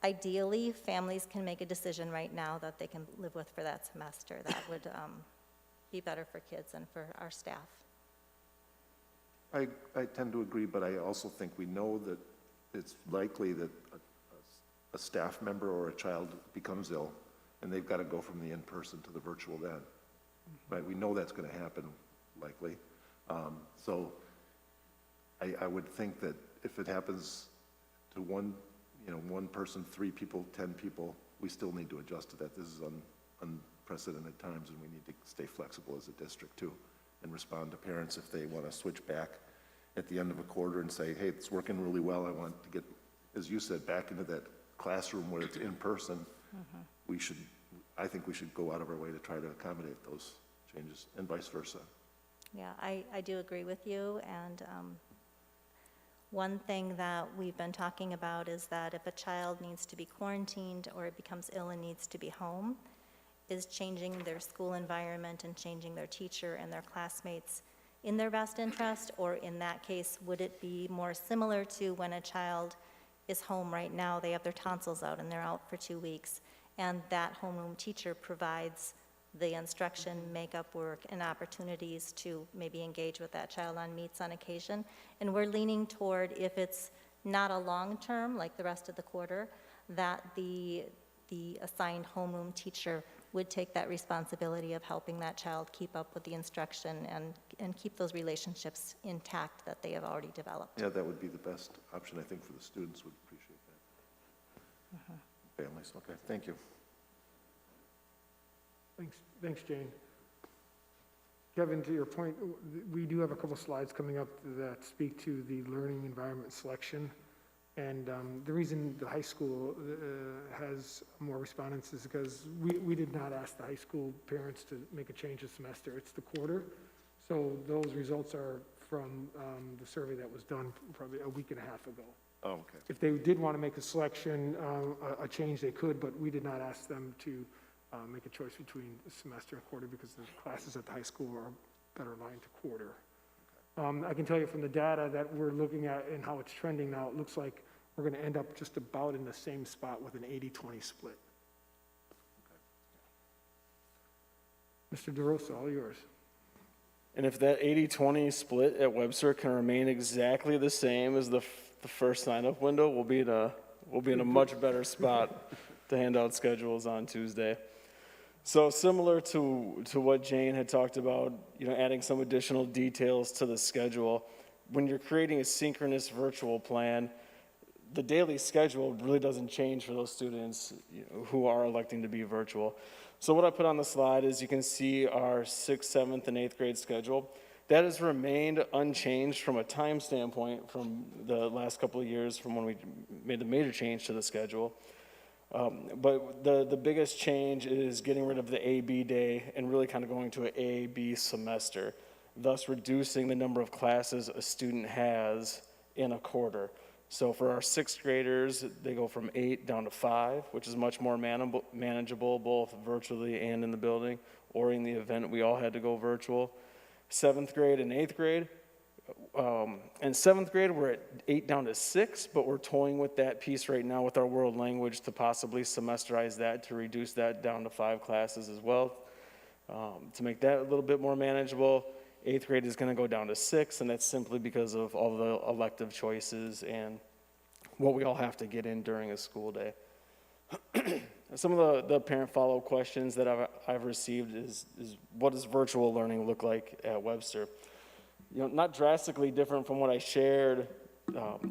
ideally, families can make a decision right now that they can live with for that semester. That would be better for kids and for our staff. I tend to agree, but I also think we know that it's likely that a staff member or a child becomes ill, and they've got to go from the in-person to the virtual then. Right? We know that's going to happen, likely. So I would think that if it happens to one person, 3 people, 10 people, we still need to adjust to that. This is unprecedented times, and we need to stay flexible as a district too, and respond to parents if they want to switch back at the end of a quarter and say, hey, it's working really well. I want to get, as you said, back into that classroom where it's in person. I think we should go out of our way to try to accommodate those changes, and vice versa. Yeah, I do agree with you. And one thing that we've been talking about is that if a child needs to be quarantined or it becomes ill and needs to be home, is changing their school environment and changing their teacher and their classmates in their best interest? Or in that case, would it be more similar to when a child is home right now, they have their tonsils out and they're out for 2 weeks, and that homeroom teacher provides the instruction, makeup work, and opportunities to maybe engage with that child on meets on occasion. And we're leaning toward, if it's not a long term, like the rest of the quarter, that the assigned homeroom teacher would take that responsibility of helping that child keep up with the instruction and keep those relationships intact that they have already developed. Yeah, that would be the best option, I think, for the students. Would appreciate that. Families, okay, thank you. Thanks, Jane. Kevin, to your point, we do have a couple slides coming up that speak to the learning environment selection. And the reason the high school has more respondents is because we did not ask the high school parents to make a change this semester. It's the quarter. So those results are from the survey that was done probably a week and a half ago. Oh, okay. If they did want to make a selection, a change, they could, but we did not ask them to make a choice between semester and quarter because the classes at the high school are better aligned to quarter. I can tell you from the data that we're looking at and how it's trending now, it looks like we're going to end up just about in the same spot with an 80-20 split. Mr. DeRosa, all yours. And if that 80-20 split at Webster can remain exactly the same as the first sign-up window, we'll be in a much better spot to hand out schedules on Tuesday. So similar to what Jane had talked about, adding some additional details to the schedule, when you're creating a synchronous virtual plan, the daily schedule really doesn't change for those students who are electing to be virtual. So what I put on the slide is you can see our 6th, 7th, and 8th grade schedule. That has remained unchanged from a time standpoint from the last couple of years from when we made the major change to the schedule. But the biggest change is getting rid of the A-B day and really kind of going to an A-B semester, thus reducing the number of classes a student has in a quarter. So for our 6th graders, they go from 8 down to 5, which is much more manageable, both virtually and in the building, or in the event we all had to go virtual. 7th grade and 8th grade. In 7th grade, we're at 8 down to 6, but we're toying with that piece right now with our world language to possibly semesterize that, to reduce that down to 5 classes as well, to make that a little bit more manageable. 8th grade is going to go down to 6, and that's simply because of all the elective choices and what we all have to get in during a school day. Some of the parent follow-up questions that I've received is what does virtual learning look like at Webster? Not drastically different from what I shared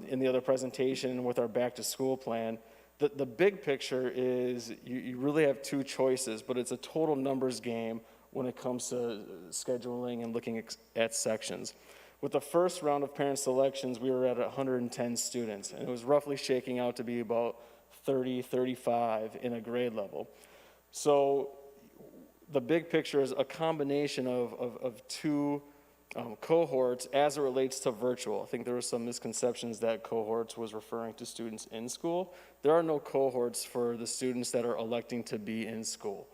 in the other presentation with our back-to-school plan. The big picture is you really have 2 choices, but it's a total numbers game when it comes to scheduling and looking at sections. With the first round of parent selections, we were at 110 students, and it was roughly shaking out to be about 30, 35 in a grade level. So the big picture is a combination of 2 cohorts as it relates to virtual. I think there were some misconceptions that cohorts was referring to students in school. There are no cohorts for the students that are electing to be in school.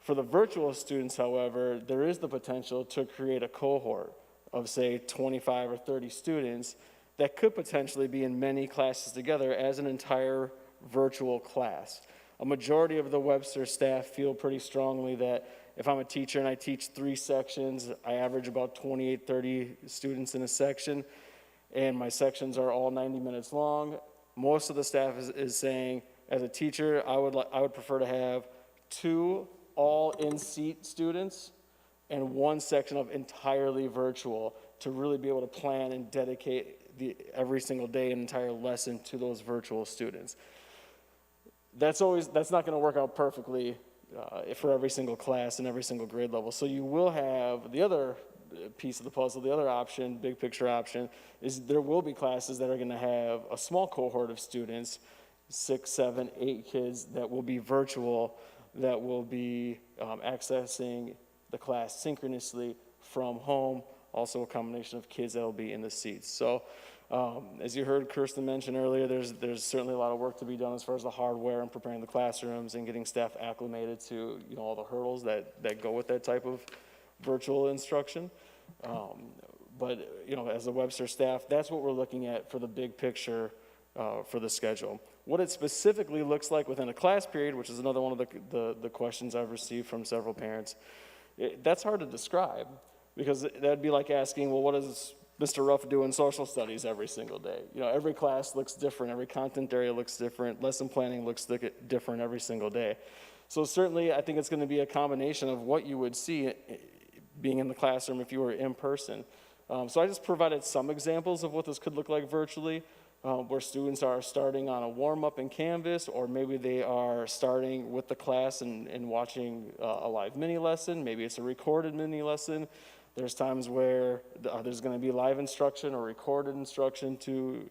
For the virtual students, however, there is the potential to create a cohort of, say, 25 or 30 students that could potentially be in many classes together as an entire virtual class. A majority of the Webster staff feel pretty strongly that if I'm a teacher and I teach 3 sections, I average about 28, 30 students in a section, and my sections are all 90 minutes long. Most of the staff is saying, as a teacher, I would prefer to have 2 all in-seat students and 1 section of entirely virtual to really be able to plan and dedicate every single day an entire lesson to those virtual students. That's not going to work out perfectly for every single class and every single grade level. So you will have the other piece of the puzzle, the other option, big picture option, is there will be classes that are going to have a small cohort of students, 6, 7, 8 kids that will be virtual, that will be accessing the class synchronously from home, also a combination of kids that will be in the seats. So as you heard Kirsten mention earlier, there's certainly a lot of work to be done as far as the hardware and preparing the classrooms and getting staff acclimated to all the hurdles that go with that type of virtual instruction. But as a Webster staff, that's what we're looking at for the big picture for the schedule. What it specifically looks like within a class period, which is another one of the questions I've received from several parents, that's hard to describe because that'd be like asking, well, what does Mr. Ruff do in social studies every single day? Every class looks different, every content area looks different, lesson planning looks different every single day. So certainly I think it's going to be a combination of what you would see being in the classroom if you were in person. So I just provided some examples of what this could look like virtually, where students are starting on a warm-up in Canvas, or maybe they are starting with the class and watching a live mini lesson. Maybe it's a recorded mini lesson. There's times where there's going to be live instruction or recorded instruction to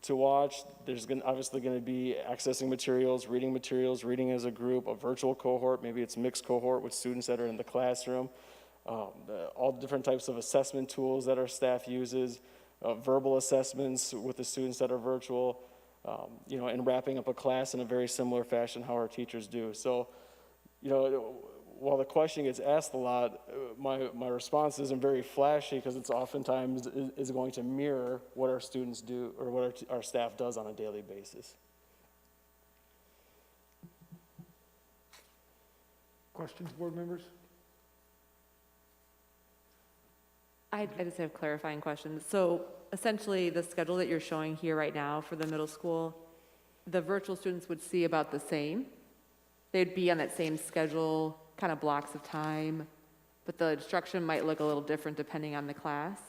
watch. There's obviously going to be accessing materials, reading as a group, a virtual cohort. Maybe it's mixed cohort with students that are in the classroom. All the different types of assessment tools that our staff uses, verbal assessments with the students that are virtual, and wrapping up a class in a very similar fashion how our teachers do. So, while the question gets asked a lot, my response isn't very flashy because it's oftentimes is going to mirror what our students do or what our staff does on a daily basis. Questions, board members? I just have clarifying questions. So essentially, the schedule that you're showing here right now for the middle school, the virtual students would see about the same. They'd be on that same schedule, kind of blocks of time, but the instruction might look a little different depending on the class.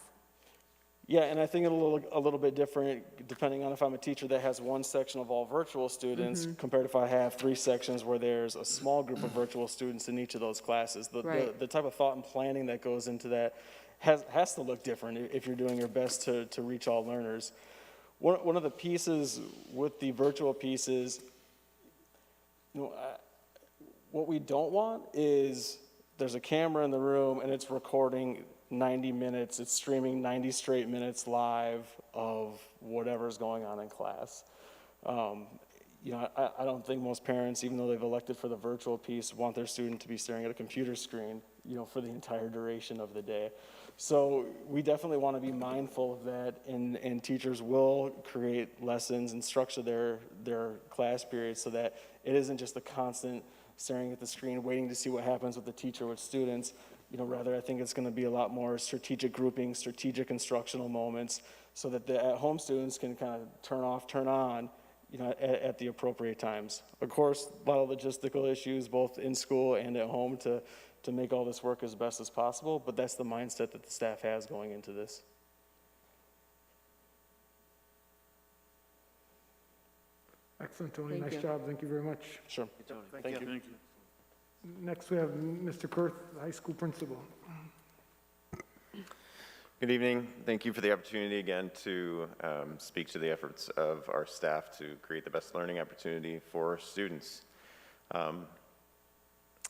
Yeah, and I think it'll look a little bit different depending on if I'm a teacher that has one section of all virtual students compared if I have 3 sections where there's a small group of virtual students in each of those classes. Right. The type of thought and planning that goes into that has to look different if you're doing your best to reach all learners. One of the pieces with the virtual pieces, what we don't want is there's a camera in the room and it's recording 90 minutes, it's streaming 90 straight minutes live of whatever's going on in class. I don't think most parents, even though they've elected for the virtual piece, want their student to be staring at a computer screen, for the entire duration of the day. So we definitely want to be mindful of that, and teachers will create lessons and structure their class periods so that it isn't just a constant staring at the screen, waiting to see what happens with the teacher with students. Rather, I think it's going to be a lot more strategic grouping, strategic instructional moments, so that the at-home students can kind of turn off, turn on, at the appropriate times. Of course, a lot of logistical issues, both in school and at home, to make all this work as best as possible, but that's the mindset that the staff has going into this. Excellent, Tony. Thank Nice you. job. Thank you very much. Sure. Thank you. Next, we have Mr. Kurth, the high school principal. Good evening. Thank you for the opportunity again to speak to the efforts of our staff to create the best learning opportunity for students.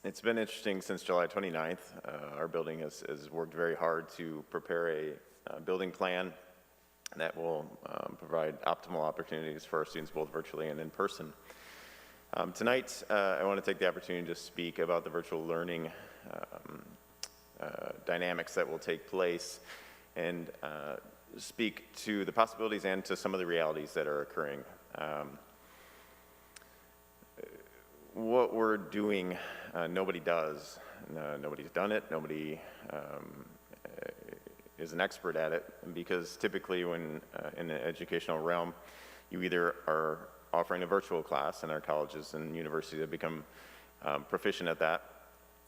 It's been interesting since July 29th. Our building has worked very hard to prepare a building plan that will provide optimal opportunities for our students both virtually and in person. Tonight, I want to take the opportunity to speak about the virtual learning dynamics that will take place and speak to the possibilities and to some of the realities that are occurring. What we're doing, nobody does. Nobody's done it. Nobody is an expert at it, because typically when in the educational realm, you either are offering a virtual class, and our colleges and universities have become proficient at that,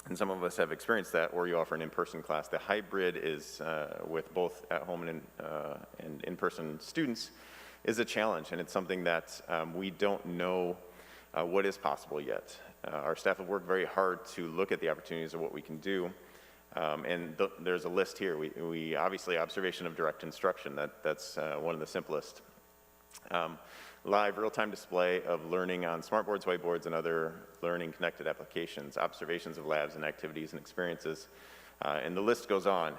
and some of us have experienced that, or you offer an in-person class. The hybrid is, with both at-home and in-person students, is a challenge, and it's something that we don't know what is possible yet. Our staff have worked very hard to look at the opportunities of what we can do, and there's a list here. We obviously, observation of direct instruction, that's one of the simplest. Live real-time display of learning on smartboards, whiteboards, and other learning connected applications, observations of labs and activities and experiences, and the list goes on.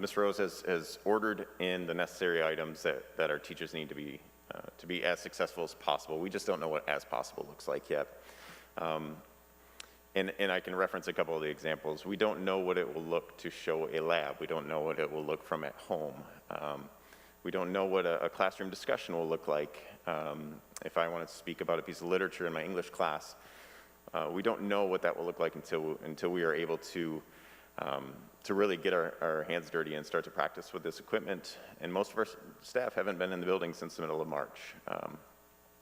Ms. Rose has ordered in the necessary items that our teachers need to be as successful as possible. We just don't know what as possible looks like yet. And I can reference a couple of the examples. We don't know what it will look to show a lab. We don't know what it will look from at home. We don't know what a classroom discussion will look like. If I want to speak about a piece of literature in my English class, we don't know what that will look like until we are able to really get our hands dirty and start to practice with this equipment. And most of our staff haven't been in the building since the middle of March.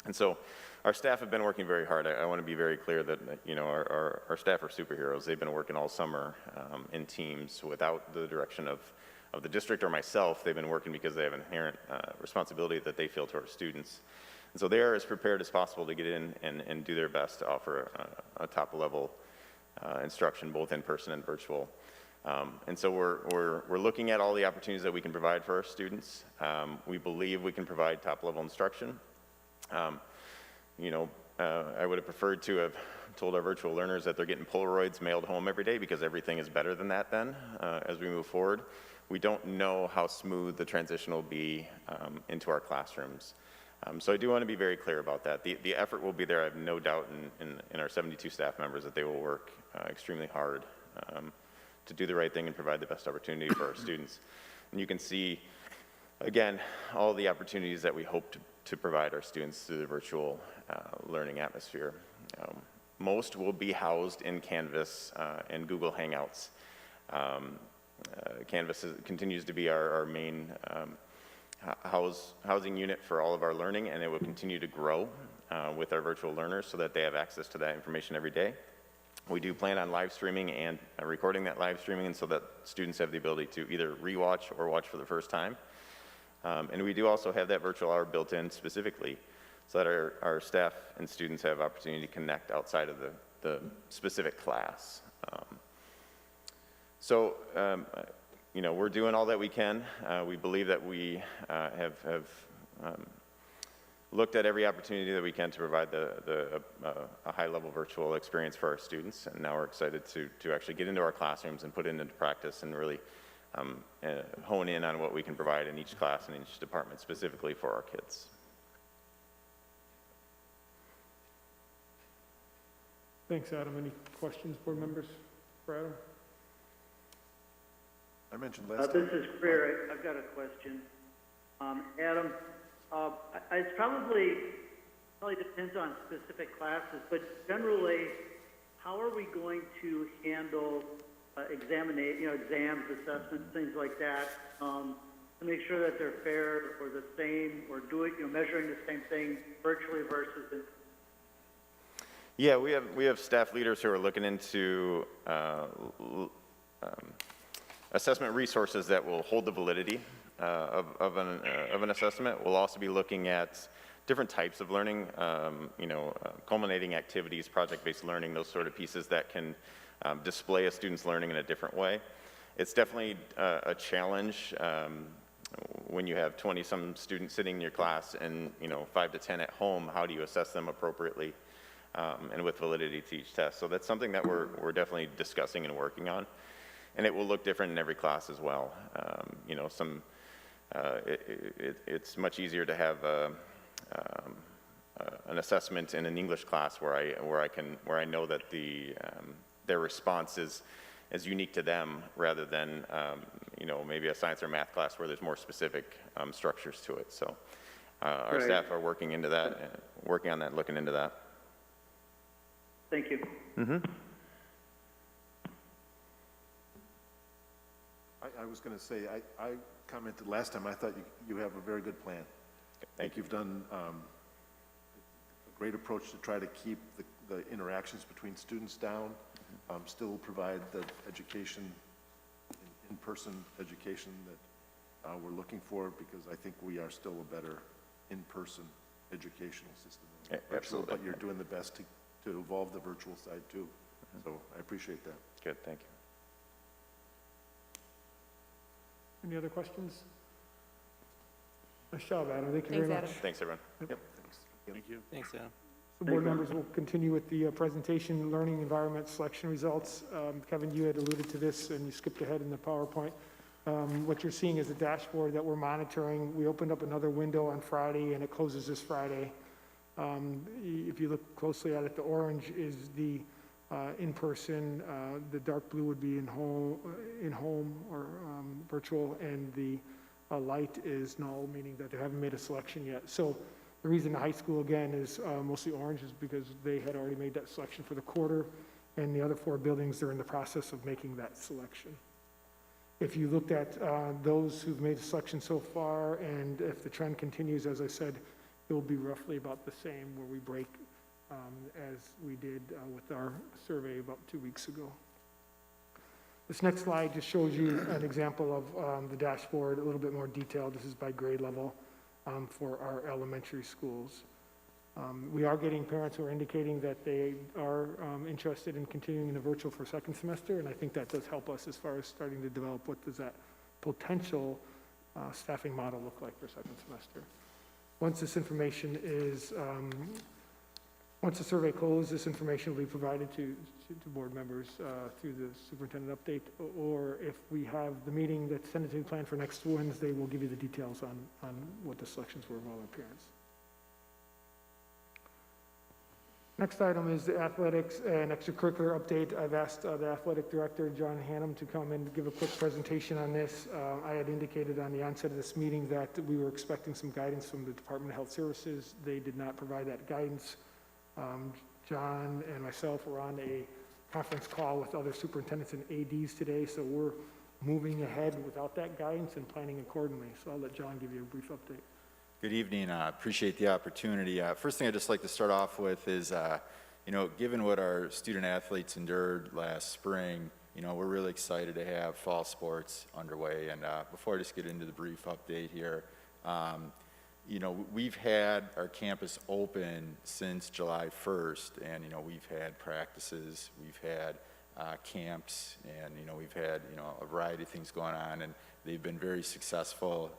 And so our staff have been working very hard. I want to be very clear that our staff are superheroes. They've been working all summer in teams without the direction of the district or myself. They've been working because they have an inherent responsibility that they feel to our students. And so they are as prepared as possible to get in and do their best to offer a top-level instruction, both in person and virtual. And so we're looking at all the opportunities that we can provide for our students. We believe we can provide top-level instruction. I would have preferred to have told our virtual learners that they're getting Polaroids mailed home every day, because everything is better than that then as we move forward. We don't know how smooth the transition will be into our classrooms. So I do want to be very clear about that. The effort will be there. I have no doubt in our 72 staff members that they will work extremely hard to do the right thing and provide the best opportunity for our students. And you can see, again, all the opportunities that we hope to provide our students through the virtual learning atmosphere. Most will be housed in Canvas and Google Hangouts. Canvas continues to be our main housing unit for all of our learning, and it will continue to grow with our virtual learners so that they have access to that information every day. We do plan on live streaming and recording that live streaming, and so that students have the ability to either rewatch or watch for the first time. And we do also have that virtual hour built in specifically so that our staff and students have opportunity to connect outside of the specific class. You know, we're doing all that we can. We believe that we have looked at every opportunity that we can to provide a high-level virtual experience for our students, and now we're excited to actually get into our classrooms and put it into practice and really hone in on what we can provide in each class and each department specifically for our kids. Thanks, Adam. Any questions, board members for Adam? I mentioned last time. This is Greer. I've got a question. Adam, it's probably depends on specific classes, but generally, how are we going to handle exams, assessments, things like that, to make sure that they're fair or the same, or measuring the same thing virtually versus in? Yeah, we have staff leaders who are looking into assessment resources that will hold the validity of an assessment. We'll also be looking at different types of learning, culminating activities, project-based learning, those sort of pieces that can display a student's learning in a different way. It's definitely a challenge when you have 20-some students sitting in your class and 5 to 10 at home. How do you assess them appropriately and with validity to each test? So that's something that we're definitely discussing and working on. And it will look different in every class as well. It's much easier to have an assessment in an English class where I know that their response is unique to them, rather than maybe a science or math class where there's more specific structures to it. So our staff are working on that, looking into that. Thank you. Mm-hmm. I was going to say, I commented last time, I thought you have a very good plan. I think you've done a great approach to try to keep the interactions between students down, still provide the education, in-person education that we're looking for, because I think we are still a better in-person educational system. Absolutely. But you're doing the best to evolve the virtual side too. So I appreciate that. Good, thank you. Any other questions? Nice job, Adam. Thank you very much. Thanks, everyone. Yep, thanks. Thank you. Thanks, Adam. So board members will continue with the presentation, learning environment selection results. Kevin, you had alluded to this and you skipped ahead in the PowerPoint. What you're seeing is a dashboard that we're monitoring. We opened up another window on Friday and it closes this Friday. If you look closely at it, the orange is the in-person, the dark blue would be in home or virtual, and the light is null, meaning that they haven't made a selection yet. So the reason the high school, again, is mostly orange is because they had already made that selection for the quarter, and the other 4 buildings, they're in the process of making that selection. If you looked at those who've made a selection so far, and if the trend continues, as I said, it will be roughly about the same, where we break as we did with our survey about 2 weeks ago. This next slide just shows you an example of the dashboard, a little bit more detailed. This is by grade level for our elementary schools. We are getting parents who are indicating that they are interested in continuing in the virtual for second semester, and I think that does help us as far as starting to develop what does that potential staffing model look like for second semester. Once this information is once the survey closes, this information will be provided to board members through the superintendent update, or if we have the meeting that's tentatively planned for next Wednesday, we'll give you the details on what the selections were of all our parents. Next item is the athletics and extracurricular update. I've asked the athletic director, John Hannum, to come and give a quick presentation on this. I had indicated on the onset of this meeting that we were expecting some guidance from the Department of Health Services. They did not provide that guidance. John and myself were on a conference call with other superintendents and ADs today, so we're moving ahead without that guidance and planning accordingly. So I'll let John give you a brief update. Good evening. Appreciate the opportunity. First thing I'd just like to start off with is, given what our student athletes endured last spring, we're really excited to have fall sports underway. And before I just get into the brief update here, You know, we've had our campus open since July 1st, and, you know, we've had practices, we've had camps, and, you know, we've had, you know, a variety of things going on, and they've been very successful.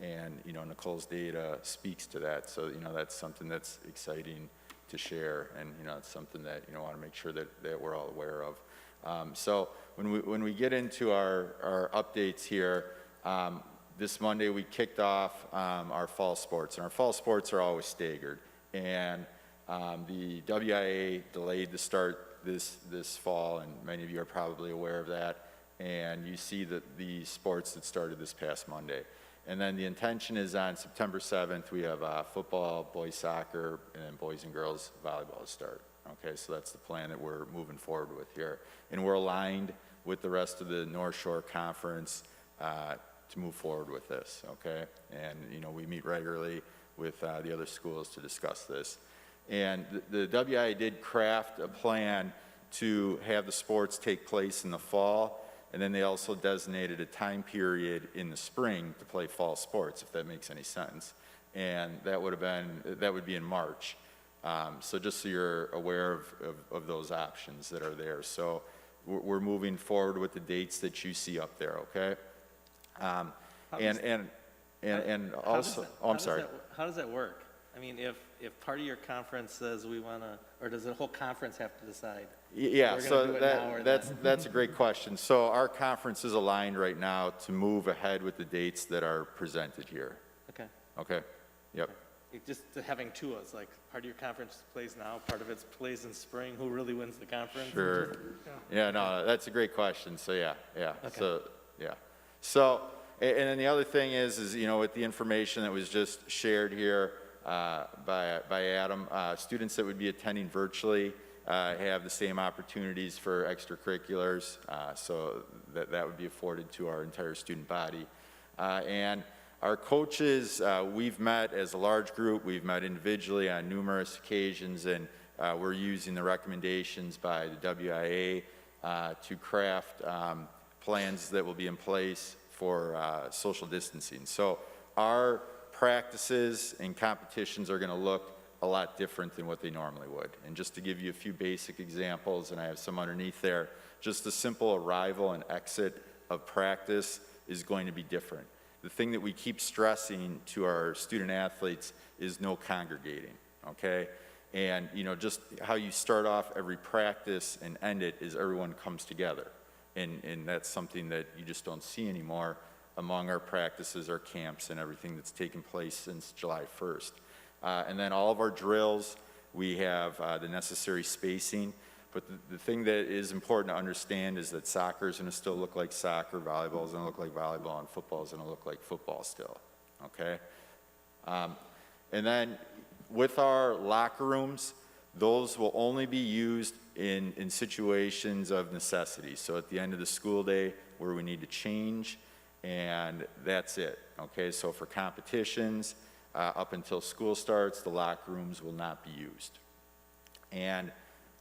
And, you know, Nicole's data speaks to that. So, you know, that's something that's exciting to share, and, you know, it's something that, you know, want to make sure that we're all aware of. So when we get into our updates here, this Monday we kicked off our fall sports, and our fall sports are always staggered. And the WIA delayed the start this fall, and many of you are probably aware of that. And you see that the sports that started this past Monday. And then the intention is on September 7th, we have football, boys soccer, and then boys and girls volleyball start. Okay, so that's the plan that we're moving forward with here. And we're aligned with the rest of the North Shore Conference to move forward with this, okay? And, you know, we meet regularly with the other schools to discuss this. And the WIA did craft a plan to have the sports take place in the fall, and then they also designated a time period in the spring to play fall sports, if that makes any sense. And that would be in March. So just so you're aware of those options that are there. So we're moving forward with the dates that you see up there, okay? And also, I'm sorry. How does that work? I mean, if part of your conference says we want to, or does the whole conference have to decide? Yeah, so that's a great question. So our conference is aligned right now to move ahead with the dates that are presented here. Okay. Okay, yep. Just having two, it's like part of your conference plays now, part of it plays in spring. Who really wins the conference? Sure. Yeah, no, that's a great question. So yeah. Okay. So yeah. So and then the other thing is you know, with the information that was just shared here by Adam, students that would be attending virtually have the same opportunities for extracurriculars, so that would be afforded to our entire student body. And our coaches, we've met as a large group, we've met individually on numerous occasions, and we're using the recommendations by the WIA to craft plans that will be in place for social distancing. So our practices and competitions are going to look a lot different than what they normally would. And just to give you a few basic examples, and I have some underneath there, just the simple arrival and exit of practice is going to be different. The thing that we keep stressing to our student athletes is no congregating, okay? And, you know, just how you start off every practice and end it is everyone comes together. And that's something that you just don't see anymore among our practices, our camps, and everything that's taken place since July 1st. And then all of our drills, we have the necessary spacing. But the thing that is important to understand is that soccer is going to still look like soccer, volleyball is going to look like volleyball, and football is going to look like football still, okay? And then with our locker rooms, those will only be used in situations of necessity. So at the end of the school day where we need to change, and that's it, okay? So for competitions, up until school starts, the locker rooms will not be used. And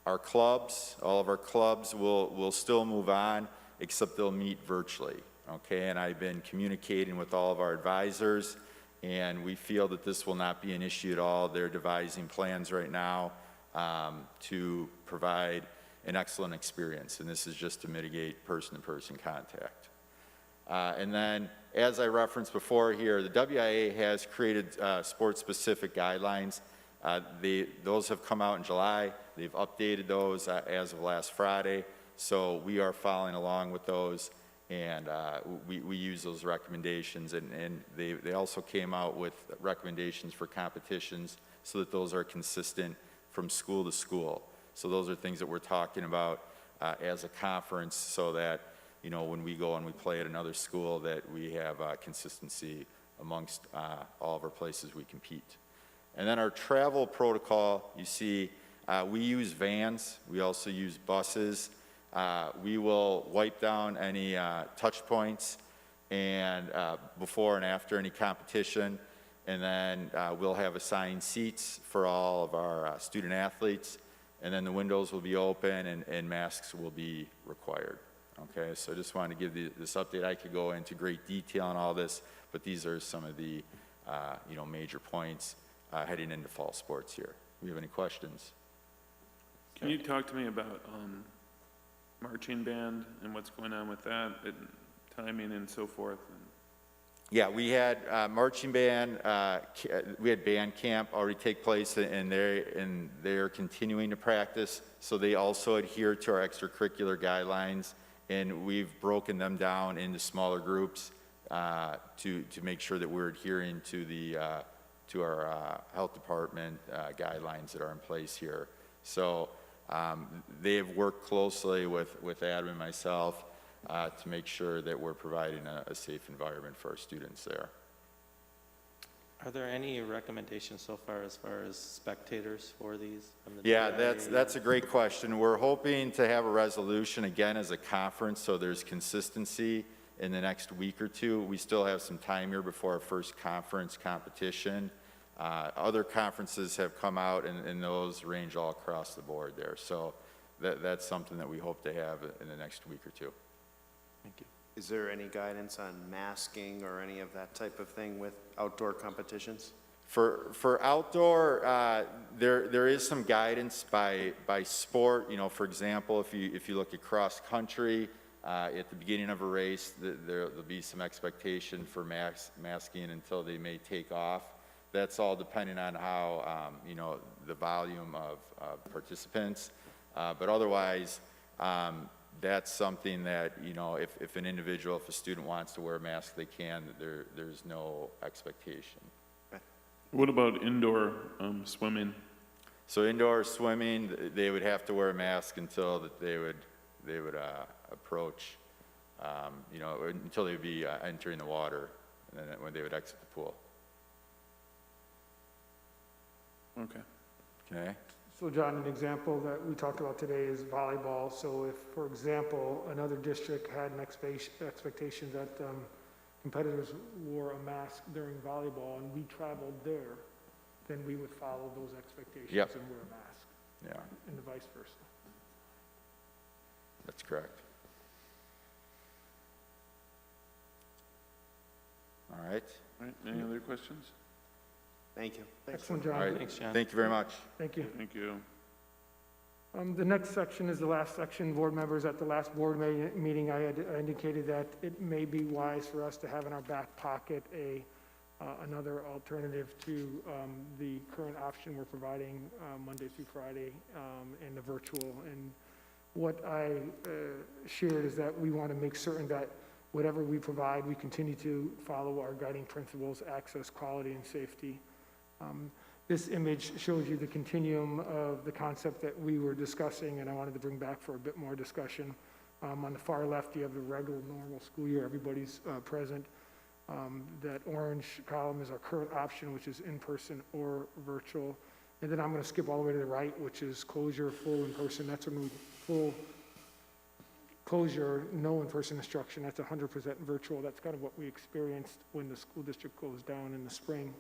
our clubs, all of our clubs will still move on, except they'll meet virtually, okay? And I've been communicating with all of our advisors, and we feel that this will not be an issue at all. They're devising plans right now to provide an excellent experience, and this is just to mitigate person-to-person contact. And then, as I referenced before here, the WIA has created sport-specific guidelines. Those have come out in July. They've updated those as of last Friday, so we are following along with those, and we use those recommendations, and they also came out with recommendations for competitions so that those are consistent from school to school. So those are things that we're talking about as a conference, so that, you know, when we go and we play at another school, that we have consistency amongst all of our places we compete. And then our travel protocol, you see, we use vans, we also use buses. We will wipe down any touch points and before and after any competition, and then we'll have assigned seats for all of our student athletes, and then the windows will be open and masks will be required. Okay, so I just wanted to give this update. I could go into great detail on all this, But these are some of the, you know, major points heading into fall sports here. Do you have any questions? Can you talk to me about marching band and what's going on with that, and timing and so forth? Yeah, we had marching band, we had band camp already take place, and they're continuing to practice. So they also adhere to our extracurricular guidelines, and we've broken them down into smaller groups to make sure that we're adhering to the to our health department guidelines that are in place here. So they have worked closely with Adam and myself to make sure that we're providing a safe environment for our students there. Are there any recommendations so far as spectators for these? Yeah, that's a great question. We're hoping to have a resolution again as a conference, so there's consistency in the next week or two. We still have some time here before our first conference competition. Other conferences have come out, and those range all across the board there. So that's something that we hope to have in the next week or two. Thank you. Is there any guidance on masking or any of that type of thing with outdoor competitions? For outdoor, there is some guidance by sport. You know, for example, if you look at cross country, at the beginning of a race, there'll be some expectation for masking until they may take off. That's all depending on how, you know, the volume of participants. But otherwise, that's something that, you know, if an individual, if a student wants to wear a mask, they can. There's no expectation. What about indoor swimming? So indoor swimming, they would have to wear a mask until that they would approach, you know, until they would be entering the water, and then when they would exit the pool. Okay. Okay. So John, an example that we talked about today is volleyball. So if, for example, another district had an expectation that competitors wore a mask during volleyball and we traveled there, then we would follow those expectations and wear a mask. Yeah. And the vice versa. That's correct. All right. All right, any other questions? Thank you. Excellent, John. All right. Thanks, John. Thank you very much. Thank you. Thank you. The next section is the last section. Board members, at the last board meeting, I had indicated that it may be wise for us to have in our back pocket another alternative to the current option we're providing Monday through Friday and the virtual. And what I shared is that we want to make certain that whatever we provide, we continue to follow our guiding principles, access, quality, and safety. This image shows you the continuum of the concept that we were discussing, and I wanted to bring back for a bit more discussion. On the far left, you have the regular, normal school year. Everybody's present. That orange column is our current option, which is in-person or virtual. And then I'm going to skip all the way to the right, which is closure, full in-person. That's when we full closure, no in-person instruction. That's 100% virtual. That's kind of what we experienced when the school district goes down in the spring.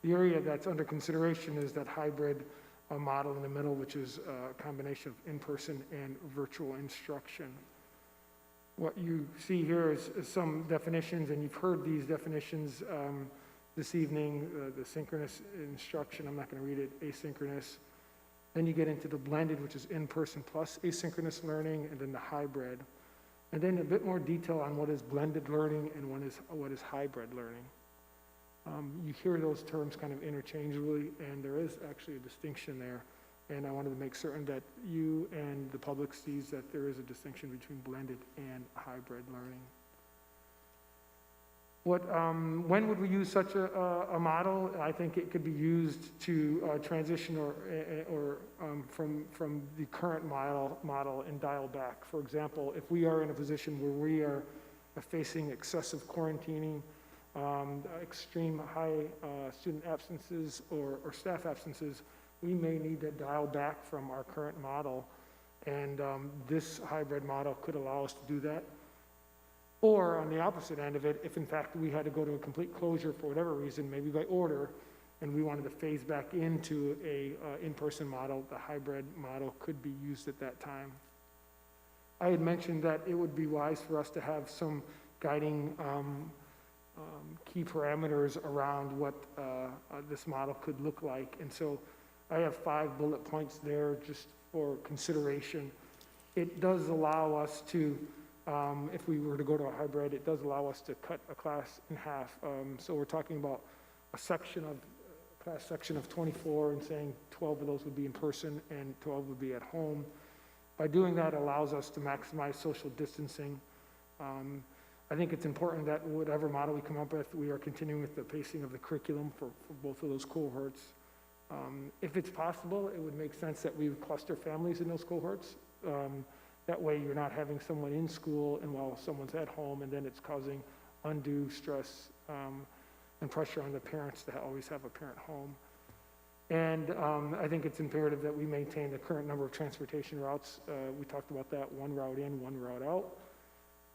The area that's under consideration is that hybrid model in the middle, which is a combination of in-person and virtual instruction. What you see here is some definitions, and you've heard these definitions this evening, the synchronous instruction, I'm not going to read it, asynchronous. Then you get into the blended, which is in-person plus asynchronous learning, and then the hybrid. And then a bit more detail on what is blended learning and what is hybrid learning. You hear those terms kind of interchangeably, and there is actually a distinction there. And I wanted to make certain that you and the public sees that there is a distinction between blended and hybrid learning. When would we use such a model? I think it could be used to transition or from the current model and dial back. For example, if we are in a position where we are facing excessive quarantining, extreme high student absences or staff absences, we may need to dial back from our current model, and this hybrid model could allow us to do that. Or on the opposite end of it, if in fact we had to go to a complete closure for whatever reason, maybe by order, and we wanted to phase back into a in-person model, the hybrid model could be used at that time. I had mentioned that it would be wise for us to have some guiding key parameters around what this model could look like. And so I have 5 bullet points there just for consideration. It does allow us to, if we were to go to a hybrid, it does allow us to cut a class in half. So we're talking about a class section of 24 and saying 12 of those would be in person and 12 would be at home. By doing that, it allows us to maximize social distancing. I think it's important that whatever model we come up with, we are continuing with the pacing of the curriculum for both of those cohorts. If it's possible, it would make sense that we would cluster families in those cohorts. That way you're not having someone in school and while someone's at home, and then it's causing undue stress and pressure on the parents to always have a parent home. And I think it's imperative that we maintain the current number of transportation routes. We talked about that, 1 route in, 1 route out.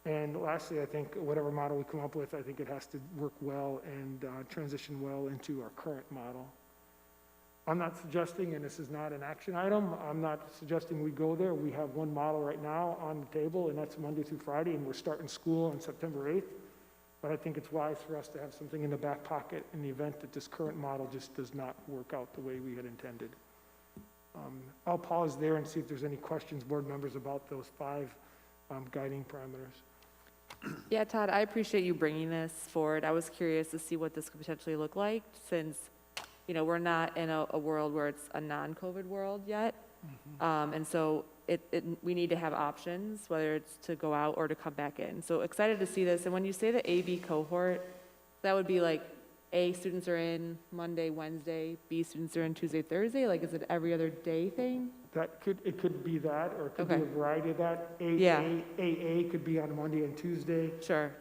And lastly, I think whatever model we come up with, I think it has to work well and transition well into our current model. I'm not suggesting, and this is not an action item, I'm not suggesting we go there. We have 1 model right now on the table, and that's Monday through Friday, and we're starting school on September 8th. But I think it's wise for us to have something in the back pocket in the event that this current model just does not work out the way we had intended. I'll pause there and see if there's any questions, board members, about those 5 guiding parameters. Yeah, Todd, I appreciate you bringing this forward. I was curious to see what this could potentially look like since, you know, we're not in a world where it's a non-COVID world yet. And so we need to have options, whether it's to go out or to come back in. So excited to see this. And when you say the AB cohort, that would be like A, students are in Monday, Wednesday, B, students are in Tuesday, Thursday? Like, is it every other day thing? It could be that, or it could Okay. be a variety of that. Yeah. AA could be on Monday and Tuesday. Sure.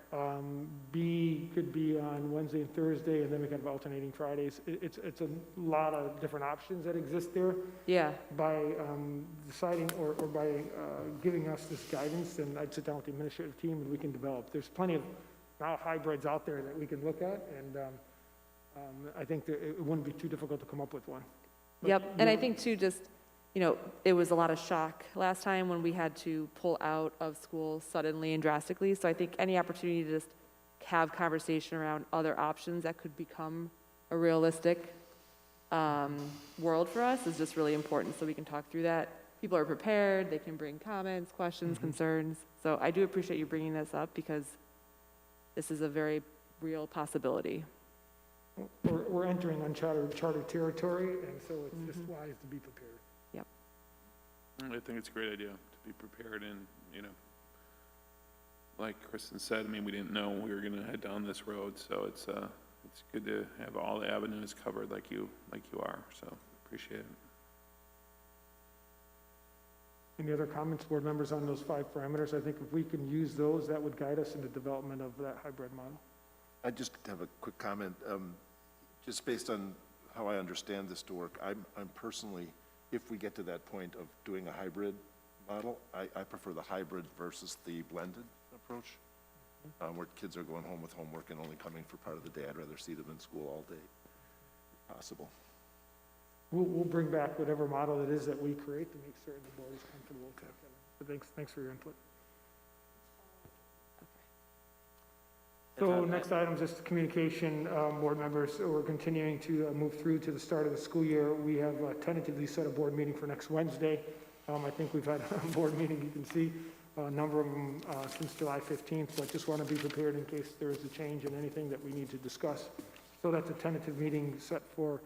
B could be on Wednesday and Thursday, and then we can have alternating Fridays. It's a lot of different options that exist there. Yeah. By deciding or by giving us this guidance, then I'd sit down with the administrative team and we can develop. There's plenty of now hybrids out there that we can look at, and I think that it wouldn't be too difficult to come up with one. But, Yep, and I think too, just, you know, it was a lot of shock last time when we had to pull out of school suddenly and drastically. So I think any opportunity to just have conversation around other options that could become a realistic world for us is just really important, so we can talk through that. People are prepared, they can bring comments, questions, concerns. So I do appreciate you bringing this up because this is a very real possibility. we're entering uncharted territory, and so it's just wise to be prepared. Yep. I think it's a great idea to be prepared, and, you know, like Kristen said, I mean, we didn't know we were gonna head down this road, so it's good to have all the avenues covered like you are, so appreciate it. Any other comments, board members, on those 5 parameters? I think if we can use those, that would guide us in the development of that hybrid model. I just have a quick comment. Just based on how I understand this to work, I'm personally, if we get to that point of doing a hybrid model, I prefer the hybrid versus the blended approach, where kids are going home with homework and only coming for part of the day. I'd rather see them in school all day, if possible. We'll bring back whatever model it is that we create to make certain the board is comfortable with it. But thanks for your input. So next item is just communication, board members. So we're continuing to move through to the start of the school year. We have tentatively set a board meeting for next Wednesday. I think we've had a board meeting, you can see a number of them since July 15th, but just want to be prepared in case there is a change in anything that we need to discuss. So that's a tentative meeting set for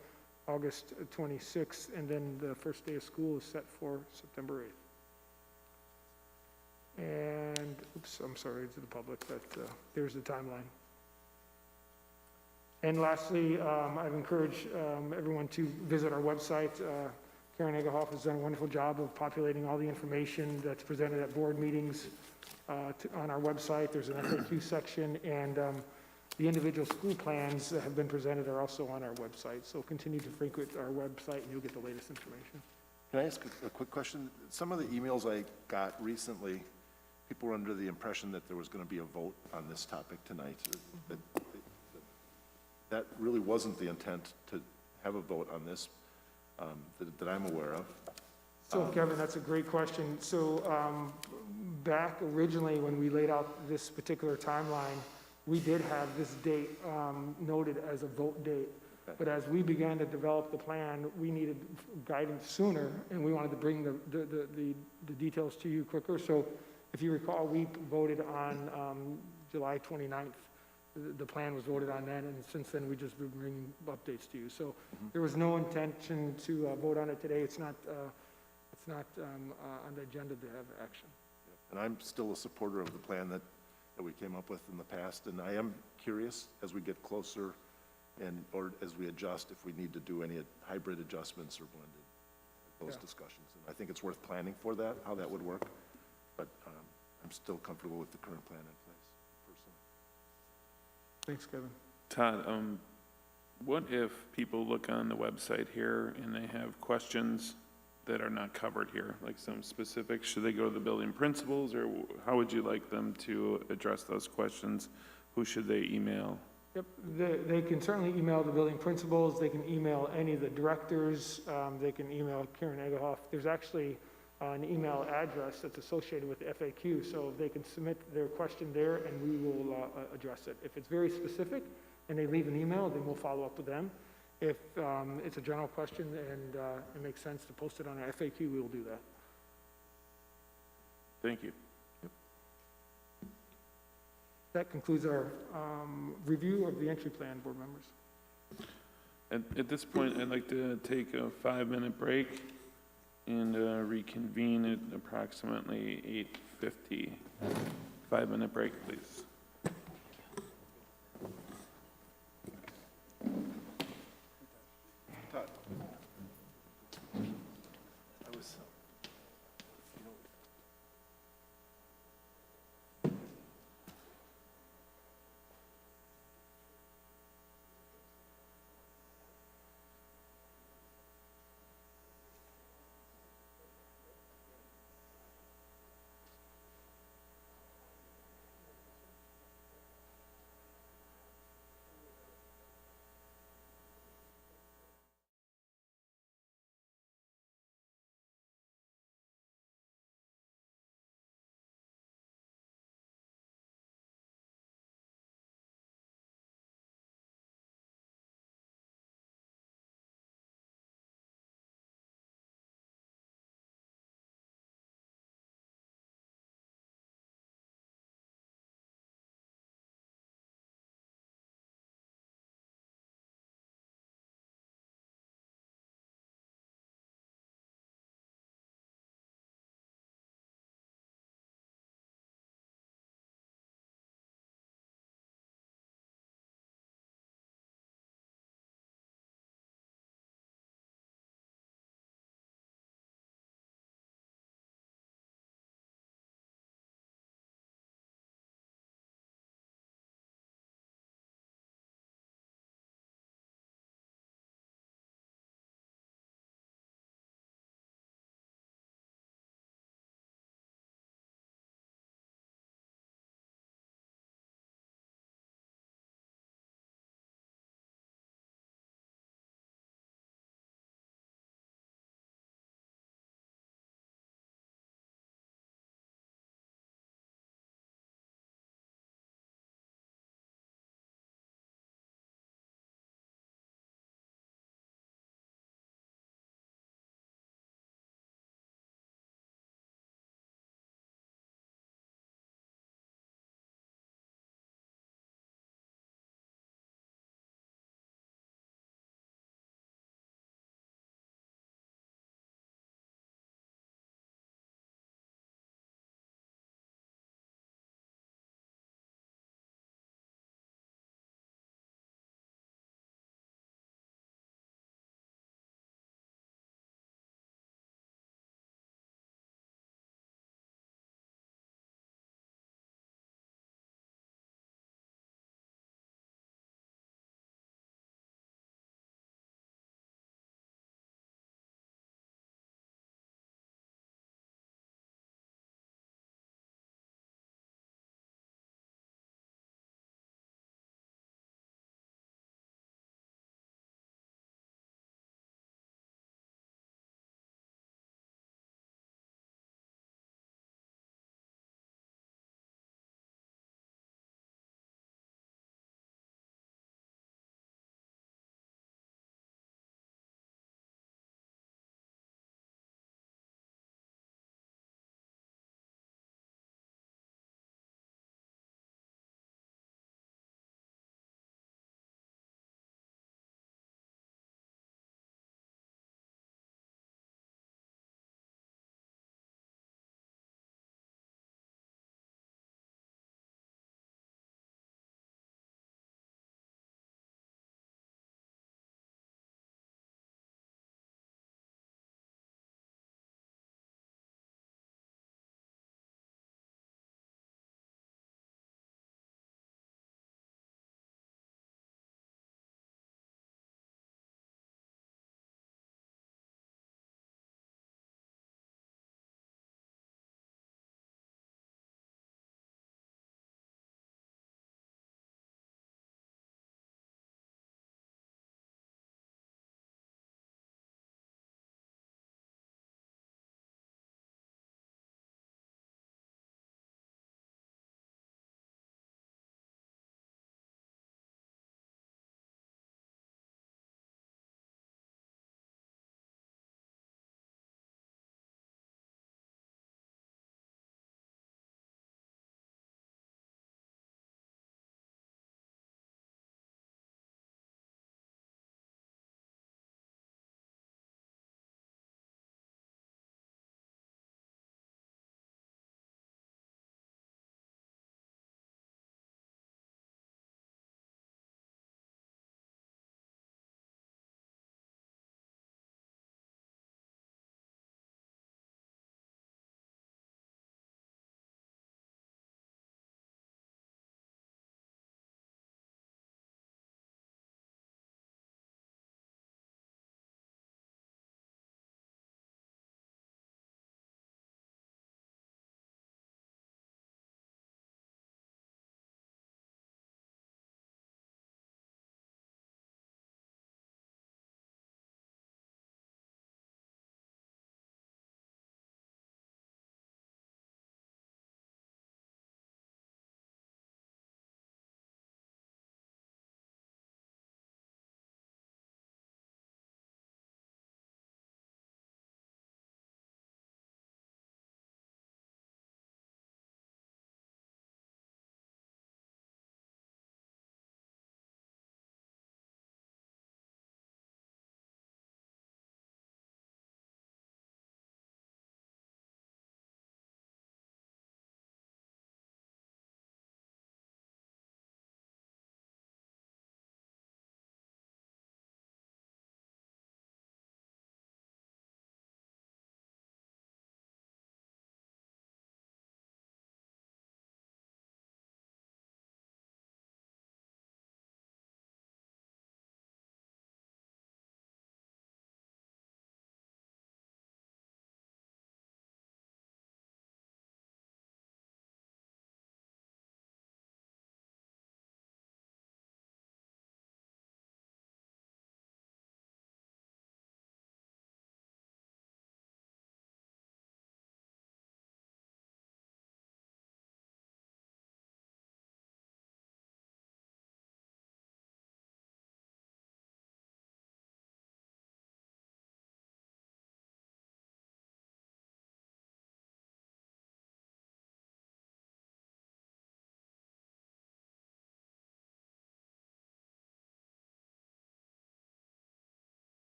August 26th, and then the first day of school is set for September 8th. And, oops, I'm sorry to the public, but there's the timeline. And lastly, I've encouraged everyone to visit our website. Karen Egerhoff has done a wonderful job of populating all the information that's presented at board meetings on our website. There's an FAQ section, and the individual school plans that have been presented are also on our website. So continue to frequent our website and you'll get the latest information. Can I ask a quick question? Some of the emails I got recently, people were under the impression that there was going to be a vote on this topic tonight. That really wasn't the intent, to have a vote on this that I'm aware of. So Kevin, that's a great question. So back originally when we laid out this particular timeline, we did have this date noted as a vote date. But as we began to develop the plan, we needed guidance sooner, and we wanted to bring the details to you quicker. So if you recall, we voted on July 29th. The plan was voted on then, and since then, we've just been bringing updates to you. So there was no intention to vote on it today. It's not on the agenda to have action. And I'm still a supporter of the plan that we came up with in the past, and I am curious as we get closer or as we adjust, if we need to do any hybrid adjustments or blended, those discussions. And I think it's worth planning for that, how that would work, but I'm still comfortable with the current plan in place, personally. Thanks, Kevin. Todd, what if people look on the website here and they have questions that are not covered here, like some specifics? Should they go to the building principals, or how would you like them to address those questions? Who should they email? Yep, they can certainly email the building principals, they can email any of the directors, they can email Karen Egelhoff. There's actually an email address that's associated with the FAQ, so they can submit their question there and we will address it. If it's very specific and they leave an email, then we'll follow up with them. If it's a general question and it makes sense to post it on our FAQ, we will do that. Thank you. That concludes our review of the entry plan, board members. At this point, I'd like to take a 5-minute break and reconvene at approximately 8:50. 5-minute break, please.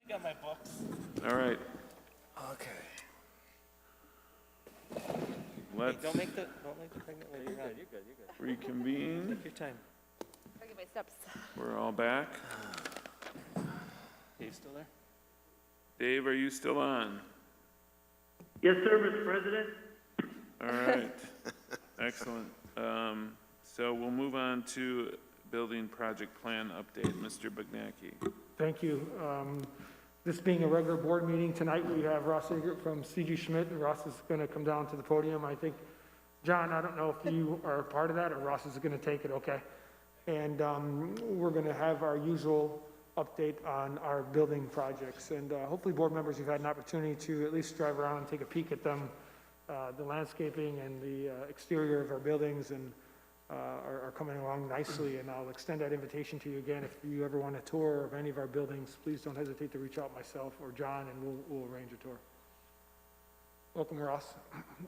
got my books. All right, Okay. let's Don't make the pregnant lady run. You're good, you're good. reconvene. Take your time. I'll get my steps. We're all back. Dave still there? Dave, are you still on? Yes, sir, Mr. President. All right, excellent. So we'll move on to building project plan update. Mr. Bagnacki. Thank you. This being a regular board meeting, tonight we have Ross Egert from CG Schmidt, and Ross is going to come down to the podium. I think, John, I don't know if you are a part of that, or Ross is going to take it, okay? And we're going to have our usual update on our building projects. And hopefully, board members, you've had an opportunity to at least drive around and take a peek at them, the landscaping and the exterior of our buildings, and are coming along nicely. And I'll extend that invitation to you again. If you ever want a tour of any of our buildings, please don't hesitate to reach out myself or John, and we'll arrange a tour. Welcome, Ross.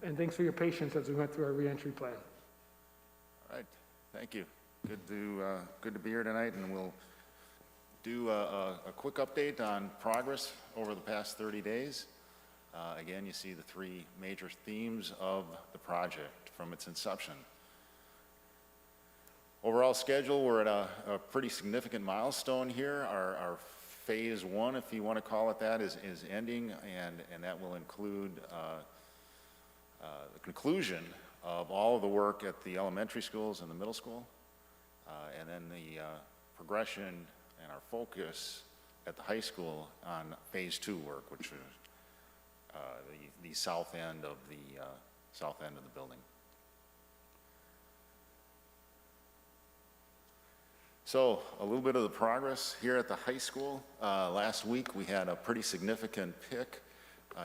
And thanks for your patience as we went through our reentry plan. All right, thank you. Good to be here tonight, and we'll do a quick update on progress over the past 30 days. Again, you see the three major themes of the project from its inception. Overall schedule, we're at a pretty significant milestone here. Our phase one, if you want to call it that, is ending, and that will include the conclusion of all of the work at the elementary schools and the middle school, and then the progression and our focus at the high school on phase two work, which is the south end of the building. So a little bit of the progress here at the high school. Last week we had a pretty significant pick.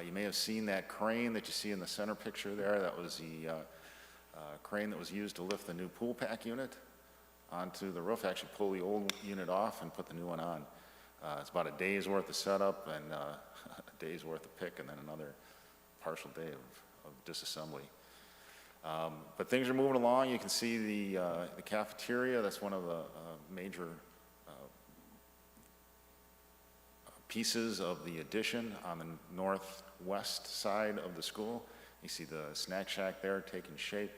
You may have seen that crane that you see in the center picture there. That was the crane that was used to lift the new pool pack unit onto the roof, actually pull the old unit off and put the new one on. It's about a day's worth of setup and a day's worth of pick, and then another partial day of disassembly. But things are moving along. You can see the cafeteria. That's one of the major pieces of the addition on the northwest side of the school. You see the snack shack there taking shape.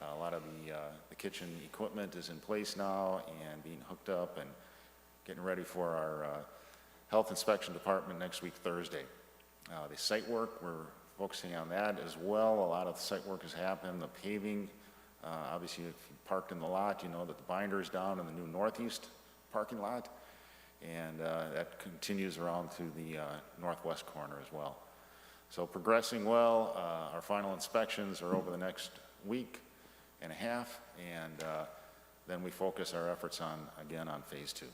A lot of the kitchen equipment is in place now and being hooked up and getting ready for our health inspection department next week, Thursday. The site work, we're focusing on that as well. A lot of the site work has happened. The paving, obviously if you parked in the lot, you know that the binder is down in the new northeast parking lot, and that continues around to the northwest corner as well. So progressing well. Our final inspections are over the next week and a half, and then we focus our efforts again on phase two.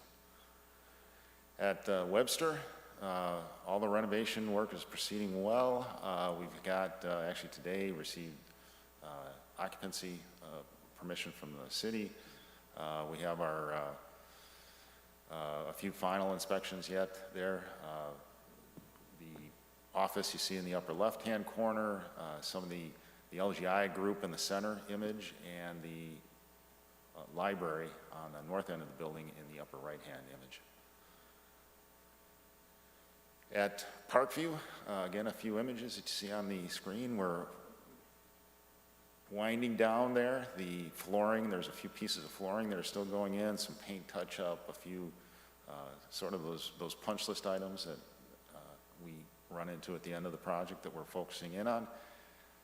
At Webster, all the renovation work is proceeding well. We've got, actually today, received occupancy permission from the city. We have our, a few final inspections yet there. The office you see in the upper left-hand corner, some of the LGI group in the center image, and the library on the north end of the building in the upper right-hand image. At Parkview, again, a few images that you see on the screen. We're winding down there. The flooring, there's a few pieces of flooring that are still going in, some paint touch-up, a few sort of those punch list items that we run into at the end of the project that we're focusing in on.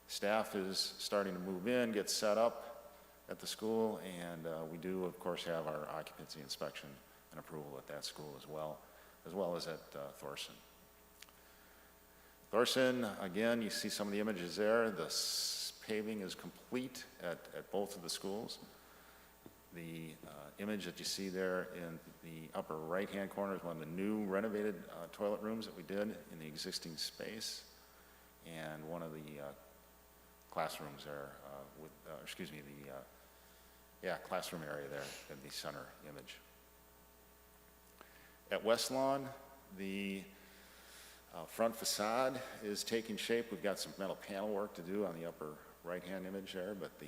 Staff is starting to move in, get set up at the school, and we do, of course, have our occupancy inspection and approval at that school as well as at Thorson. Thorson, again, you see some of the images there. The paving is complete at both of the schools. The image that you see there in the upper right-hand corner is one of the new renovated toilet rooms that we did in the existing space, and one of the classrooms there classroom area there in the center image. At West Lawn, the front facade is taking shape. We've got some metal panel work to do on the upper right-hand image there, but the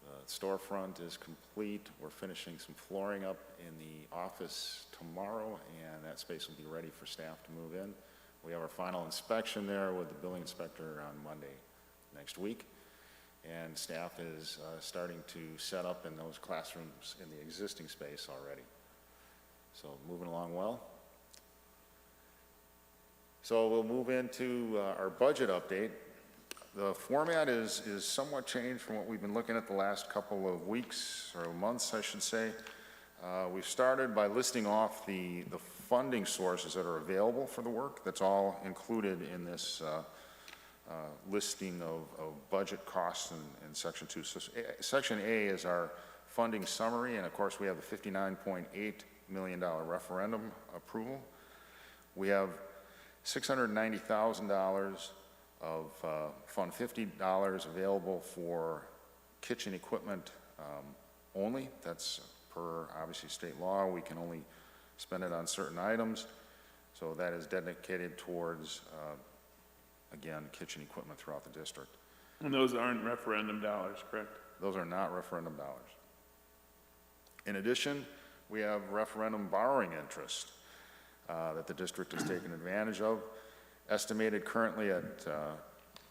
The storefront is complete. We're finishing some flooring up in the office tomorrow, and that space will be ready for staff to move in. We have our final inspection there with the building inspector on Monday next week, and staff is starting to set up in those classrooms in the existing space already. So moving along well. So we'll move into our budget update. The format is somewhat changed from what we've been looking at the last couple of weeks, or months, I should say. We've started by listing off the funding sources that are available for the work. That's all included in this listing of budget costs in Section 2. So Section A is our funding summary, and of course we have the $59.8 million referendum approval. We have $690,000 of Fund $50 available for kitchen equipment only. That's per, obviously, state law. We can only spend it on certain items. So that is dedicated towards, again, kitchen equipment throughout the district. And those aren't referendum dollars, correct? Those are not referendum dollars. In addition, we have referendum borrowing interest that the district has taken advantage of, estimated currently at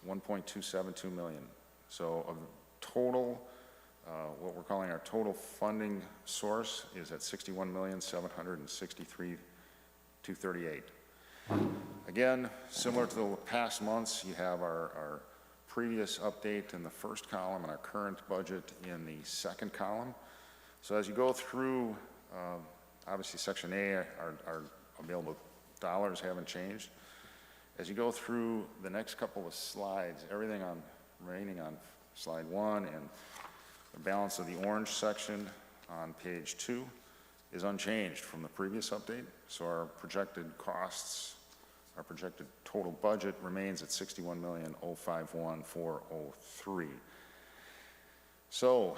$1.272 million. So of total, what we're calling our total funding source is at $61,763,238. Again, similar to the past months, you have our previous update in the first column and our current budget in the second column. So as you go through, obviously Section A, our available dollars haven't changed. As you go through the next couple of slides, everything remaining on slide 1 and the balance of the orange section on page 2 is unchanged from the previous update. So our projected costs, our projected total budget remains at $61,051,403. So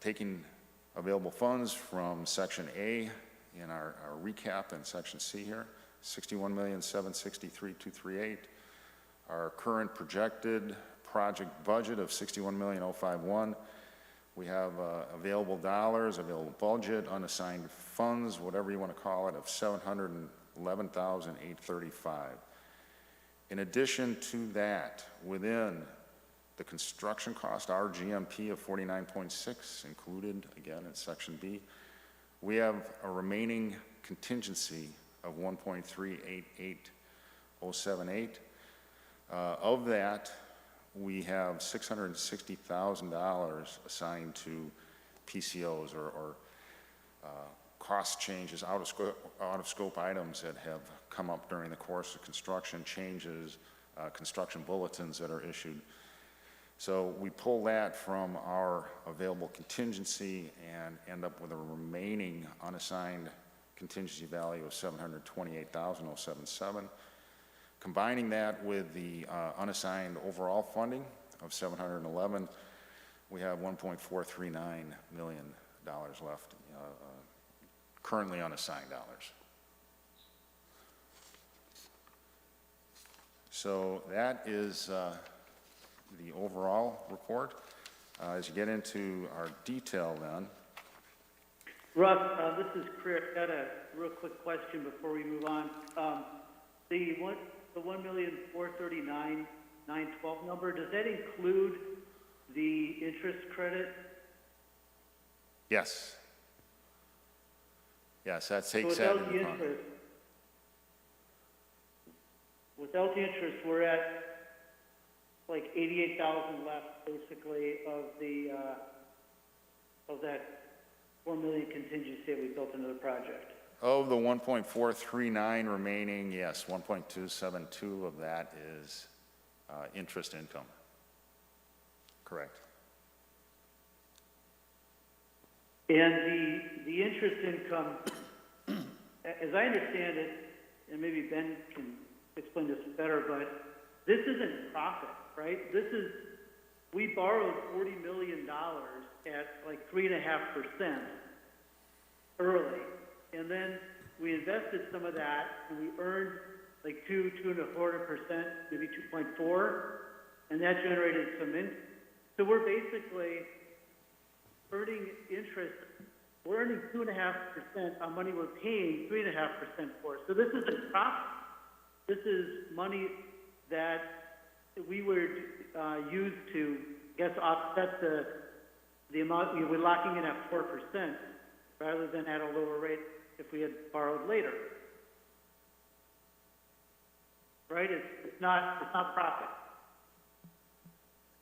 taking available funds from Section A in our recap and Section C here, $61,763,238. Our current projected project budget of $61,051,051. We have available dollars, available budget, unassigned funds, whatever you want to call it, of $711,835. In addition to that, within the construction cost, our GMP of 49.6 included, again, in Section B, we have a remaining contingency of $1.388078. Of that, we have $660,000 assigned to PCOs or cost changes, out of scope items that have come up during the course of construction, changes, construction bulletins that are issued. So we pull that from our available contingency and end up with a remaining unassigned contingency value of $728,077. Combining that with the unassigned overall funding of $711, we have $1.439 million left, currently unassigned dollars. So that is the overall report. As you get into our detail then. Russ, this is Chris. Got a real quick question before we move on. The $1,439,912 number, does that include the interest credit? Yes. Yes, that takes so that without the into account. interest, without the interest, we're at like 88,000 left, basically, of the of that 4 million contingency that we built into the project. Of the 1.439 remaining, yes, 1.272 of that is interest income. Correct. And the interest income, as I understand it, and maybe Ben can explain this better, but this isn't profit, right? This is, we borrowed $40 million at like 3.5% early. And then we invested some of that, and we earned like 2.25%, maybe 2.4%, and that generated some income. So we're basically earning interest, we're earning 2.5% on money we're paying 3.5% for. So this isn't profit. This is money that we would use to, I guess, offset the amount we're locking in at 4% rather than at a lower rate if we had borrowed later. Right? It's not profit.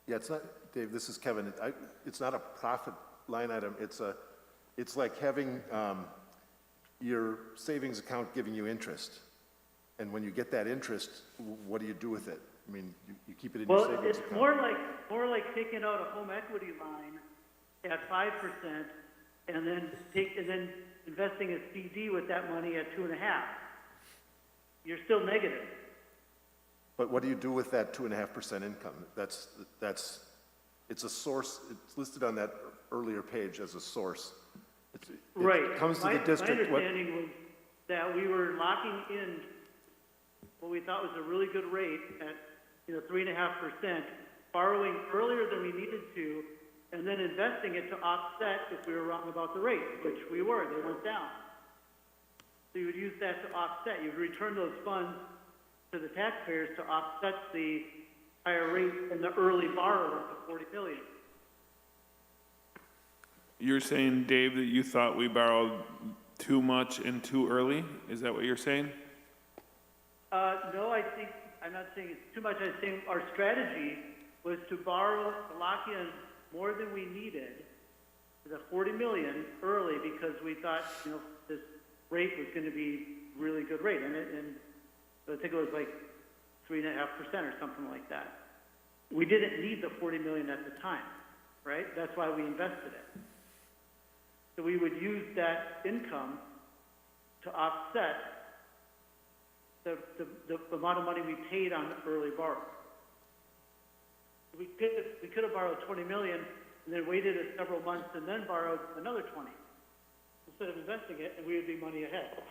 Yeah, it's not, Dave, this is Kevin. It's not a profit line item. It's like having your savings account giving you interest. And when you get that interest, what do you do with it? I mean, you keep it in your savings account. Well, it's more like taking out a home equity line at 5% and then investing a CD with that money at 2.5%. You're still negative. But what do you do with that 2.5% income? It's a source, it's listed on that earlier page as a source. Right. It comes to the district. My understanding was that we were locking in what we thought was a really good rate at 3.5%, borrowing earlier than we needed to, and then investing it to offset if we were wrong about the rate, which we were. They went down. So you would use that to offset. You would return those funds to the taxpayers to offset the higher rate and the early borrow of the $40 million. You're saying, Dave, that you thought we borrowed too much and too early? Is that what you're saying? No, I'm not saying it's too much. I'm saying our strategy was to borrow, to lock in more than we needed, the $40 million early, because we thought, this rate was going to be really good rate. And I think it was like 3.5% or something like that. We didn't need the $40 million at the time, right? That's why we invested it. So we would use that income to offset the amount of money we paid on early borrow. We could have borrowed $20 million and then waited several months and then borrowed another 20 instead of investing it, and we would be money ahead.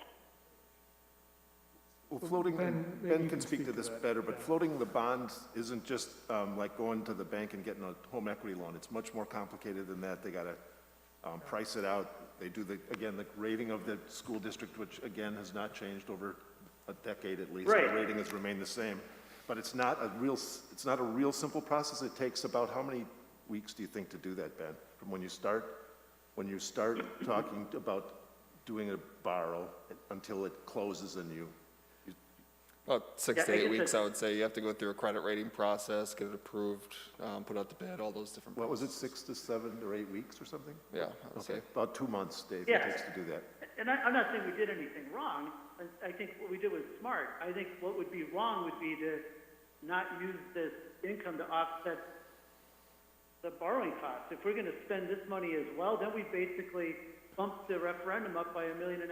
Well, floating, Ben can speak to this better, but floating the bonds isn't just like going to the bank and getting a home equity loan. It's much more complicated than that. They got to price it out. They do the rating of the school district, which again has not changed over a decade at least. Right. The rating has remained the same, but it's not a real simple process. It takes about how many weeks do you think to do that, Ben? From when you start talking about doing a borrow until it closes and you About 6 to 8 weeks, I would say. You have to go through a credit rating process, get it approved, put out the bid, all those different. What was it, 6 to 7 or 8 weeks or something? Yeah, I would say. About 2 months, Dave, Yeah. it takes to do that. And I'm not saying we did anything wrong. I think what we did was smart. I think what would be wrong would be to not use this income to offset the borrowing costs. If we're going to spend this money as well, then we basically bumped the referendum up by $1.5 million.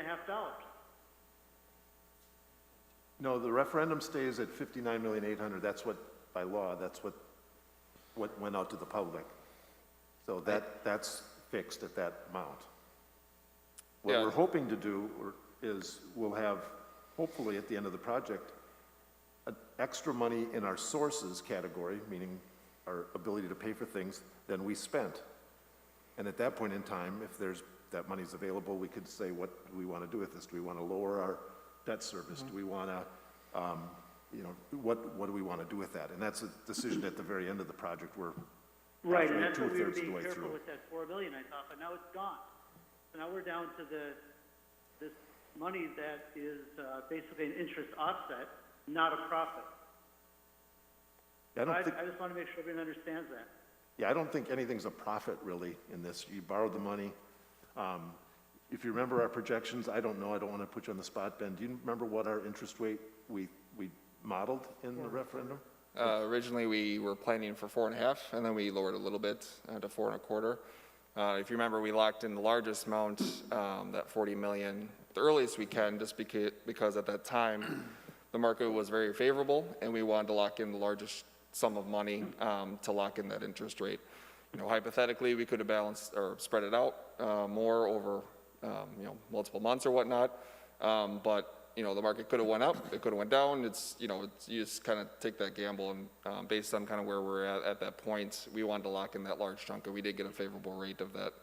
No, the referendum stays at $59,800,000. That's what, by law, that's what went out to the public. So that's fixed at that amount. What we're hoping to do is we'll have, hopefully at the end of the project, extra money in our sources category, meaning our ability to pay for things, than we spent. And at that point in time, if that money's available, we could say, what do we want to do with this? Do we want to lower our debt service? Do we want to, what do we want to do with that? And that's a decision at the very end of the project. We're Right, and that's what we were two-thirds of the being way careful through. with that $4 million, I thought, but now it's gone. So now we're down to this money that is basically an interest offset, not a profit. I just want to make sure everyone understands that. Yeah, I don't think anything's a profit really in this. You borrowed the money. If you remember our projections, I don't know, I don't want to put you on the spot, Ben. Do you remember what our interest rate we modeled in the referendum? Originally, we were planning for 4.5, and then we lowered a little bit to 4.25. If you remember, we locked in the largest amount, that 40 million, the earliest we can, just because at that time, the market was very favorable, and we wanted to lock in the largest sum of money to lock in that interest rate. Hypothetically, we could have balanced or spread it out more over, multiple months or whatnot. But you know, the market could have went up, it could have went down. It's, you know, it's, you just kind of take that gamble, and based on kind of where we're at that point, we wanted to lock in that large chunk, and we did get a favorable rate of that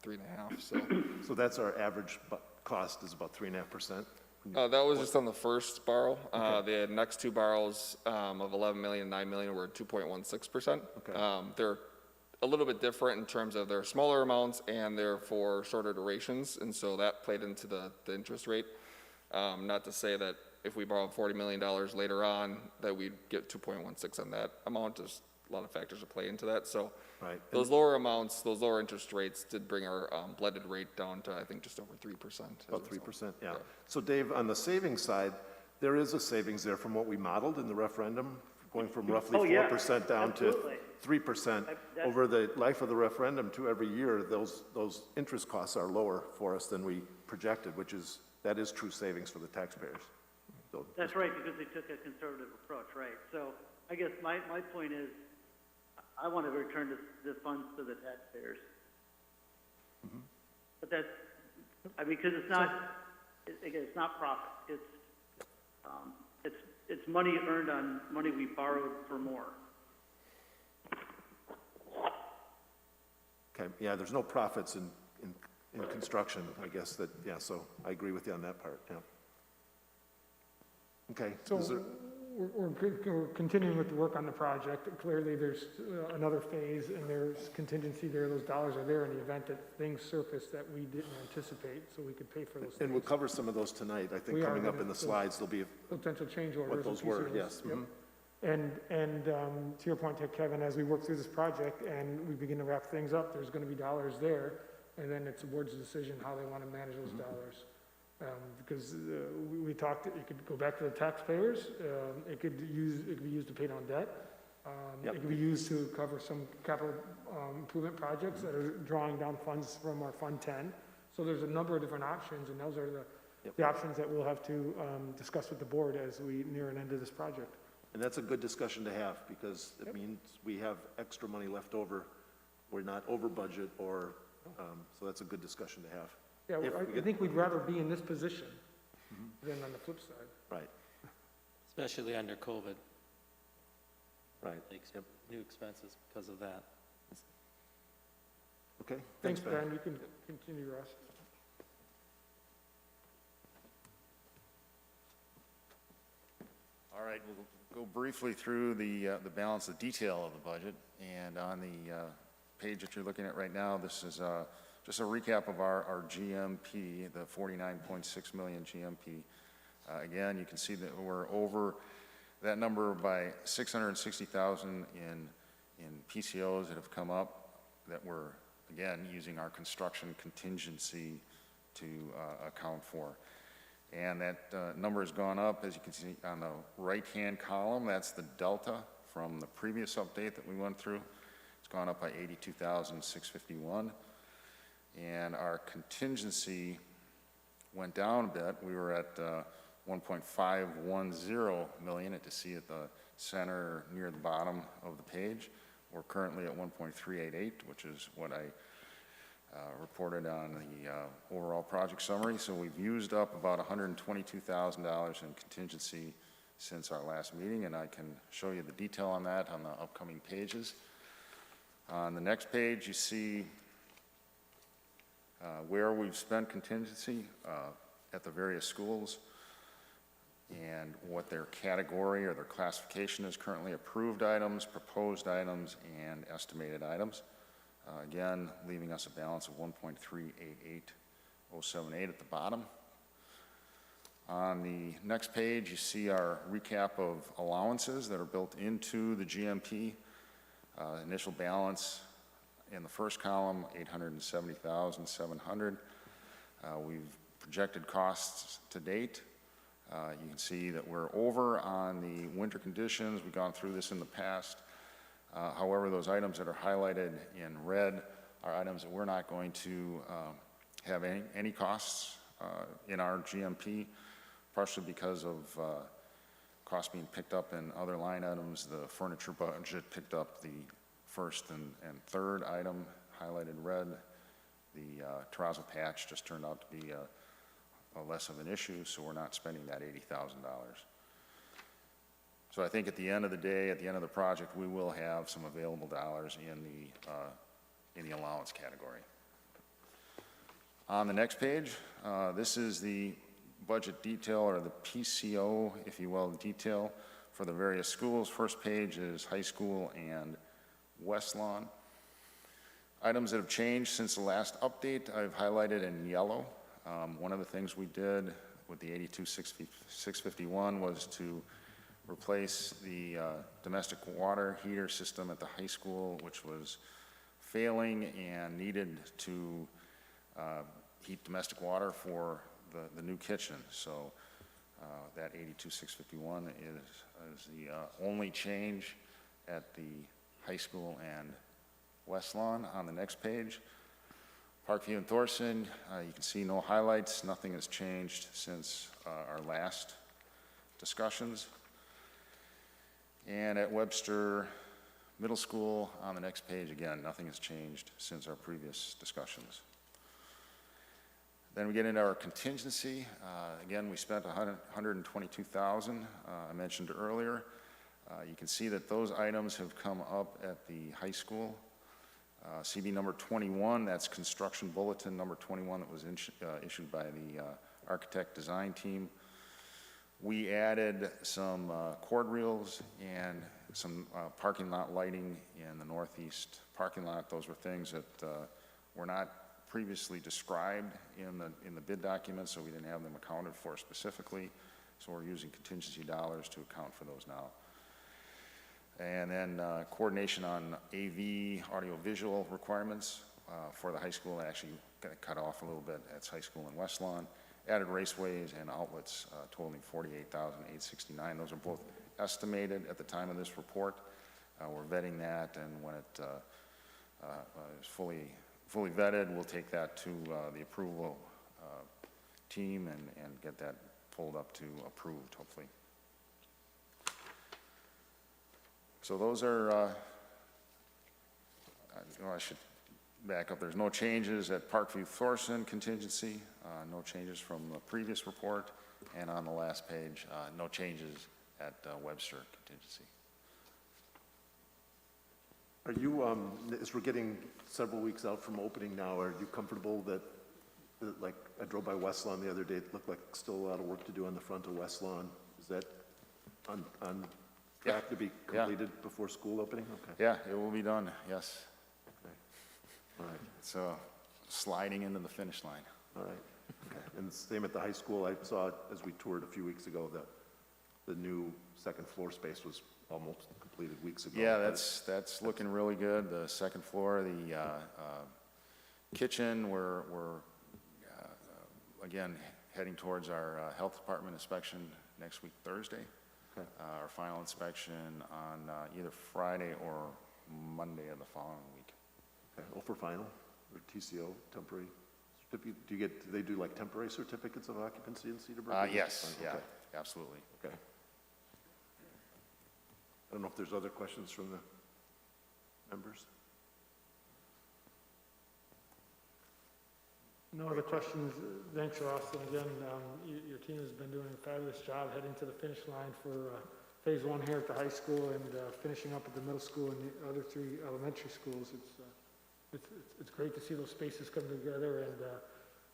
3.5. So So that's our average cost is about 3.5%? that was just on the first borrow. The next two borrows of 11 million, 9 million were 2.16%. Okay. They're a little bit different in terms of their smaller amounts and they're for shorter durations, and so that played into the interest rate. Not to say that if we borrow $40 million later on, that we'd get 2.16 on that amount. There's a lot of factors to play into that. So Right. those lower amounts, those lower interest rates did bring our blended rate down to, I think, just over 3%. About 3%, yeah. So Dave, on the savings side, there is a savings there from what we modeled in the referendum, going from roughly 4% down absolutely. to 3%. Over the life of the referendum, to every year, those interest costs are lower for us than we projected, that is true savings for the taxpayers. So, That's right, because they took a conservative approach, right? So I guess my point is, I want to return the funds to the taxpayers. But that's, I mean, because it's not, again, it's not profit. It's money earned on money we borrowed for more. Okay, yeah, there's no profits in construction, I guess, that, yeah, so I agree with you on that part, yeah. Okay. So we're continuing with the work on the project. Clearly, there's another phase, and there's contingency there. Those dollars are there in the event that things surface that we didn't anticipate, so we could pay for those things. And we'll cover some of those tonight. I think We are coming up gonna- in the slides, there'll be Potential change orders. what those and were, PCOs. yes. Yep. Mhm. And to your point, Kevin, as we work through this project and we begin to wrap things up, there's going to be dollars there, and then it's the board's decision how they want to manage those dollars. Because we talked, it could go back to the taxpayers, it could be used to pay down debt, it could be used to cover some capital improvement projects that are drawing down funds from our Fund 10. So there's a number of different options, and those are the options that we'll have to discuss with the board as we near an end of this project. And that's a good discussion to have, because it means we have extra money left over. We're not over budget, or, so that's a good discussion to have. Yeah, I think we'd rather be in this position than on the flip side. Right, Especially under COVID, right. new expenses because of that. Okay, Thanks, thanks, Ben. Ben. You can continue, Ross. All right, we'll go briefly through the balance, the detail of the budget. And on the page that you're looking at right now, this is just a recap of our GMP, the 49.6 million GMP. Again, you can see that we're over that number by 660,000 in PCOs that have come up that we're, again, using our construction contingency to account for. And that number has gone up, as you can see on the right-hand column. That's the delta from the previous update that we went through. It's gone up by 82,651. And our contingency went down a bit. We were at 1.510 million, to see at the center near the bottom of the page. We're currently at 1.388, which is what I reported on the overall project summary. So we've used up about $122,000 in contingency since our last meeting, and I can show you the detail on that on the upcoming pages. On the next page, you see where we've spent contingency at the various schools and what their category or their classification is: currently approved items, proposed items, and estimated items. Again, leaving us a balance of 1.388078 at the bottom. On the next page, you see our recap of allowances that are built into the GMP. Initial balance in the first column, $870,700. We've projected costs to date. You can see that we're over on the winter conditions. We've gone through this in the past. However, those items that are highlighted in red are items that we're not going to have any costs in our GMP, partially because of costs being picked up in other line items. The furniture budget picked up the first and third item highlighted red. The terrazzo patch just turned out to be less of an issue, so we're not spending that $80,000. So I think at the end of the day, at the end of the project, we will have some available dollars in the allowance category. On the next page, this is the budget detail, or the PCO, if you will, detail for the various schools. First page is high school and West Lawn. Items that have changed since the last update, I've highlighted in yellow. One of the things we did with the 82-651 was to replace the domestic water heater system at the high school, which was failing and needed to heat domestic water for the new kitchen. So that 82-651 is the only change at the high school and West Lawn. On the next page, Parkview and Thorson, you can see no highlights. Nothing has changed since our last discussions. And at Webster Middle School, on the next page, again, nothing has changed since our previous discussions. Then we get into our contingency. Again, we spent $122,000, I mentioned earlier. You can see that those items have come up at the high school. CB number 21, that's construction bulletin number 21 that was issued by the architect design team. We added some cord reels and some parking lot lighting in the northeast parking lot. Those were things that were not previously described in the bid document, so we didn't have them accounted for specifically. So we're using contingency dollars to account for those now. And then coordination on AV, audio-visual requirements for the high school. Actually got cut off a little bit at high school in West Lawn. Added raceways and outlets totaling $48,869. Those are both estimated at the time of this report. We're vetting that, and when it is fully vetted, we'll take that to the approval team and get that pulled up to approved, hopefully. So those are, I should back up. There's no changes at Parkview Thorson contingency, no changes from the previous report, and on the last page, no changes at Webster contingency. Are you, as we're getting several weeks out from opening now, are you comfortable that, like, I drove by West Lawn the other day, it looked like still a lot of work to do on the front of West Lawn. Is that on track to be completed before school opening? Okay. Yeah, it will be done, yes. Okay. All right. So sliding into the finish line. All right. Okay. And same at the high school. I saw as we toured a few weeks ago that the new second floor space was almost completed weeks ago. Yeah, that's looking really good. The second floor, the kitchen, we're again heading towards our health department inspection next week, Thursday. Okay. Our final inspection on either Friday or Monday of the following week. Okay. Oh, for final or TCO, temporary certificate? Do they do like temporary certificates of occupancy in Cedarburg? Yes, yeah, okay. absolutely. Okay. I don't know if there's other questions from the members. No other questions. Thanks, Ross. And again, your team has been doing a fabulous job heading to the finish line for phase one here at the high school and finishing up at the middle school and the other three elementary schools. It's great to see those spaces come together,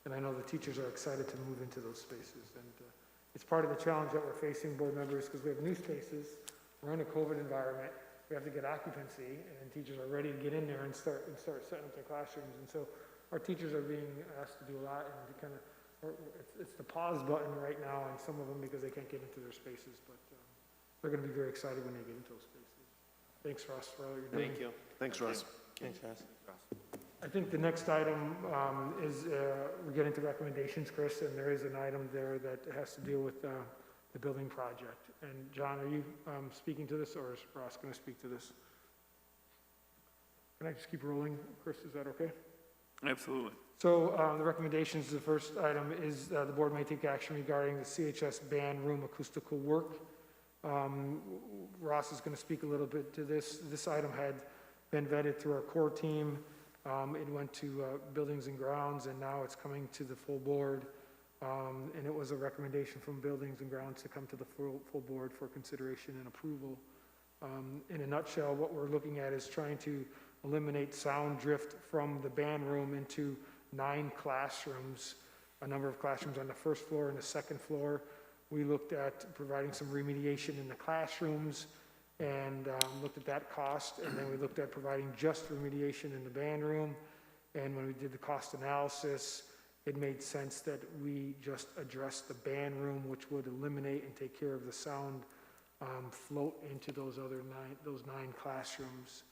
and I know the teachers are excited to move into those spaces. And it's part of the challenge that we're facing, board members, because we have new spaces. We're in a COVID environment. We have to get occupancy, and teachers are ready to get in there and start setting up their classrooms. And so our teachers are being asked to do a lot, and to kind of, it's the pause button right now on some of them because they can't get into their spaces, but they're going to be very excited when they get into those spaces. Thanks, Ross, for all you're doing. Thank you. Thanks, Russ. Thanks, Ross. I think the next item is we get into recommendations, Chris, and there is an item there that has to deal with the building project. And John, are you speaking to this, or is Ross going to speak to this? Can I just keep rolling, Chris? Is that okay? Absolutely. So the recommendations, the first item is the board may take action regarding the CHS band room acoustical work. Ross is going to speak a little bit to this. This item had been vetted through our core team. It went to Buildings and Grounds, and now it's coming to the full board. And it was a recommendation from Buildings and Grounds to come to the full board for consideration and approval. In a nutshell, what we're looking at is trying to eliminate sound drift from the band room into 9 classrooms, a number of classrooms on the first floor and the second floor. We looked at providing some remediation in the classrooms and looked at that cost, and then we looked at providing just remediation in the band room. And when we did the cost analysis, it made sense that we just address the band room, which would eliminate and take care of the sound float into those other 9 classrooms.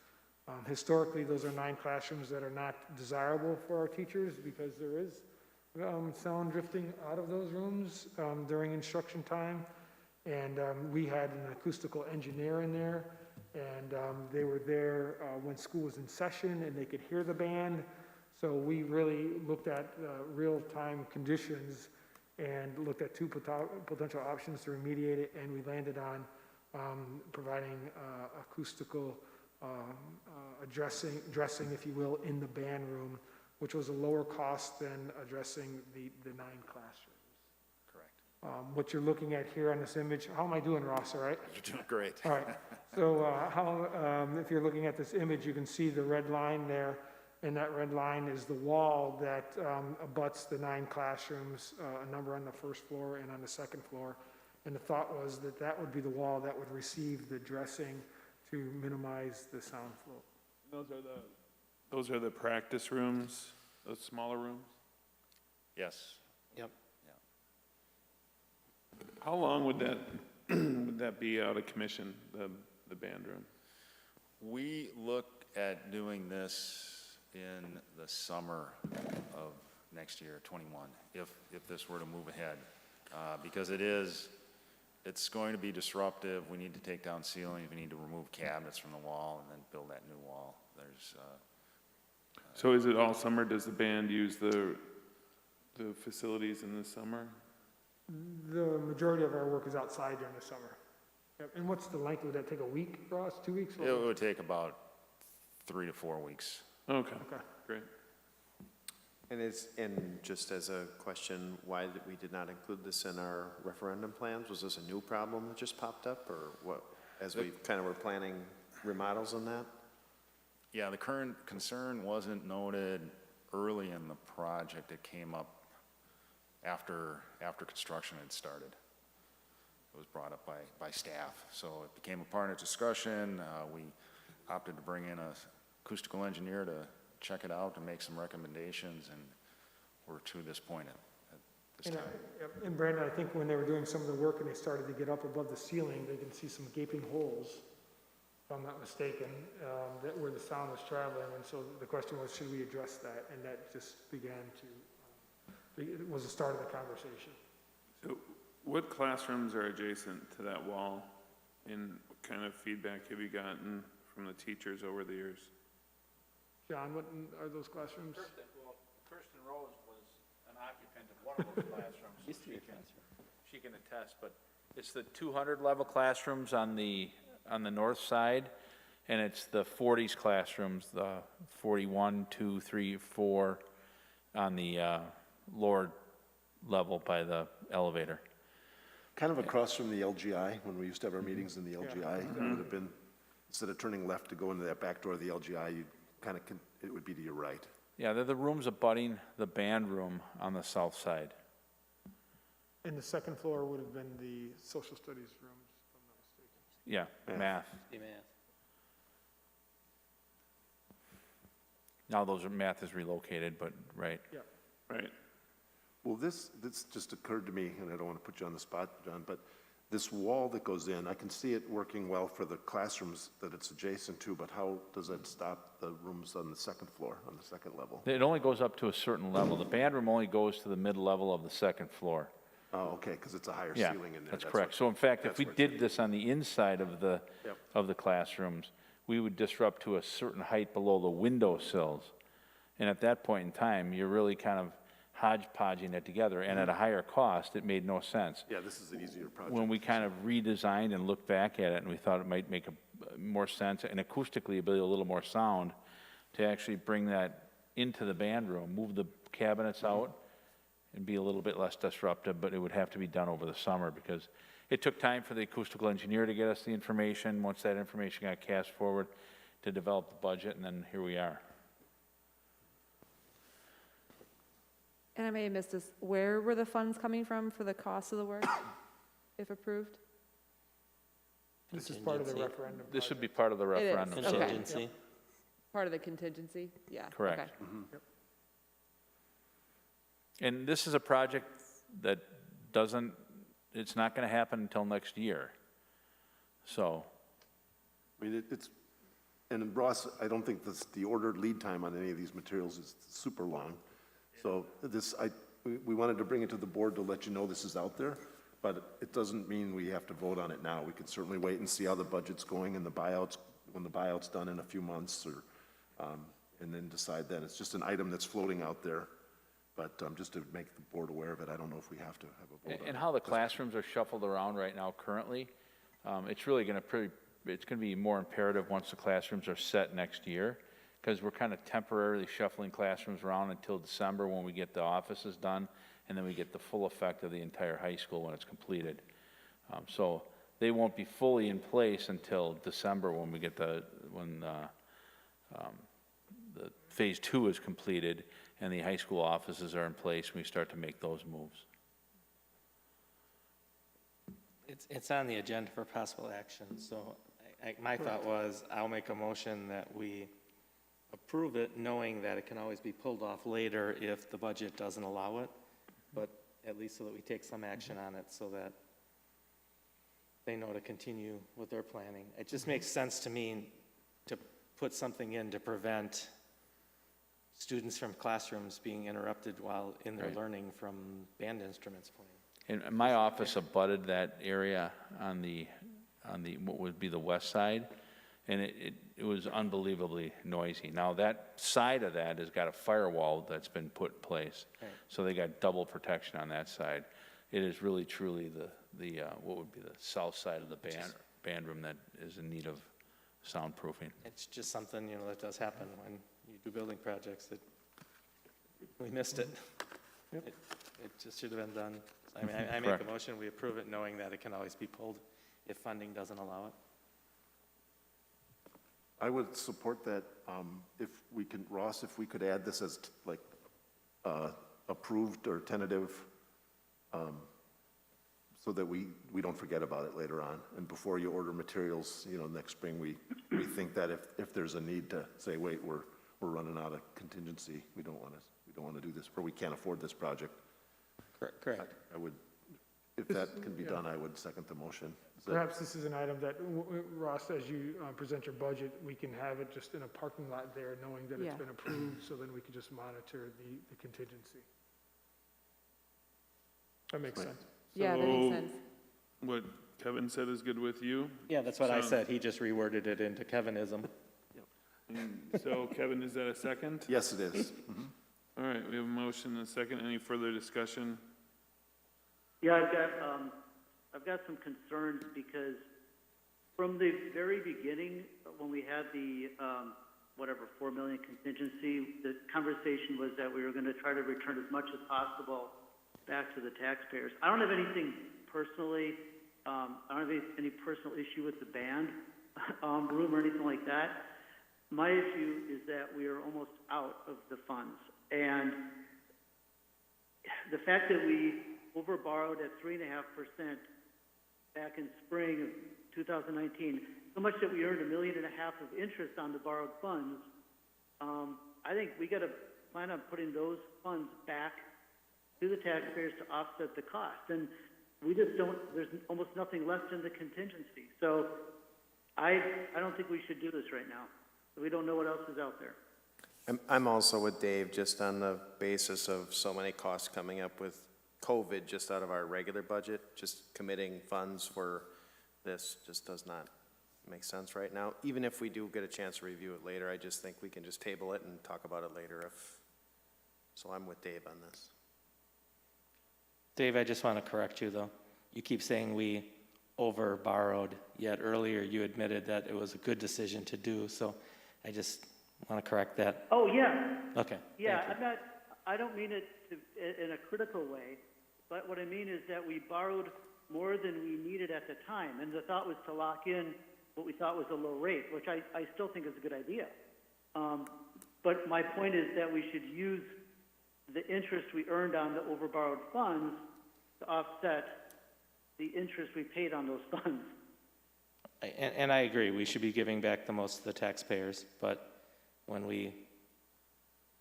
Historically, those are 9 classrooms that are not desirable for our teachers because there is sound drifting out of those rooms during instruction time. And we had an acoustical engineer in there, and they were there when school was in session and they could hear the band. So we really looked at real-time conditions and looked at 2 potential options to remediate it, and we landed on providing acoustical dressing, if you will, in the band room, which was a lower cost than addressing the 9 classrooms. Correct. What you're looking at here on this image, how am I doing, Ross, all right? You're doing great. All right, so if you're looking at this image, you can see the red line there, and that red line is the wall that abuts the 9 classrooms, a number on the first floor and on the second floor. And the thought was that that would be the wall that would receive the dressing to minimize the sound flow. Those are the practice rooms, those smaller rooms? Yes. Yep. How long would that be out of commission, the band room? We look at doing this in the summer of next year, 21, if this were to move ahead, because it's going to be disruptive. We need to take down ceilings, we need to remove cabinets from the wall, and then build that new wall. So is it all summer? Does the band use the facilities in the summer? The majority of our work is outside during the summer. Yep. And what's the length? Would that take a week, Ross? 2 weeks? It would take about 3 to 4 weeks. Okay, great. And just as a question, why we did not include this in our referendum plans? Was this a new problem that just popped up, or what, as we kind of were planning remodels on that? Yeah, the current concern wasn't noted early in the project. It came up after construction had started. It was brought up by staff. So it became a part of the discussion. We opted to bring in a acoustical engineer to check it out and make some recommendations, and we're to this point at this time. And Brandon, I think when they were doing some of the work and they started to get up above the ceiling, they can see some gaping holes, if I'm not mistaken, where the sound was traveling. And so the question was, should we address that? And that just began it was the start of the conversation. So what classrooms are adjacent to that wall, and what kind of feedback have you gotten from the teachers over the years? John, what are those classrooms? Kirsten Rose was an occupant of one of those classrooms. She can attest, but it's the 200 level classrooms on the north side, and it's the 40s classrooms, the 41, 2, 3, 4 on the lower level by the elevator. Kind of across from the LGI, when we used to have our meetings in the LGI, it would have been, instead of turning left to go into that back door of the LGI, you kind of, it would be to your right. Yeah, they're the rooms abutting the band room on the south side. And the second floor would have been the social studies rooms, if I'm not mistaken. Yeah, math. Math. Now math is relocated, but, right. Yeah. Right. Well, this just occurred to me, and I don't want to put you on the spot, John, but this wall that goes in, I can see it working well for the classrooms that it's adjacent to, but how does that stop the rooms on the second floor, on the second level? It only goes up to a certain level. The band room only goes to the mid-level of the second floor. Oh, okay, because it's a higher Yeah, ceiling in there. that's correct. So in fact, if we did this on the inside of the classrooms, we would disrupt to a certain height below the window sills. And at that point in time, you're really kind of hodgepodging it together, and at a higher cost, it made no sense. Yeah, this is an easier project. When we kind of redesigned and looked back at it, and we thought it might make more sense, and acoustically be a little more sound, to actually bring that into the band room, move the cabinets out, and be a little bit less disruptive, but it would have to be done over the summer because it took time for the acoustical engineer to get us the information. Once that information got cast forward, to develop the budget, and then here we are. And I may have missed this, where were the funds coming from for the cost of the work, if approved? This is part of the referendum. This would be part of the It is, referendum. okay. Contingency. Part of the contingency, yeah. Correct. Okay. And this is a project that doesn't, it's not going to happen until next year. So, I mean, it's, and Ross, I don't think the ordered lead time on any of these materials is super long. So this, we wanted to bring it to the board to let you know this is out there, but it doesn't mean we have to vote on it now. We can certainly wait and see how the budget's going and the buyouts, when the buyout's done in a few months, or, and then decide then. It's just an item that's floating out there, but just to make the board aware of it, I don't know if we have to have a vote on it. and how the classrooms are shuffled around right now currently, it's really going to it's going to be more imperative once the classrooms are set next year, because we're kind of temporarily shuffling classrooms around until December when we get the offices done, and then we get the full effect of the entire high school when it's completed. So they won't be fully in place until December when we get the phase 2 is completed and the high school offices are in place, and we start to make those moves. It's on the agenda for possible action, so my thought was, I'll make a motion that we approve it, knowing that it can always be pulled off later if the budget doesn't allow it, but at least so that we take some action on it so that they know to continue with their planning. It just makes sense to me to put something in to prevent students from classrooms being interrupted while in their learning from band instruments playing. And my office abutted that area on the what would be the west side, and it was unbelievably noisy. Now that side of that has got a firewall that's been put in place, so they got double protection on that side. It is really truly the what would be the south side of the band room that is in need of soundproofing. It's just something, that does happen when you do building projects, that we missed it. It just should have been done. I mean, I make a motion, we approve it knowing that it can always be pulled if funding doesn't allow it. I would support that, if we can, Ross, if we could add this as like approved or tentative, so that we don't forget about it later on. And before you order materials, next spring, we think that if there's a need to say, wait, we're running out of contingency, we don't want to do this, or we can't afford this project. Correct. I would, if that can be done, I would second the motion. Perhaps this is an item that, Ross, as you present your budget, we can have it just in a parking lot there, knowing that it's been approved, so then we can just monitor the contingency. That makes sense. Yeah, that makes sense. What Kevin said is good with you? Yeah, that's what I said. He just reworded it into Kevinism. So Kevin, is that a second? Yes, it is. All right, we have a motion and a second. Any further discussion? Yeah, I've got some concerns because from the very beginning, when we had the, 4 million contingency, the conversation was that we were going to try to return as much as possible back to the taxpayers. I don't have anything personally, I don't have any personal issue with the band room or anything like that. My issue is that we are almost out of the funds. And the fact that we overborrowed at 3.5% back in spring of 2019, so much that we earned $1.5 million of interest on the borrowed funds, I think we got to plan on putting those funds back to the taxpayers to offset the cost. And we just don't, there's almost nothing left in the contingency. So I don't think we should do this right now. We don't know what else is out there. I'm also with Dave, just on the basis of so many costs coming up with COVID, just out of our regular budget. Just committing funds for this just does not make sense right now. Even if we do get a chance to review it later, I just think we can just table it and talk about it later. So I'm with Dave on this. Dave, I just want to correct you, though. You keep saying we over borrowed, yet earlier you admitted that it was a good decision to do, so I just want to correct that. Oh, yeah. Okay. Yeah, I don't mean it in a critical way, but what I mean is that we borrowed more than we needed at the time, and the thought was to lock in what we thought was a low rate, which I still think is a good idea. But my point is that we should use the interest we earned on the overborrowed funds to offset the interest we paid on those funds. And I agree, we should be giving back the most to the taxpayers, but when we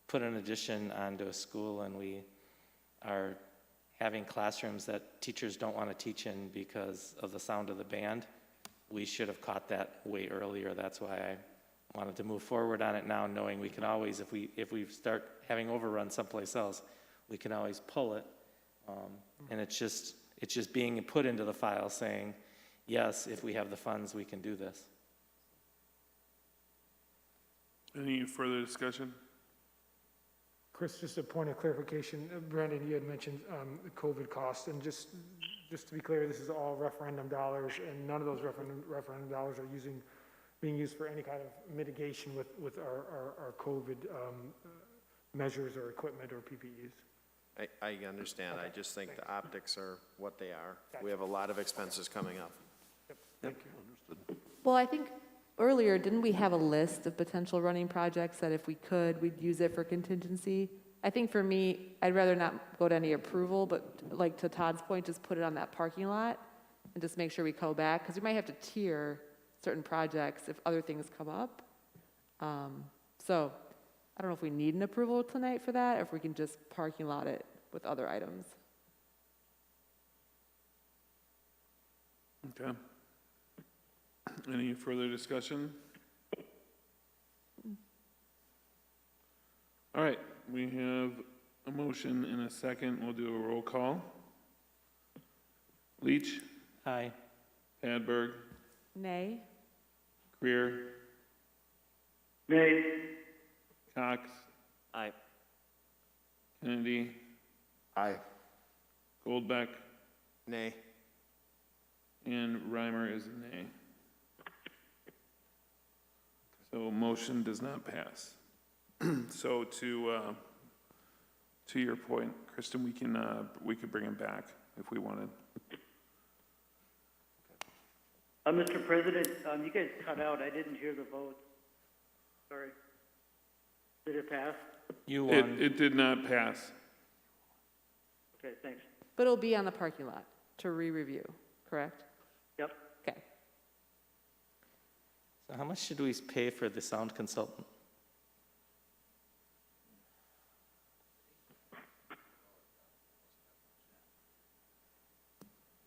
put an addition onto a school and we are having classrooms that teachers don't want to teach in because of the sound of the band, we should have caught that way earlier. That's why I wanted to move forward on it now, knowing we can always, if we start having overrun someplace else, we can always pull it. And it's just being put into the file saying, yes, if we have the funds, we can do this. Any further discussion? Chris, just a point of clarification. Brandon, you had mentioned the COVID cost, and just to be clear, this is all referendum dollars, and none of those referendum dollars are being used for any kind of mitigation with our COVID measures or equipment or PPEs. I understand. I just think the optics are what they are. We have a lot of expenses coming up. Thank you. Understood. Well, I think earlier, didn't we have a list of potential running projects that if we could, we'd use it for contingency? I think for me, I'd rather not go to any approval, but like to Todd's point, just put it on that parking lot and just make sure we go back, because we might have to tier certain projects if other things come up. So I don't know if we need an approval tonight for that, or if we can just parking lot it with other items. Okay. Any further discussion? All right, we have a motion and a second. We'll do a roll call. Leach, Aye. Hadberg, Nay? Greer, Nay. Cox, Aye. Kennedy, Aye. Goldbeck, Nay. and Reimer is a nay. So motion does not pass. So to your point, Kristen, we could bring him back if we wanted. Mr. President, you guys cut out. I didn't hear the vote. Sorry. Did it pass? You won. It did not pass. Okay, thanks. But it'll be on the parking lot to re-review, correct? Yep. Okay. So how much should we pay for the sound consultant?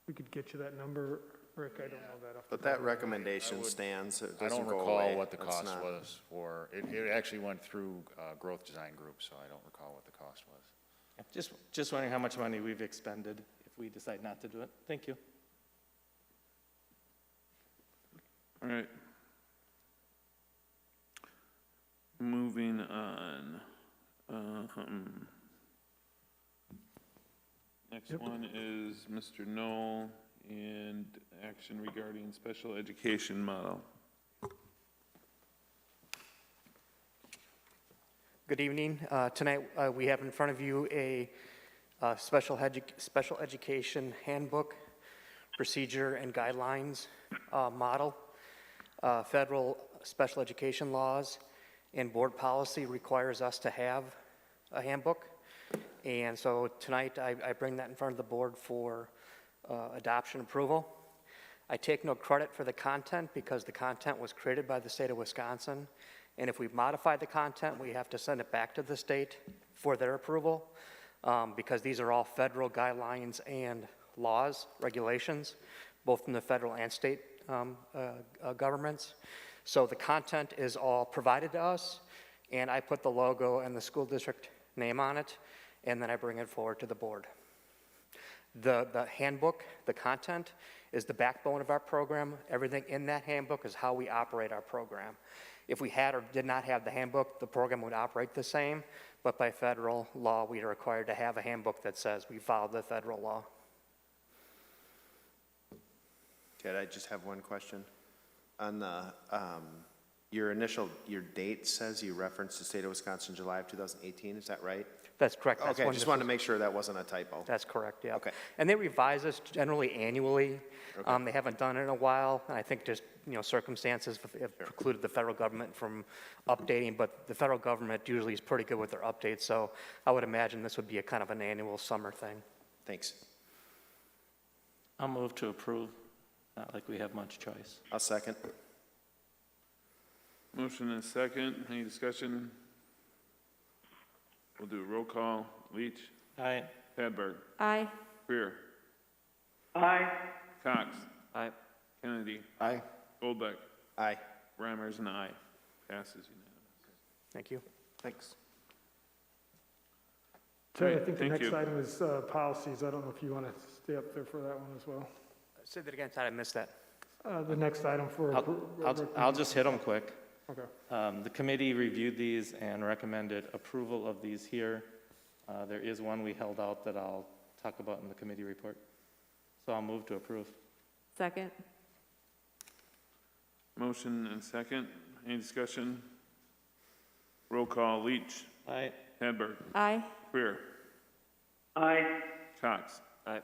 We could get you that number, Rick. I don't know that off the But top that of my head. recommendation stands. It I doesn't don't go recall away. what the That's cost not- was for, it actually went through Growth Design Group, so I don't recall what the cost was. Just wondering how much money we've expended if we decide not to do it. Thank you. All right. Moving on. Next one is Mr. Knoll and action regarding special education model. Good evening. Tonight, we have in front of you a special education handbook, procedure and guidelines model. Federal special education laws and board policy requires us to have a handbook. And so tonight, I bring that in front of the board for adoption approval. I take no credit for the content because the content was created by the state of Wisconsin. And if we modify the content, we have to send it back to the state for their approval because these are all federal guidelines and laws, regulations, both from the federal and state governments. So the content is all provided to us, and I put the logo and the school district name on it, and then I bring it forward to the board. The handbook, the content, is the backbone of our program. Everything in that handbook is how we operate our program. If we had or did not have the handbook, the program would operate the same, but by federal law, we are required to have a handbook that says we follow the federal law. Ted, I just have one question. On the, your date says you referenced the state of Wisconsin, July of 2018, is that right? That's correct. That's Okay, when just this wanted to was- make sure that wasn't a typo. That's correct, yeah. Okay. And they revise this generally annually. Okay. They haven't done it in a while, and I think just, circumstances have precluded the federal government from updating, but the federal government usually is pretty good with their updates, so I would imagine this would be a kind of an annual summer thing. Thanks. I'll move to approve, not like we have much choice. I'll second. Motion and second. Any discussion? We'll do a roll call. Leach. Aye. Hadberg. Aye. Greer. Aye. Cox. Aye. Kennedy. Aye. Goldbeck. Aye. Reimer's an aye. Passes unanimous. Thank you. Thanks. Terry, I Great, think the thank next you. item is policies. I don't know if you want to stay up there for that one as well. Say that again, Todd, I missed that. The next item for. I'll just hit them quick. Okay. The committee reviewed these and recommended approval of these here. There is one we held out that I'll talk about in the committee report. So I'll move to approve. Second. Motion and second. Any discussion? Roll call. Leach. Aye. Hadberg. Aye. Greer. Aye. Cox. Aye.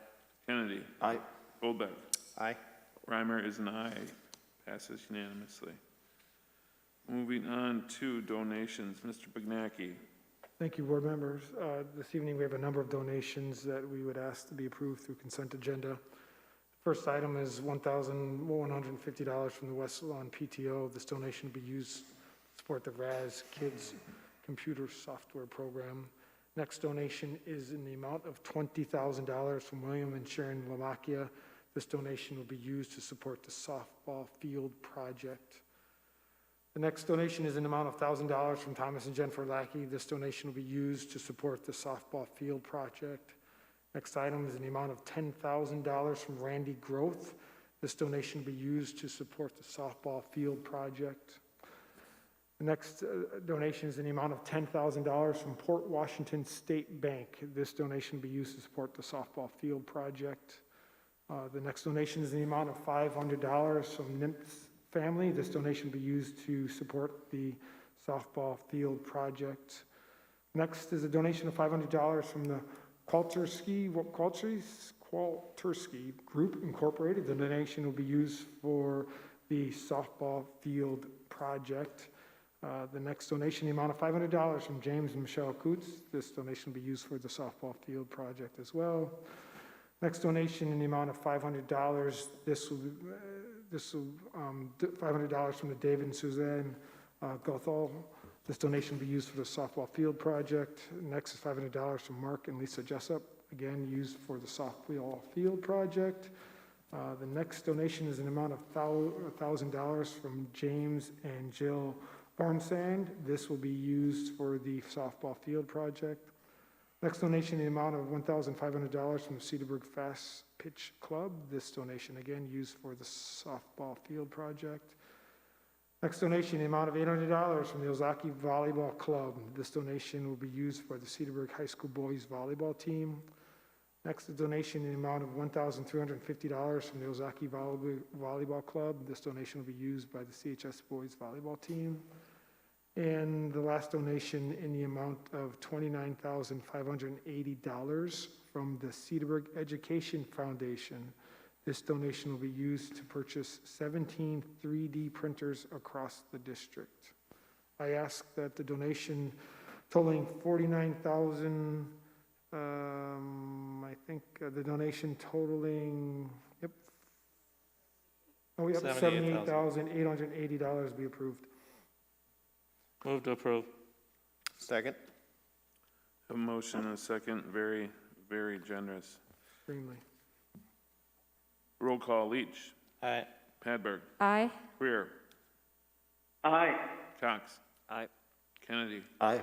Kennedy. Aye. Goldbeck. Aye. Reimer is an aye. Passes unanimously. Moving on to donations. Mr. Bignacki. Thank you, board members. This evening, we have a number of donations that we would ask to be approved through consent agenda. First item is $1,150 from the West Lawn PTO. This donation will be used to support the RAS Kids Computer Software Program. Next donation is in the amount of $20,000 from William and Sharon Lamakia. This donation will be used to support the softball field project. The next donation is an amount of $1,000 from Thomas and Jennifer Lackey. This donation will be used to support the softball field project. Next item is in the amount of $10,000 from Randy Groth. This donation will be used to support the softball field project. The next donation is in the amount of $10,000 from Port Washington State Bank. This donation will be used to support the softball field project. The next donation is in the amount of $500 from NIMS family. This donation will be used to support the softball field project. Next is a donation of $500 from the Qualterski Group Incorporated. The donation will be used for the softball field project. The next donation, the amount of $500 from James and Michelle Coots. This donation will be used for the softball field project as well. Next donation in the amount of $500. This will $500 from the David and Suzanne Gothal. This donation will be used for the softball field project. Next is $500 from Mark and Lisa Jessup, again used for the softball field project. The next donation is an amount of $1,000 from James and Jill Barnsand. This will be used for the softball field project. Next donation in the amount of $1,500 from the Cedarburg Fast Pitch Club. This donation again used for the softball field project. Next donation in the amount of $800 from the Ozaki Volleyball Club. This donation will be used for the Cedarburg High School boys volleyball team. Next, a donation in the amount of $1,350 from the Ozaki Volleyball Club. This donation will be used by the CHS boys volleyball team. And the last donation in the amount of $29,580 from the Cedarburg Education Foundation. This donation will be used to purchase 17 3D printers across the district. I ask that the donation totaling $49,000, I think the donation totaling, $78,880 be approved. Move to approve. Second. Have a motion and a second. Very, very generous. Extremely. Roll call. Leach. Aye. Hadberg. Aye. Greer. Aye. Cox. Aye. Kennedy. Aye.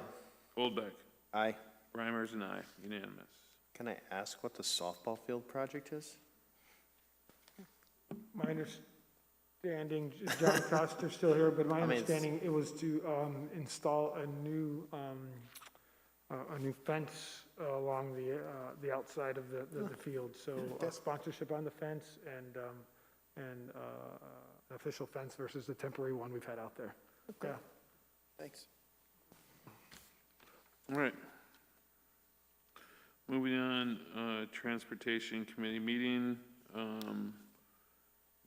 Goldbeck. Aye. Reimer's an aye. Unanimous. Can I ask what the softball field project is? My understanding, John Coster's still here, but my understanding, it was to install a new fence along the outside of the field. So sponsorship on the fence and an official fence versus the temporary one we've had out there. Okay. Thanks. All right. Moving on, Transportation Committee meeting.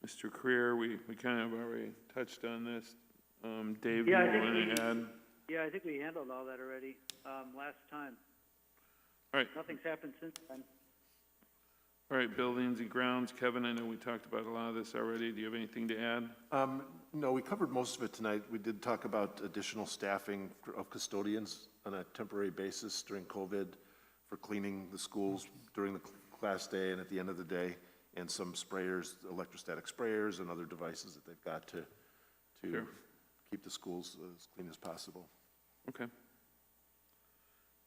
Mr. Creer, we kind of already touched on this. Dave, do you want to add? Yeah, I think we handled all that already, last time. All right. Nothing's happened since then. All right, Buildings and Grounds. Kevin, I know we talked about a lot of this already. Do you have anything to add? No, we covered most of it tonight. We did talk about additional staffing of custodians on a temporary basis during COVID for cleaning the schools during the class day and at the end of the day, and some sprayers, electrostatic sprayers and other devices that they've got to Sure. keep the schools as clean as possible. Okay.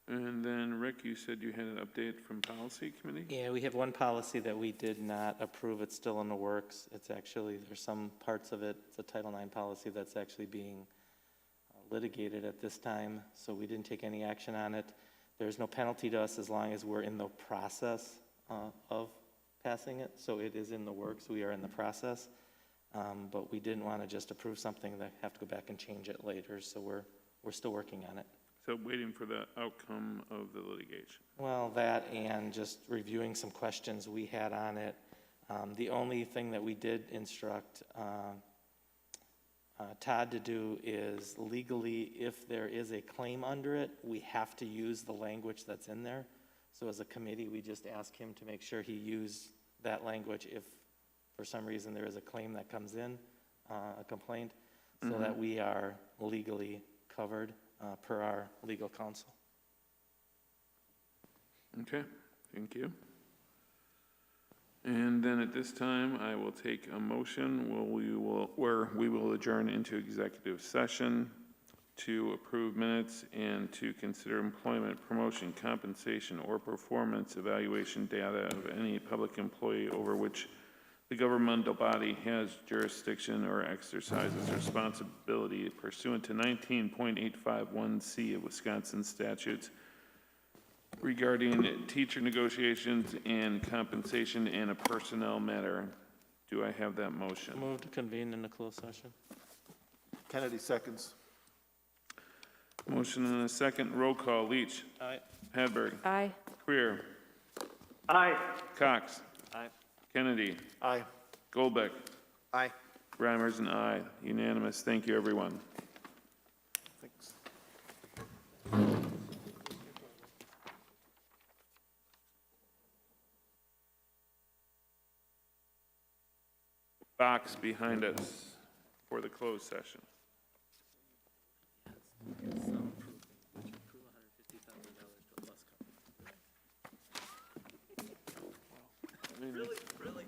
And then, Rick, you said you had an update from Policy Committee? Yeah, we have one policy that we did not approve. It's still in the works. It's actually, there's some parts of it, it's a Title IX policy that's actually being litigated at this time, so we didn't take any action on it. There's no penalty to us as long as we're in the process of passing it, so it is in the works. We are in the process, but we didn't want to just approve something that have to go back and change it later, so we're still working on it. So waiting for the outcome of the litigation. Well, that and just reviewing some questions we had on it. The only thing that we did instruct Todd to do is legally, if there is a claim under it, we have to use the language that's in there. So as a committee, we just ask him to make sure he used that language if for some reason there is a claim that comes in, a complaint, so that we are legally covered per our legal counsel. Okay, thank you. And then at this time, I will take a motion where we will adjourn into executive session to approve minutes and to consider employment, promotion, compensation, or performance evaluation data of any public employee over which the governmental body has jurisdiction or exercises responsibility pursuant to 19.851C of Wisconsin statutes regarding teacher negotiations and compensation in a personnel matter. Do I have that motion? Move to convene in a closed session. Kennedy seconds. Motion and a second. Roll call. Leach. Aye. Hadberg. Aye. Creer. Aye. Cox. Aye. Kennedy. Aye. Goldbeck. Aye. Reimers and I. Unanimous. Thank you, everyone. Thanks. Box behind us for the closed session. Really?